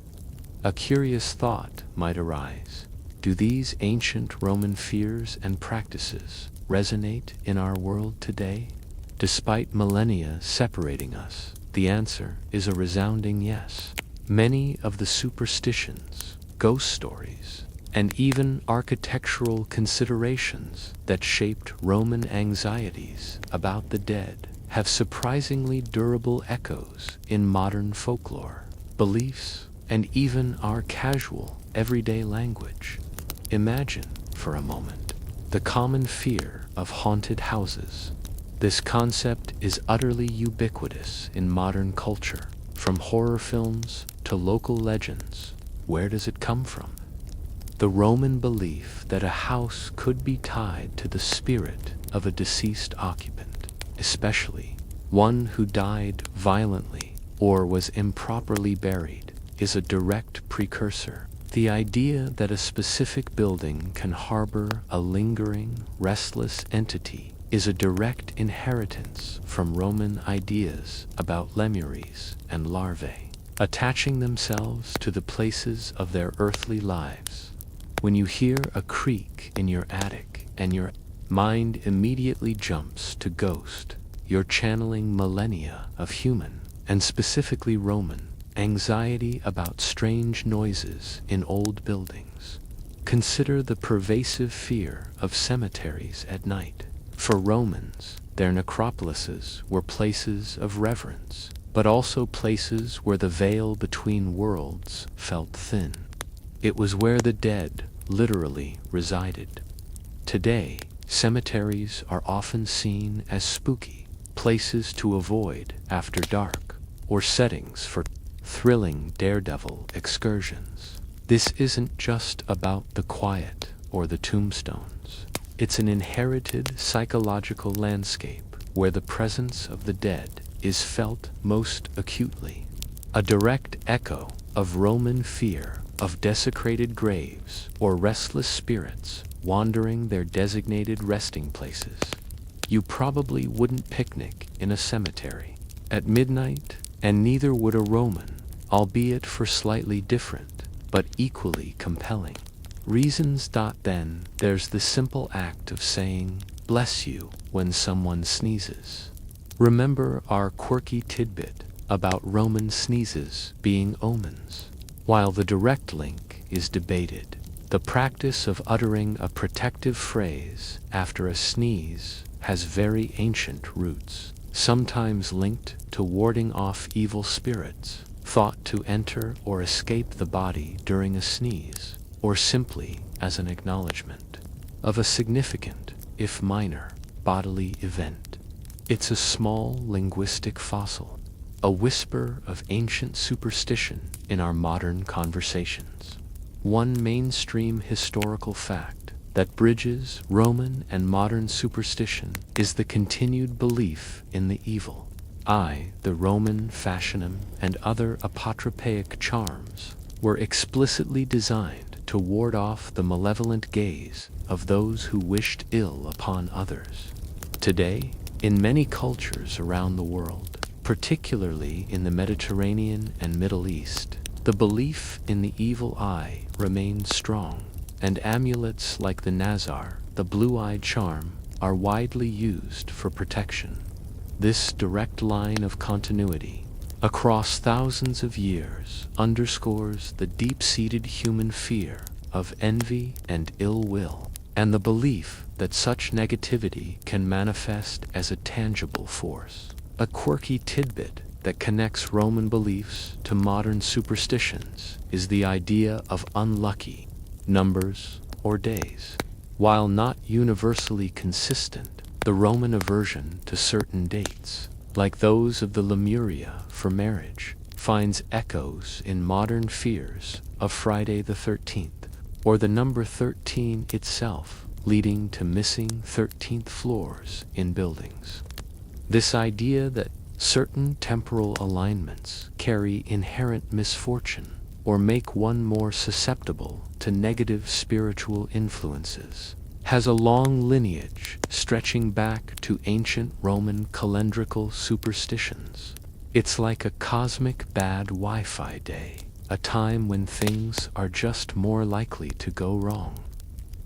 a curious thought might arise. Do these ancient Roman fears and practices resonate in our world today? Despite millennia separating us, the answer is a resounding yes. Many of the superstitions, ghost stories, and even architectural considerations that shaped Roman anxieties about the dead have surprisingly durable echoes in modern folklore, beliefs, and even our casual, everyday language. Imagine, for a moment, the common fear of haunted houses. This concept is utterly ubiquitous in modern culture, from horror films to local legends. Where does it come from? The Roman belief that a house could be tied to the spirit of a deceased occupant, especially one who died violently or was improperly buried, is a direct precursor. The idea that a specific building can harbor a lingering, restless entity is a direct inheritance from Roman ideas about lemures and larvae, attaching themselves to the places of their earthly lives. When you hear a creak in your attic and your mind immediately jumps to ghost, you're channeling millennia of human, and specifically Roman, anxiety about strange noises in old buildings. Consider the pervasive fear of cemeteries at night. For Romans, their necropolises were places of reverence, but also places where the veil between worlds felt thin. It was where the dead literally resided. Today, cemeteries are often seen as spooky, places to avoid after dark, or settings for thrilling daredevil excursions. This isn't just about the quiet or the tombstones. It's an inherited psychological landscape where the presence of the dead is felt most acutely. A direct echo of Roman fear of desecrated graves or restless spirits wandering their designated resting places. You probably wouldn't picnic in a cemetery at midnight, and neither would a Roman, albeit for slightly different, but equally compelling reasons. Then there's the simple act of saying, "Bless you," when someone sneezes. Remember our quirky tidbit about Roman sneezes being omens? While the direct link is debated, the practice of uttering a protective phrase after a sneeze has very ancient roots, sometimes linked to warding off evil spirits thought to enter or escape the body during a sneeze, or simply as an acknowledgement of a significant, if minor, bodily event. It's a small linguistic fossil, a whisper of ancient superstition in our modern conversations. One mainstream historical fact that bridges Roman and modern superstition is the continued belief in the evil eye. The Roman fascinum and other apotropaic charms were explicitly designed to ward off the malevolent gaze of those who wished ill upon others. Today, in many cultures around the world, particularly in the Mediterranean and Middle East, the belief in the evil eye remains strong, and amulets like the Nazar, the blue-eyed charm, are widely used for protection. This direct line of continuity across thousands of years underscores the deep-seated human fear of envy and ill will, and the belief that such negativity can manifest as a tangible force. A quirky tidbit that connects Roman beliefs to modern superstitions is the idea of unlucky numbers or days. While not universally consistent, the Roman aversion to certain dates, like those of the Lemuria for marriage, finds echoes in modern fears of Friday the 13th, or the number 13 itself, leading to missing 13th floors in buildings. This idea that certain temporal alignments carry inherent misfortune or make one more susceptible to negative spiritual influences has a long lineage stretching back to ancient Roman calendrical superstitions. It's like a cosmic bad Wi-Fi day, a time when things are just more likely to go wrong.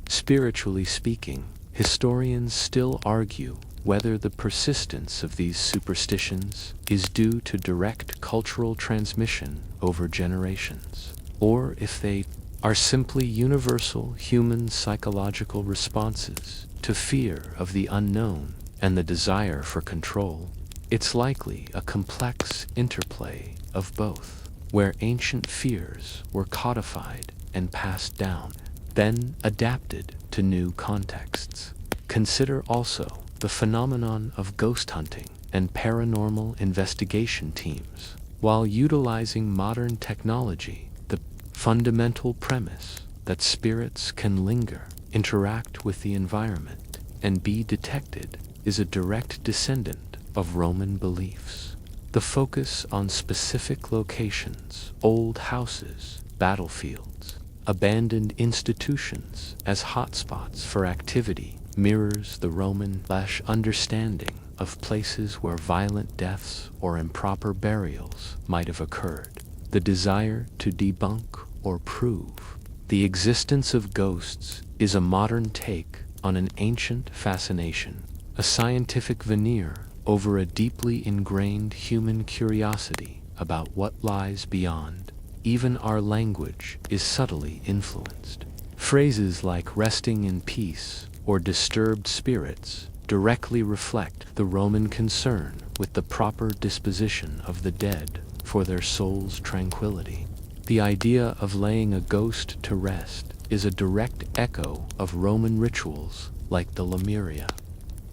Spiritually speaking, historians still argue whether the persistence of these superstitions is due to direct cultural transmission over generations, or if they are simply universal human psychological responses to fear of the unknown and the desire for control. It's likely a complex interplay of both, where ancient fears were codified and passed down, then adapted to new contexts. Consider also the phenomenon of ghost hunting and paranormal investigation teams. While utilizing modern technology, the fundamental premise that spirits can linger, interact with the environment, and be detected is a direct descendant of Roman beliefs. The focus on specific locations, old houses, battlefields, abandoned institutions as hotspots for activity mirrors the Roman understanding of places where violent deaths or improper burials might have occurred. The desire to debunk or prove the existence of ghosts is a modern take on an ancient fascination, a scientific veneer over a deeply ingrained human curiosity about what lies beyond. Even our language is subtly influenced. Phrases like resting in peace or disturbed spirits directly reflect the Roman concern with the proper disposition of the dead for their soul's tranquility. The idea of laying a ghost to rest is a direct echo of Roman rituals like the Lemuria.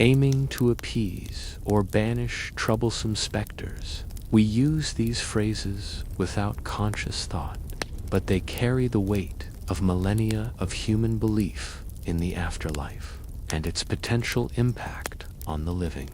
Aiming to appease or banish troublesome specters, we use these phrases without conscious thought, but they carry the weight of millennia of human belief in the afterlife and its potential impact on the living.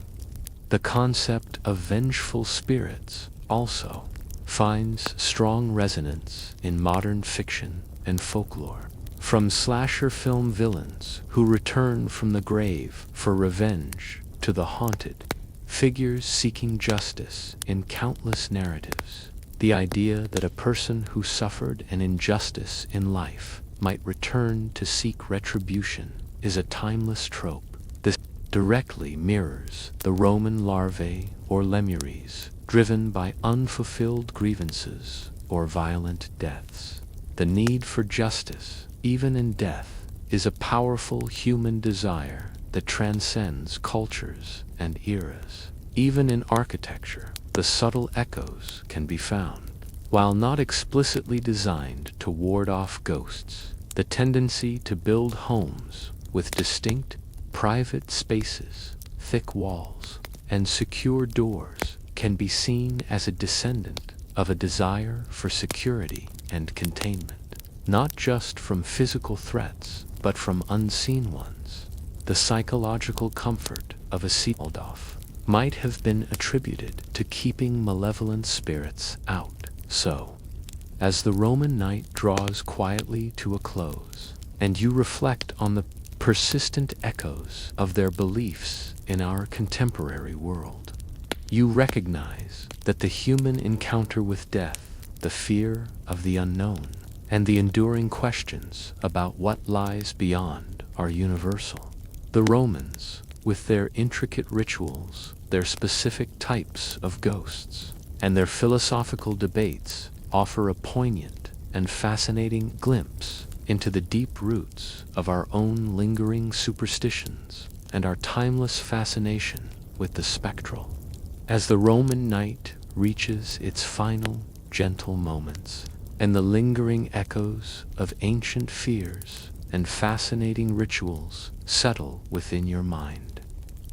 The concept of vengeful spirits also finds strong resonance in modern fiction and folklore. From slasher film villains who return from the grave for revenge to the haunted figures seeking justice in countless narratives, the idea that a person who suffered an injustice in life might return to seek retribution is a timeless trope. This directly mirrors the Roman larvae or lemures, driven by unfulfilled grievances or violent deaths. The need for justice, even in death, is a powerful human desire that transcends cultures and eras. Even in architecture, the subtle echoes can be found. While not explicitly designed to ward off ghosts, the tendency to build homes with distinct, private spaces, thick walls, and secure doors can be seen as a descendant of a desire for security and containment, not just from physical threats, but from unseen ones. The psychological comfort of a sealed off might have been attributed to keeping malevolent spirits out. So, as the Roman night draws quietly to a close, and you reflect on the persistent echoes of their beliefs in our contemporary world, you recognize that the human encounter with death, the fear of the unknown, and the enduring questions about what lies beyond are universal. The Romans, with their intricate rituals, their specific types of ghosts, and their philosophical debates, offer a poignant and fascinating glimpse into the deep roots of our own lingering superstitions and our timeless fascination with the spectral. As the Roman night reaches its final, gentle moments, and the lingering echoes of ancient fears and fascinating rituals settle within your mind,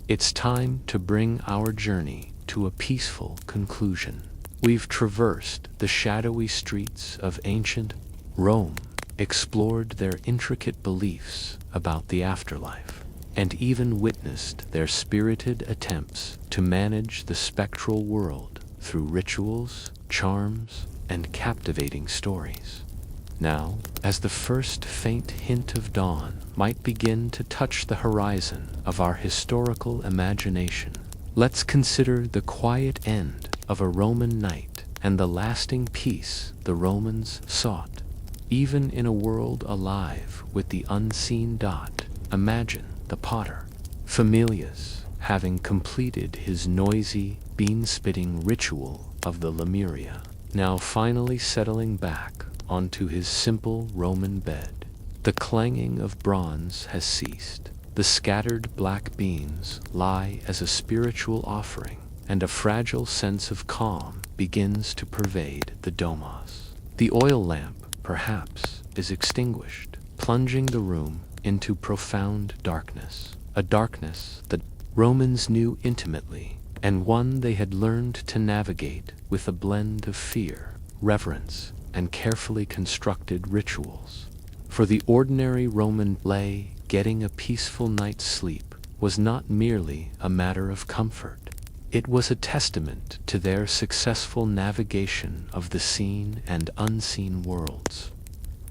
it's time to bring our journey to a peaceful conclusion. We've traversed the shadowy streets of ancient Rome, explored their intricate beliefs about the afterlife, and even witnessed their spirited attempts to manage the spectral world through rituals, charms, and captivating stories. Now, as the first faint hint of dawn might begin to touch the horizon of our historical imagination, let's consider the quiet end of a Roman night and the lasting peace the Romans sought. Even in a world alive with the unseen dot, imagine the potter, Familius, having completed his noisy, bean-spitting ritual of the Lemuria, now finally settling back onto his simple Roman bed. The clanging of bronze has ceased. The scattered black beans lie as a spiritual offering, and a fragile sense of calm begins to pervade the domos. The oil lamp, perhaps, is extinguished, plunging the room into profound darkness, a darkness that Romans knew intimately, and one they had learned to navigate with a blend of fear, reverence, and carefully constructed rituals. For the ordinary Roman lay, getting a peaceful night's sleep was not merely a matter of comfort. It was a testament to their successful navigation of the seen and unseen worlds.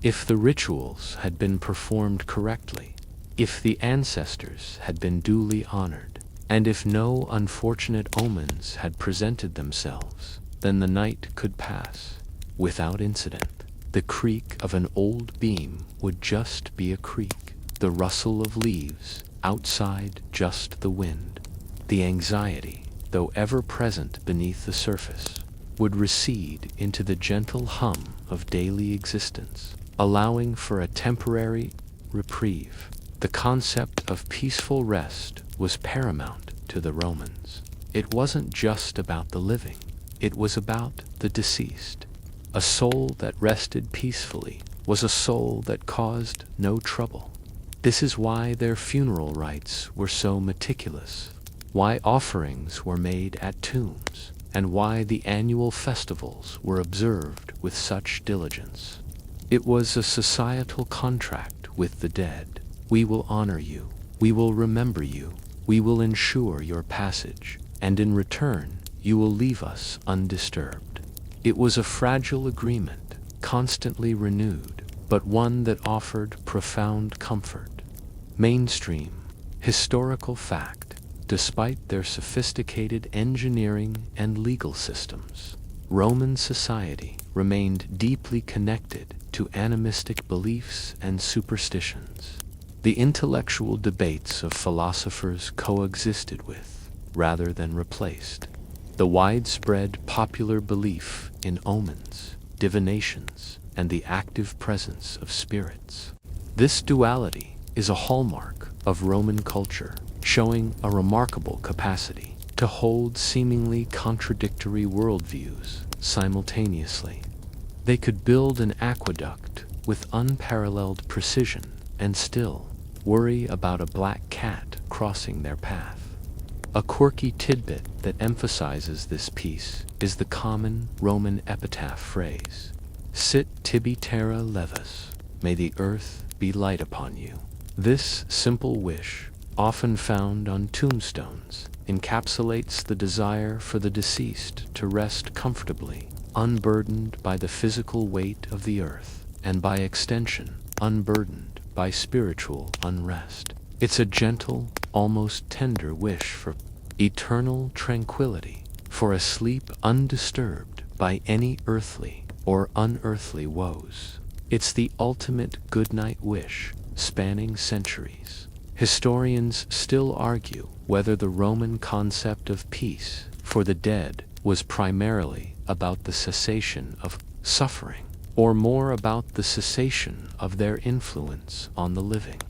If the rituals had been performed correctly, if the ancestors had been duly honored, and if no unfortunate omens had presented themselves, then the night could pass without incident. The creak of an old beam would just be a creak, the rustle of leaves outside just the wind. The anxiety, though ever present beneath the surface, would recede into the gentle hum of daily existence, allowing for a temporary reprieve. The concept of peaceful rest was paramount to the Romans. It wasn't just about the living, it was about the deceased. A soul that rested peacefully was a soul that caused no trouble. This is why their funeral rites were so meticulous, why offerings were made at tombs, and why the annual festivals were observed with such diligence. It was a societal contract with the dead. We will honor you, we will remember you, we will ensure your passage, and in return you will leave us undisturbed. It was a fragile agreement, constantly renewed, but one that offered profound comfort. Mainstream historical fact: despite their sophisticated engineering and legal systems, Roman society remained deeply connected to animistic beliefs and superstitions. The intellectual debates of philosophers coexisted with, rather than replaced, the widespread popular belief in omens, divinations, and the active presence of spirits. This duality is a hallmark of Roman culture, showing a remarkable capacity to hold seemingly contradictory worldviews simultaneously. They could build an aqueduct with unparalleled precision and still worry about a black cat crossing their path. A quirky tidbit that emphasizes this piece is the common Roman epitaph phrase, "Sit tibi terra levis," may the earth be light upon you. This simple wish, often found on tombstones, encapsulates the desire for the deceased to rest comfortably, unburdened by the physical weight of the earth, and by extension, unburdened by spiritual unrest. It's a gentle, almost tender wish for eternal tranquility, for a sleep undisturbed by any earthly or unearthly woes. It's the ultimate goodnight wish, spanning centuries. Historians still argue whether the Roman concept of peace for the dead was primarily about the cessation of suffering, or more about the cessation of their influence on the living.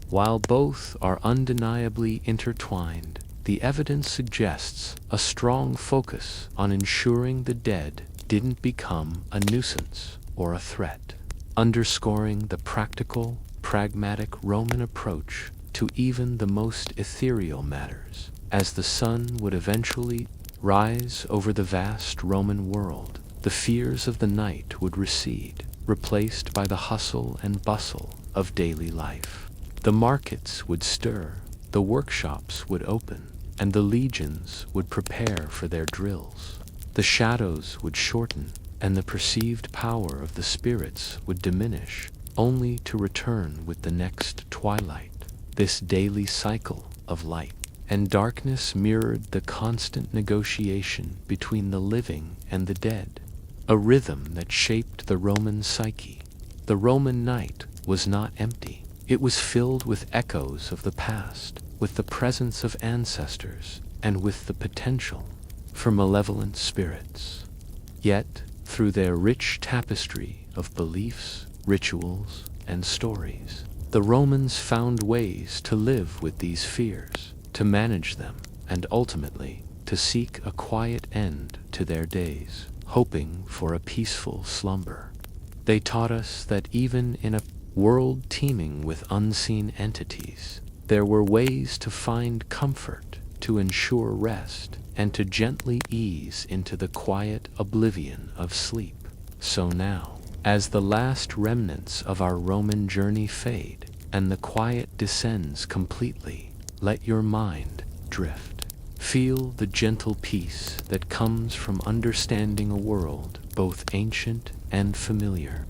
While both are undeniably intertwined, the evidence suggests a strong focus on ensuring the dead didn't become a nuisance or a threat, underscoring the practical, pragmatic Roman approach to even the most ethereal matters. As the sun would eventually rise over the vast Roman world, the fears of the night would recede, replaced by the hustle and bustle of daily life. The markets would stir, the workshops would open, and the legions would prepare for their drills. The shadows would shorten, and the perceived power of the spirits would diminish, only to return with the next twilight. This daily cycle of light and darkness mirrored the constant negotiation between the living and the dead, a rhythm that shaped the Roman psyche. The Roman night was not empty. It was filled with echoes of the past, with the presence of ancestors, and with the potential for malevolent spirits. Yet, through their rich tapestry of beliefs, rituals, and stories, the Romans found ways to live with these fears, to manage them, and ultimately to seek a quiet end to their days, hoping for a peaceful slumber. They taught us that even in a world teeming with unseen entities, there were ways to find comfort, to ensure rest, and to gently ease into the quiet oblivion of sleep. So now, as the last remnants of our Roman journey fade, and the quiet descends completely, let your mind drift. Feel the gentle peace that comes from understanding a world both ancient and familiar.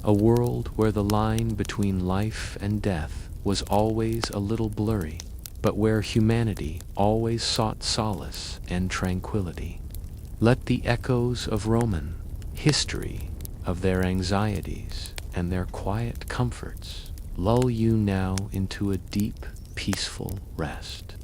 A world where the line between life and death was always a little blurry, but where humanity always sought solace and tranquility. Let the echoes of Roman history, of their anxieties and their quiet comforts, lull you now into a deep, peaceful rest.